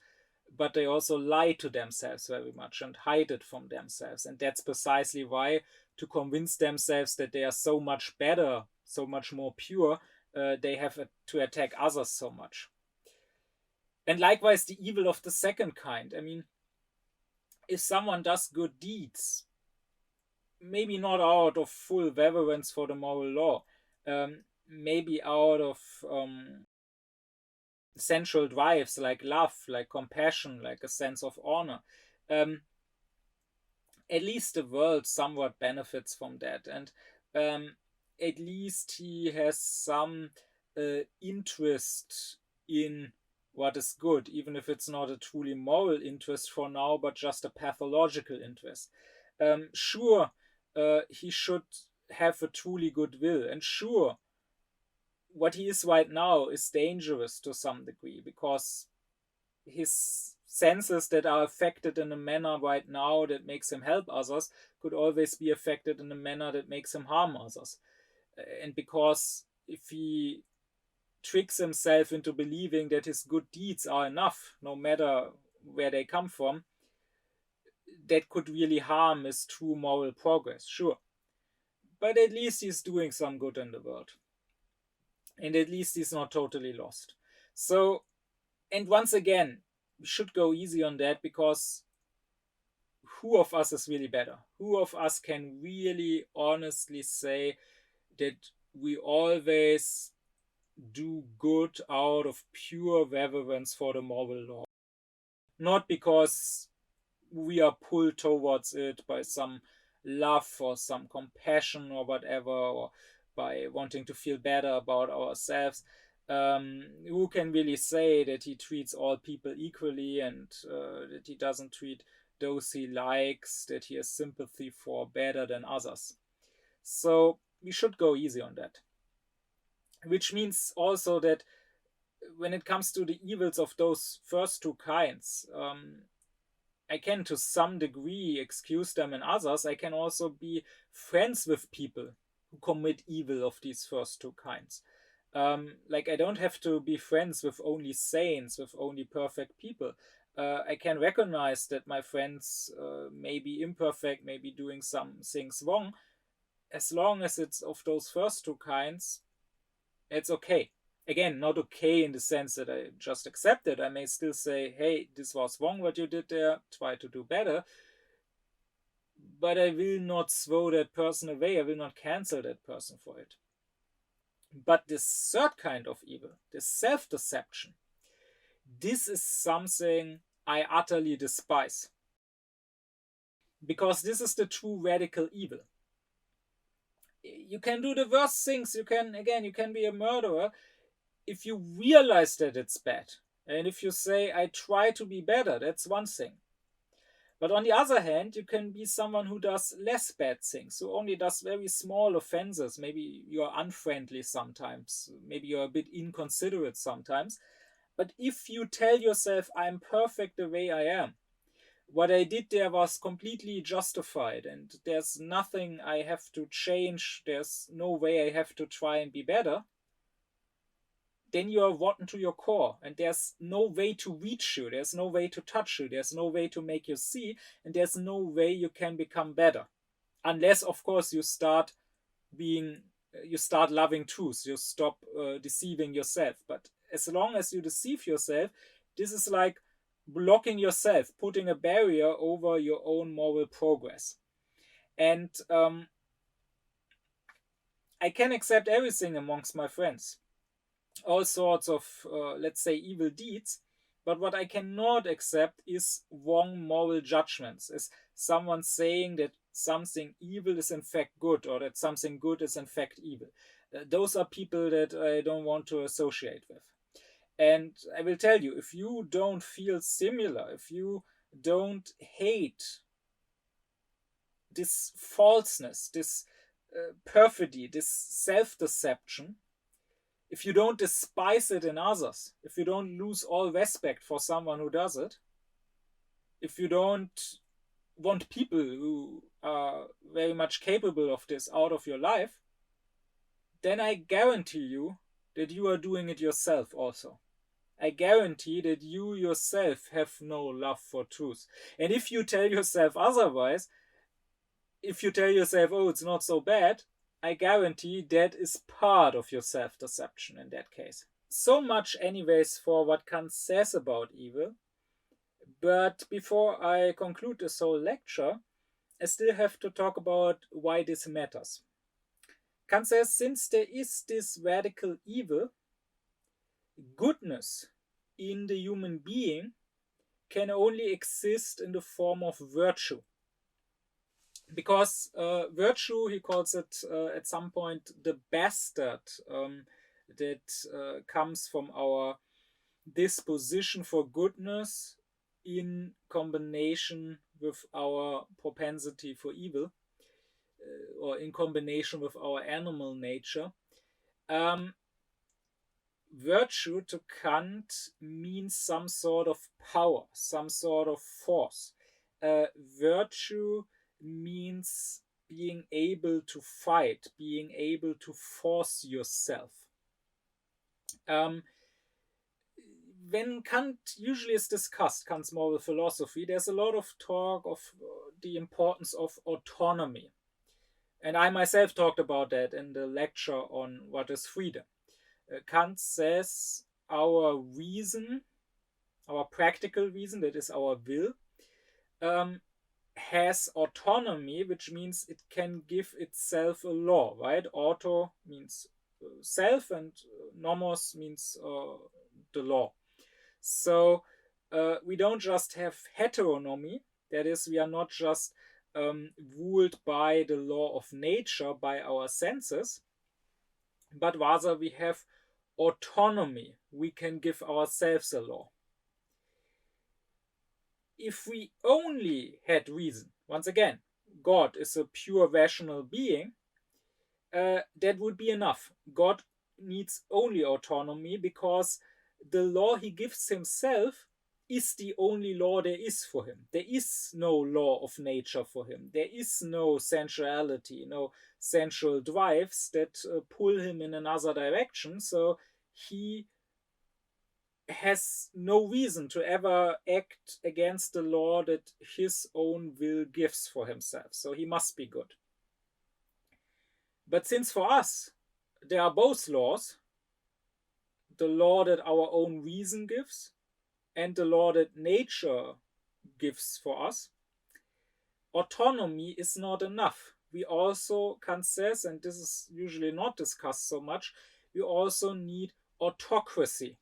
but they also lie to themselves very much and hide it from themselves. And that's precisely why, to convince themselves that they are so much better, so much more pure, they have to attack others so much. And likewise, the evil of the second kind. I mean, if someone does good deeds, maybe not out of full reverence for the moral law, maybe out of sensual drives like love, like compassion, like a sense of honor, at least the world somewhat benefits from that. And at least he has some interest in what is good, even if it's not a truly moral interest for now, but just a pathological interest. Sure, he should have a truly good will, and sure, what he is right now is dangerous to some degree, because his senses that are affected in a manner right now that makes him help others could always be affected in a manner that makes him harm others. And because if he tricks himself into believing that his good deeds are enough, no matter where they come from, that could really harm his true moral progress, sure. But at least he's doing some good in the world. And at least he's not totally lost. So, and once again, we should go easy on that, because who of us is really better? Who of us can really honestly say that we always do good out of pure reverence for the moral law? Not because we are pulled towards it by some love or some compassion or whatever, or by wanting to feel better about ourselves. Who can really say that he treats all people equally, and that he doesn't treat those he likes, that he has sympathy for, better than others? So we should go easy on that. Which means also that when it comes to the evils of those first two kinds, I can to some degree excuse them in others. I can also be friends with people who commit evil of these first two kinds. Like, I don't have to be friends with only saints, with only perfect people. I can recognize that my friends may be imperfect, may be doing some things wrong. As long as it's of those first two kinds, it's okay. Again, not okay in the sense that I just accept it. I may still say, hey, this was wrong what you did there, try to do better. But I will not throw that person away. I will not cancel that person for it. But this third kind of evil, this self-deception, this is something I utterly despise. Because this is the true radical evil. You can do the worst things. You can be a murderer. If you realize that it's bad, and if you say, I try to be better, that's one thing. But on the other hand, you can be someone who does less bad things, who only does very small offenses. Maybe you're unfriendly sometimes, maybe you're a bit inconsiderate sometimes. But if you tell yourself, I'm perfect the way I am, what I did there was completely justified, and there's nothing I have to change, there's no way I have to try and be better, then you are rotten to your core, and there's no way to reach you, there's no way to touch you, there's no way to make you see, and there's no way you can become better. Unless, of course, you start loving truth, you stop deceiving yourself. But as long as you deceive yourself, this is like blocking yourself, putting a barrier over your own moral progress. And I can accept everything amongst my friends, all sorts of, let's say, evil deeds. But what I cannot accept is wrong moral judgments, is someone saying that something evil is in fact good, or that something good is in fact evil. Those are people that I don't want to associate with. And I will tell you, if you don't feel similar, if you don't hate this falseness, this perfidy, this self deception, if you don't despise it in others, if you don't lose all respect for someone who does it, if you don't want people who are very much capable of this out of your life, then I guarantee you that you are doing it yourself also. I guarantee that you yourself have no love for truth. And if you tell yourself otherwise, if you tell yourself, oh, it's not so bad, I guarantee that is part of your self-deception in that case. So much anyways for what Kant says about evil. But before I conclude this whole lecture, I still have to talk about why this matters. Kant says, since there is this radical evil, goodness in the human being can only exist in the form of virtue. Because virtue, he calls it at some point the bastard that comes from our disposition for goodness in combination with our propensity for evil, or in combination with our animal nature. Virtue to Kant means some sort of power, some sort of force. Virtue means being able to fight, being able to force yourself. When Kant usually is discussed, Kant's moral philosophy, there's a lot of talk of the importance of autonomy. And I myself talked about that in the lecture on what is freedom. Kant says our reason, our practical reason, that is our will, has autonomy, which means it can give itself a law, right? Auto means self, and nomos means the law. So we don't just have heteronomy, that is, we are not just ruled by the law of nature, by our senses, but rather we have autonomy. We can give ourselves a law. If we only had reason, once again, God is a pure rational being, that would be enough. God needs only autonomy because the law he gives himself is the only law there is for him. There is no law of nature for him. There is no sensuality, no sensual drives that pull him in another direction. So he has no reason to ever act against the law that his own will gives for himself. So he must be good. But since for us there are both laws, the law that our own reason gives and the law that nature gives for us, autonomy is not enough. We also, Kant says, and this is usually not discussed so much, we also need autocracy.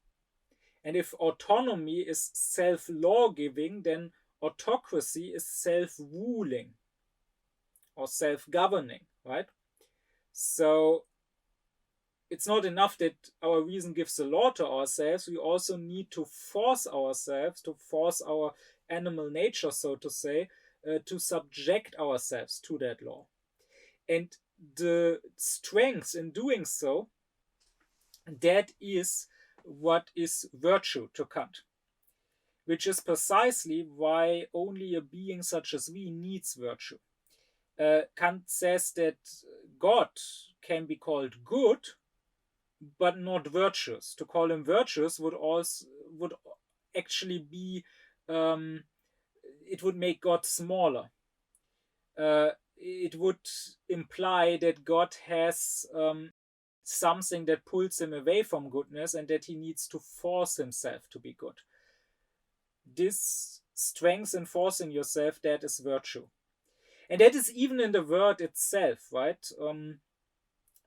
And if autonomy is self-law-giving, then autocracy is self-ruling or self-governing, right? So it's not enough that our reason gives a law to ourselves. We also need to force ourselves, to force our animal nature, so to say, to subject ourselves to that law. And the strength in doing so, that is what is virtue to Kant, which is precisely why only a being such as we needs virtue. Kant says that God can be called good, but not virtuous. To call him virtuous would actually be it would make God smaller. It would imply that God has something that pulls him away from goodness and that he needs to force himself to be good. This strength in forcing yourself, that is virtue. And that is even in the word itself, right?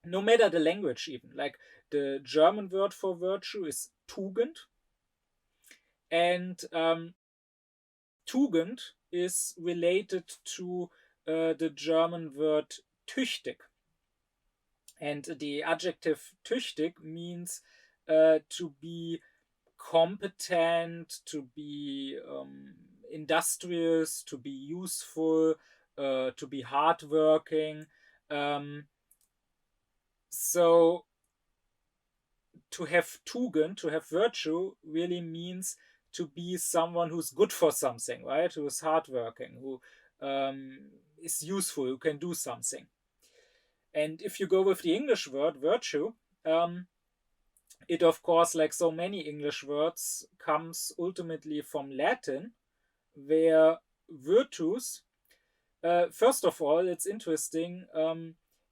No matter the language, even. Like the German word for virtue is Tugend. And Tugend is related to the German word tüchtig. And the adjective tüchtig means to be competent, to be industrious, to be useful, to be hardworking. So to have Tugend, to have virtue, really means to be someone who's good for something, right? Who is hardworking, who is useful, who can do something. And if you go with the English word virtue, it, of course, like so many English words, comes ultimately from Latin, where virtus, first of all, it's interesting,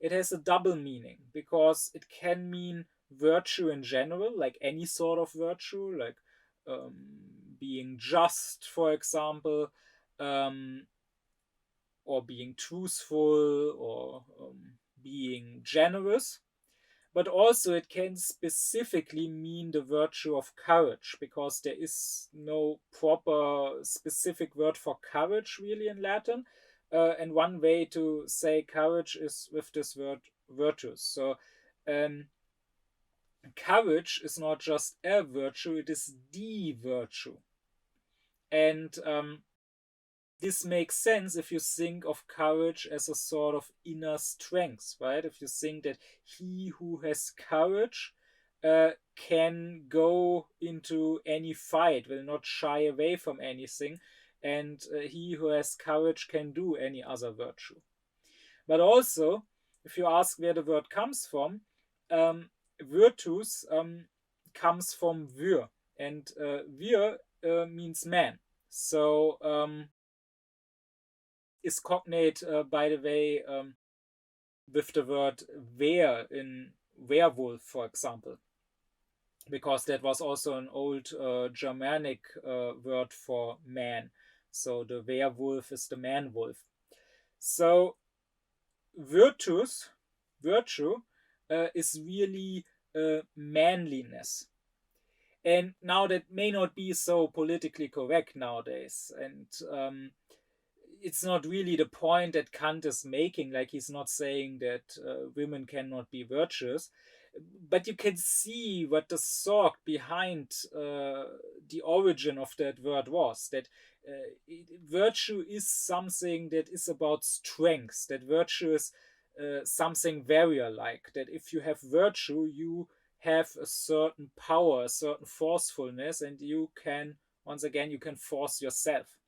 it has a double meaning, because it can mean virtue in general, like any sort of virtue, like being just, for example, or being truthful, or being generous. But also it can specifically mean the virtue of courage, because there is no proper specific word for courage really in Latin. And one way to say courage is with this word virtus. So courage is not just a virtue, it is the virtue. And this makes sense if you think of courage as a sort of inner strength, right? If you think that he who has courage can go into any fight, will not shy away from anything, and he who has courage can do any other virtue. But also, if you ask where the word comes from, virtus comes from vir, and vir means man. So is cognate, by the way, with the word wer in werewolf, for example, because that was also an old Germanic word for man. So the werewolf is the man wolf. So virtue is really manliness. And now that may not be so politically correct nowadays. And it's not really the point that Kant is making. Like, he's not saying that women cannot be virtuous. But you can see what the thought behind the origin of that word was. That virtue is something that is about strength. That virtue is something warrior-like. That if you have virtue, you have a certain power, a certain forcefulness, and you can, once again, you can force yourself.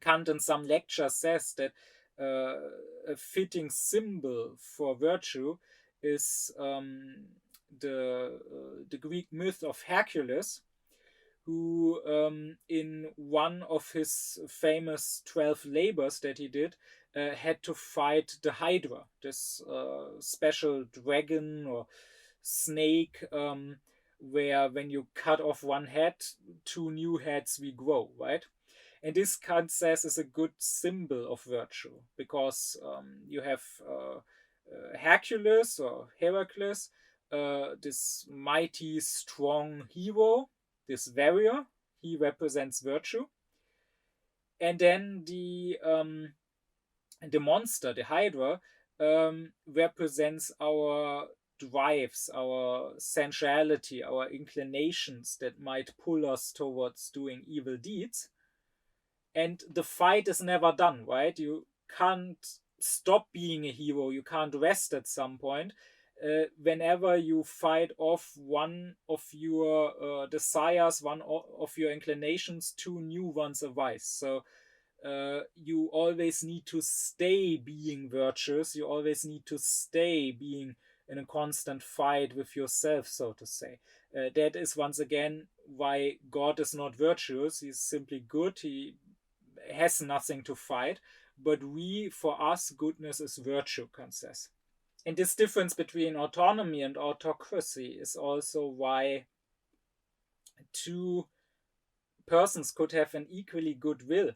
Kant in some lecture says that a fitting symbol for virtue is the Greek myth of Hercules, who in one of his famous 12 labors that he did had to fight the Hydra, this special dragon or snake, where when you cut off one head, 2 new heads will grow, right? And this, Kant says, is a good symbol of virtue, because you have Hercules or Heracles, this mighty, strong hero, this warrior. He represents virtue. And then the monster, the Hydra, represents our drives, our sensuality, our inclinations that might pull us towards doing evil deeds. And the fight is never done, right? You can't stop being a hero. You can't rest at some point. Whenever you fight off one of your desires, one of your inclinations, 2 new ones arise. So you always need to stay being virtuous. You always need to stay being in a constant fight with yourself, so to say. That is, once again, why God is not virtuous. He's simply good. He has nothing to fight. But for us, goodness is virtue, Kant says. And this difference between autonomy and autocracy is also why 2 persons could have an equally good will.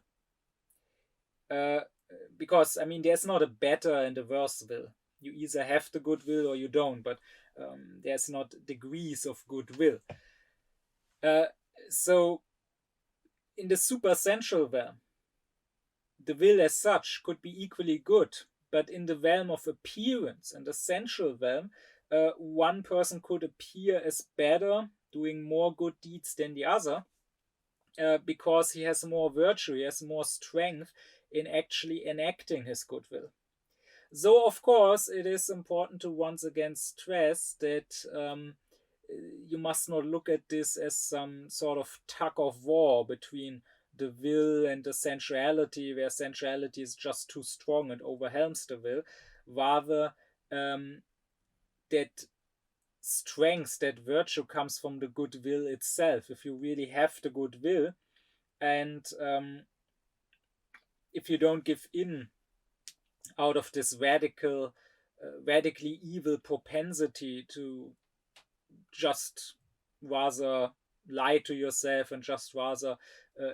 Because, I mean, there's not a better and a worse will. You either have the good will or you don't, but there's not degrees of goodwill. So, in the supersensual realm, the will as such could be equally good, but in the realm of appearance and the sensual realm, one person could appear as better, doing more good deeds than the other, because he has more virtue, he has more strength in actually enacting his goodwill. So, of course, it is important to once again stress that you must not look at this as some sort of tug of war between the will and the sensuality, where sensuality is just too strong and overwhelms the will. Rather, that strength, that virtue comes from the good will itself. If you really have the good will, and if you don't give in out of this radically evil propensity to just rather lie to yourself and just rather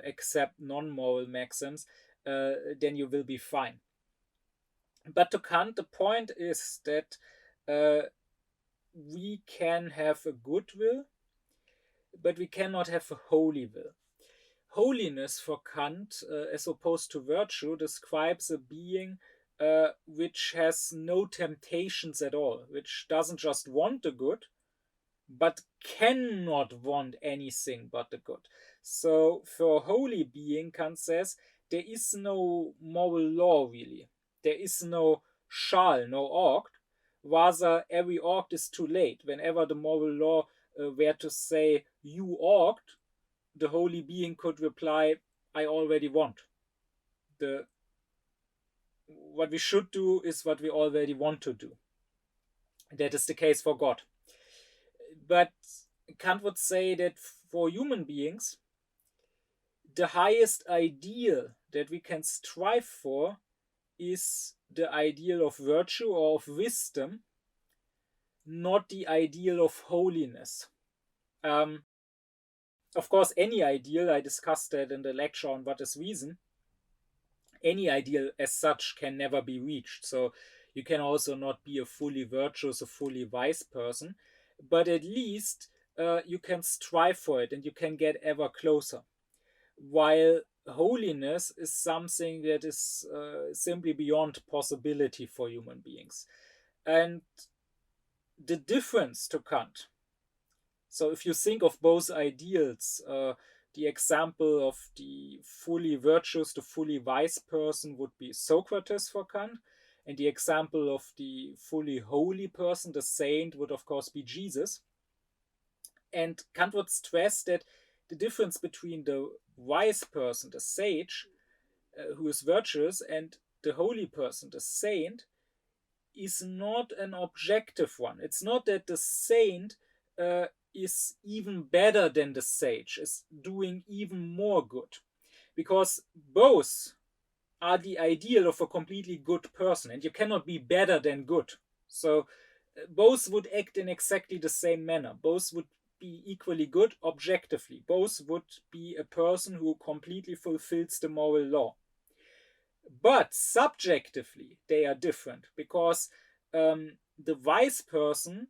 accept non-moral maxims, then you will be fine. But to Kant, the point is that we can have a good will, but we cannot have a holy will. Holiness for Kant, as opposed to virtue, describes a being which has no temptations at all, which doesn't just want the good, but cannot want anything but the good. So for a holy being, Kant says, there is no moral law really. There is no shall, no ought. Rather, every ought is too late. Whenever the moral law were to say, you ought, the holy being could reply, I already want. What we should do is what we already want to do. That is the case for God. But Kant would say that for human beings, the highest ideal that we can strive for is the ideal of virtue or of wisdom, not the ideal of holiness. Of course, any ideal, I discussed that in the lecture on what is reason, any ideal as such can never be reached. So you can also not be a fully virtuous, a fully wise person, but at least you can strive for it and you can get ever closer. While holiness is something that is simply beyond possibility for human beings. And the difference to Kant, so if you think of both ideals, the example of the fully virtuous, the fully wise person would be Socrates for Kant, and the example of the fully holy person, the saint, would of course be Jesus. And Kant would stress that the difference between the wise person, the sage, who is virtuous, and the holy person, the saint, is not an objective one. It's not that the saint is even better than the sage, is doing even more good, because both are the ideal of a completely good person, and you cannot be better than good. So both would act in exactly the same manner. Both would be equally good objectively. Both would be a person who completely fulfills the moral law. But subjectively, they are different because the wise person,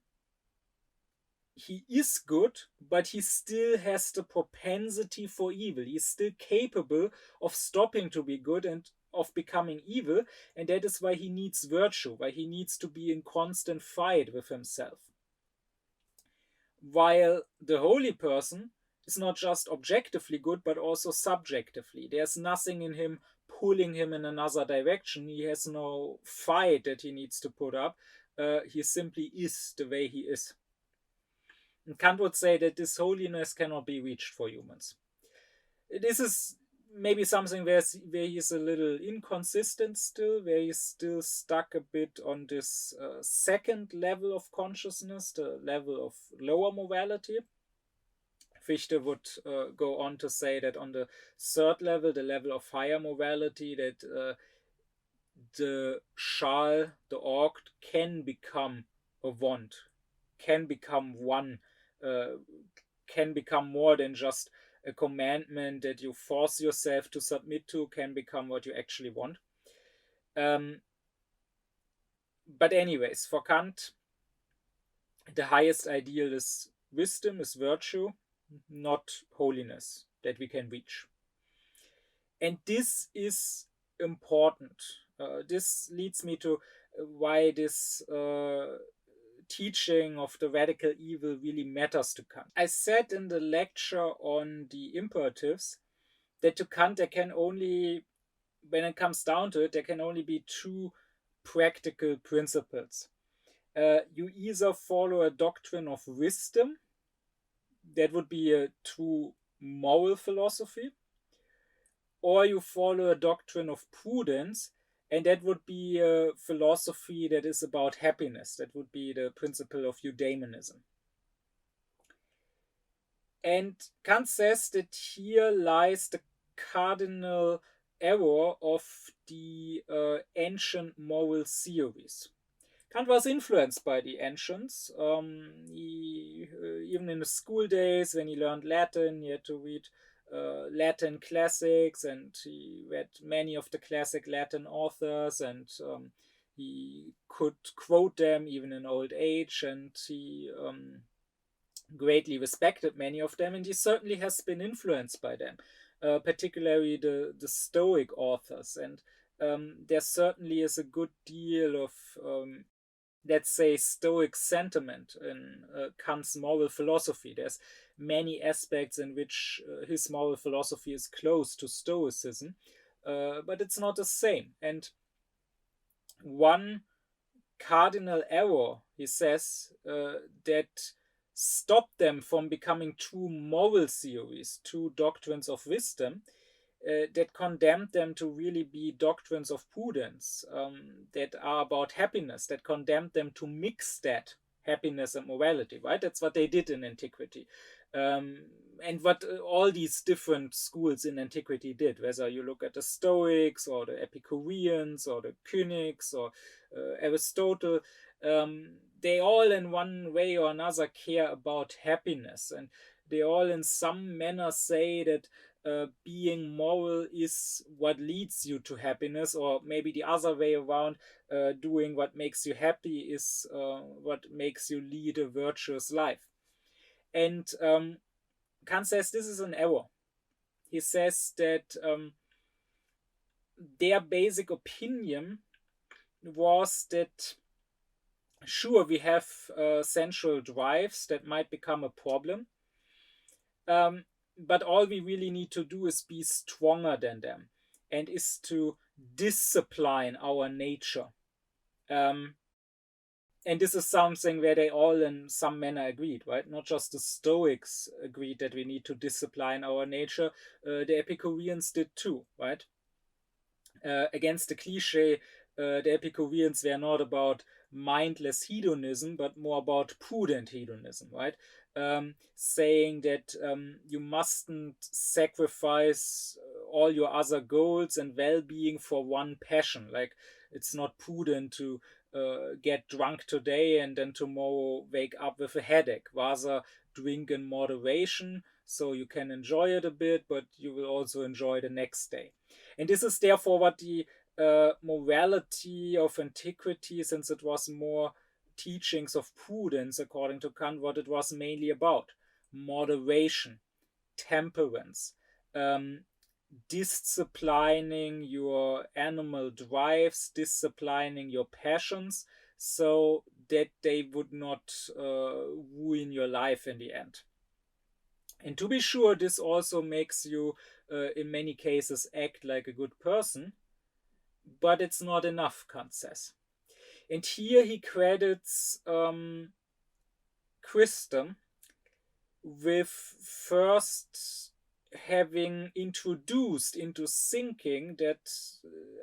he is good, but he still has the propensity for evil. He's still capable of stopping to be good and of becoming evil, and that is why he needs virtue, why he needs to be in constant fight with himself. While the holy person is not just objectively good, but also subjectively. There's nothing in him pulling him in another direction. He has no fight that he needs to put up. He simply is the way he is. And Kant would say that this holiness cannot be reached for humans. This is maybe something where he's a little inconsistent still, where he's still stuck a bit on this second level of consciousness, the level of lower morality. Fichte would go on to say that on the third level, the level of higher morality, that the Schal, the Ort, can become a want, can become one, can become more than just a commandment that you force yourself to submit to, can become what you actually want. But anyways, for Kant, the highest ideal is wisdom, is virtue, not holiness that we can reach. And this is important. This leads me to why this teaching of the radical evil really matters to Kant. I said in the lecture on the imperatives that to Kant there can only, when it comes down to it, there can only be two practical principles. You either follow a doctrine of wisdom, that would be a true moral philosophy, or you follow a doctrine of prudence, and that would be a philosophy that is about happiness. That would be the principle of eudaimonism. And Kant says that here lies the cardinal error of the ancient moral theories. Kant was influenced by the ancients. Even in the school days, when he learned Latin, he had to read Latin classics, and he read many of the classic Latin authors, and he could quote them even in old age, and he greatly respected many of them, and he certainly has been influenced by them, particularly the Stoic authors. And there certainly is a good deal of let's say, Stoic sentiment in Kant's moral philosophy. There's many aspects in which his moral philosophy is close to Stoicism, but it's not the same. And one cardinal error, he says, that stopped them from becoming true moral theories, true doctrines of wisdom, that condemned them to really be doctrines of prudence, that are about happiness, that condemned them to mix that happiness and morality, right? That's what they did in antiquity. And what all these different schools in antiquity did, whether you look at the Stoics or the Epicureans or the Cynics or Aristotle, they all in one way or another care about happiness. And they all in some manner say that being moral is what leads you to happiness, or maybe the other way around, doing what makes you happy is what makes you lead a virtuous life. And Kant says this is an error. He says that their basic opinion was that, sure, we have sensual drives that might become a problem, but all we really need to do is be stronger than them, and is to discipline our nature. And this is something where they all in some manner agreed, right? Not just the Stoics agreed that we need to discipline our nature, the Epicureans did too, right? Against the cliche, the Epicureans were not about mindless hedonism, but more about prudent hedonism, right? Saying that you mustn't sacrifice all your other goals and well-being for one passion. Like, it's not prudent to get drunk today and then tomorrow wake up with a headache. Rather, drink in moderation so you can enjoy it a bit, but you will also enjoy the next day. And this is therefore what the morality of antiquity, since it was more teachings of prudence, according to Kant, what it was mainly about: moderation, temperance, disciplining your animal drives, disciplining your passions, so that they would not ruin your life in the end. And to be sure, this also makes you, in many cases, act like a good person, but it's not enough, Kant says. And here he credits Christendom with first having introduced into thinking that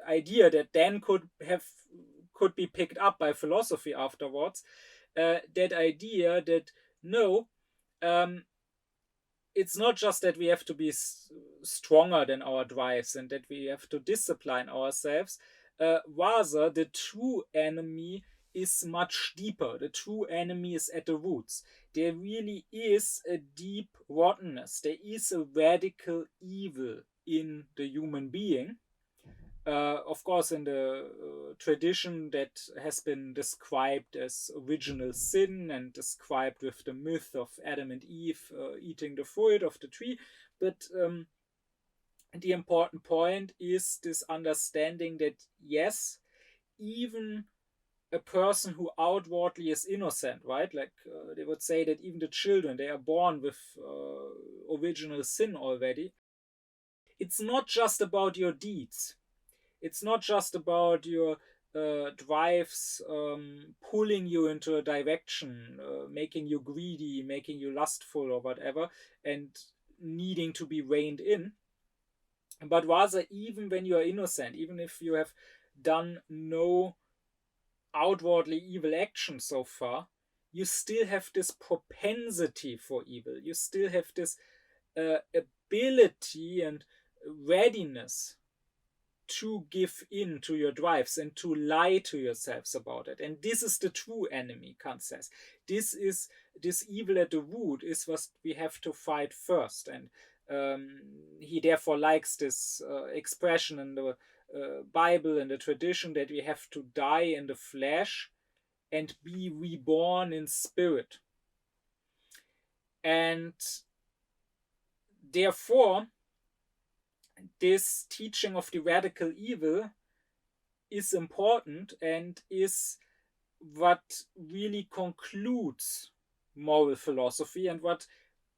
idea that then could be picked up by philosophy afterwards, that idea that no, it's not just that we have to be stronger than our drives and that we have to discipline ourselves. Rather, the true enemy is much deeper. The true enemy is at the roots. There really is a deep rottenness. There is a radical evil in the human being. Of course, in the tradition that has been described as original sin and described with the myth of Adam and Eve eating the fruit of the tree. But the important point is this understanding that, yes, even a person who outwardly is innocent, right? Like they would say that even the children, they are born with original sin already. It's not just about your deeds. It's not just about your drives pulling you into a direction, making you greedy, making you lustful or whatever, and needing to be reined in. But rather, even when you are innocent, even if you have done no outwardly evil action so far, you still have this propensity for evil. You still have this ability and readiness to give in to your drives and to lie to yourselves about it. And this is the true enemy, Kant says. This evil at the root is what we have to fight first. And he therefore likes this expression in the Bible and the tradition that we have to die in the flesh and be reborn in spirit. And therefore, this teaching of the radical evil is important and is what really concludes moral philosophy and what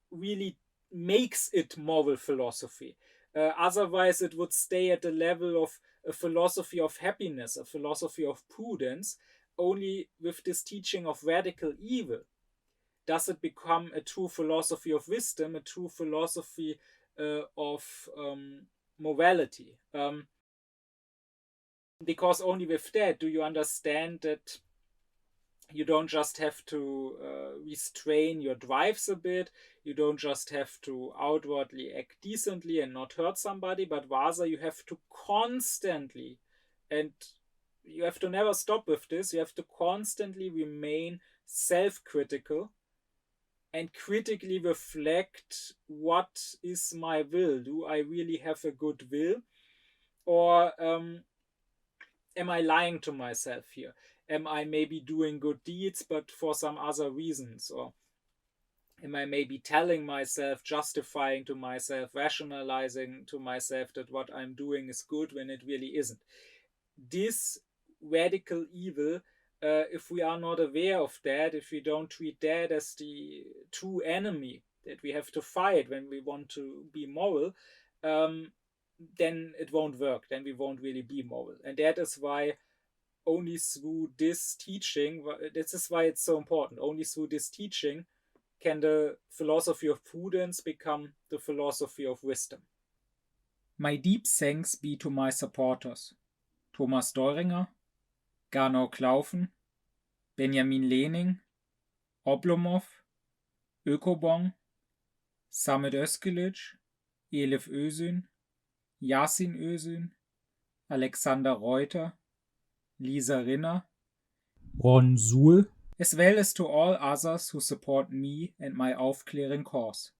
really makes it moral philosophy. Otherwise, it would stay at the level of a philosophy of happiness, a philosophy of prudence. Only with this teaching of radical evil does it become a true philosophy of wisdom, a true philosophy of morality. Because only with that do you understand that you don't just have to restrain your drives a bit, you don't just have to outwardly act decently and not hurt somebody, but rather you have to constantly, and you have to never stop with this, you have to constantly remain self-critical and critically reflect, what is my will? Do I really have a good will? Or am I lying to myself here? Am I maybe doing good deeds, but for some other reasons? Or am I maybe telling myself, justifying to myself, rationalizing to myself that what I'm doing is good when it really isn't? This radical evil, if we are not aware of that, if we don't treat that as the true enemy that we have to fight when we want to be moral, um, then it won't work. Then we won't really be moral. And that is why only through this teaching, this is why it's so important, only through this teaching can the philosophy of prudence become the philosophy of wisdom. My deep thanks be to my supporters: Thomas Deuringer, Gernot Klaufen, Benjamin Lehning, Oblomov, Ökobong, Samet Özkilic, Elif Özün, Yasin Özün, Alexander Reuter, Lisa Rinner, Ron Suhl, as well as to all others who support me and my aufkläring cause.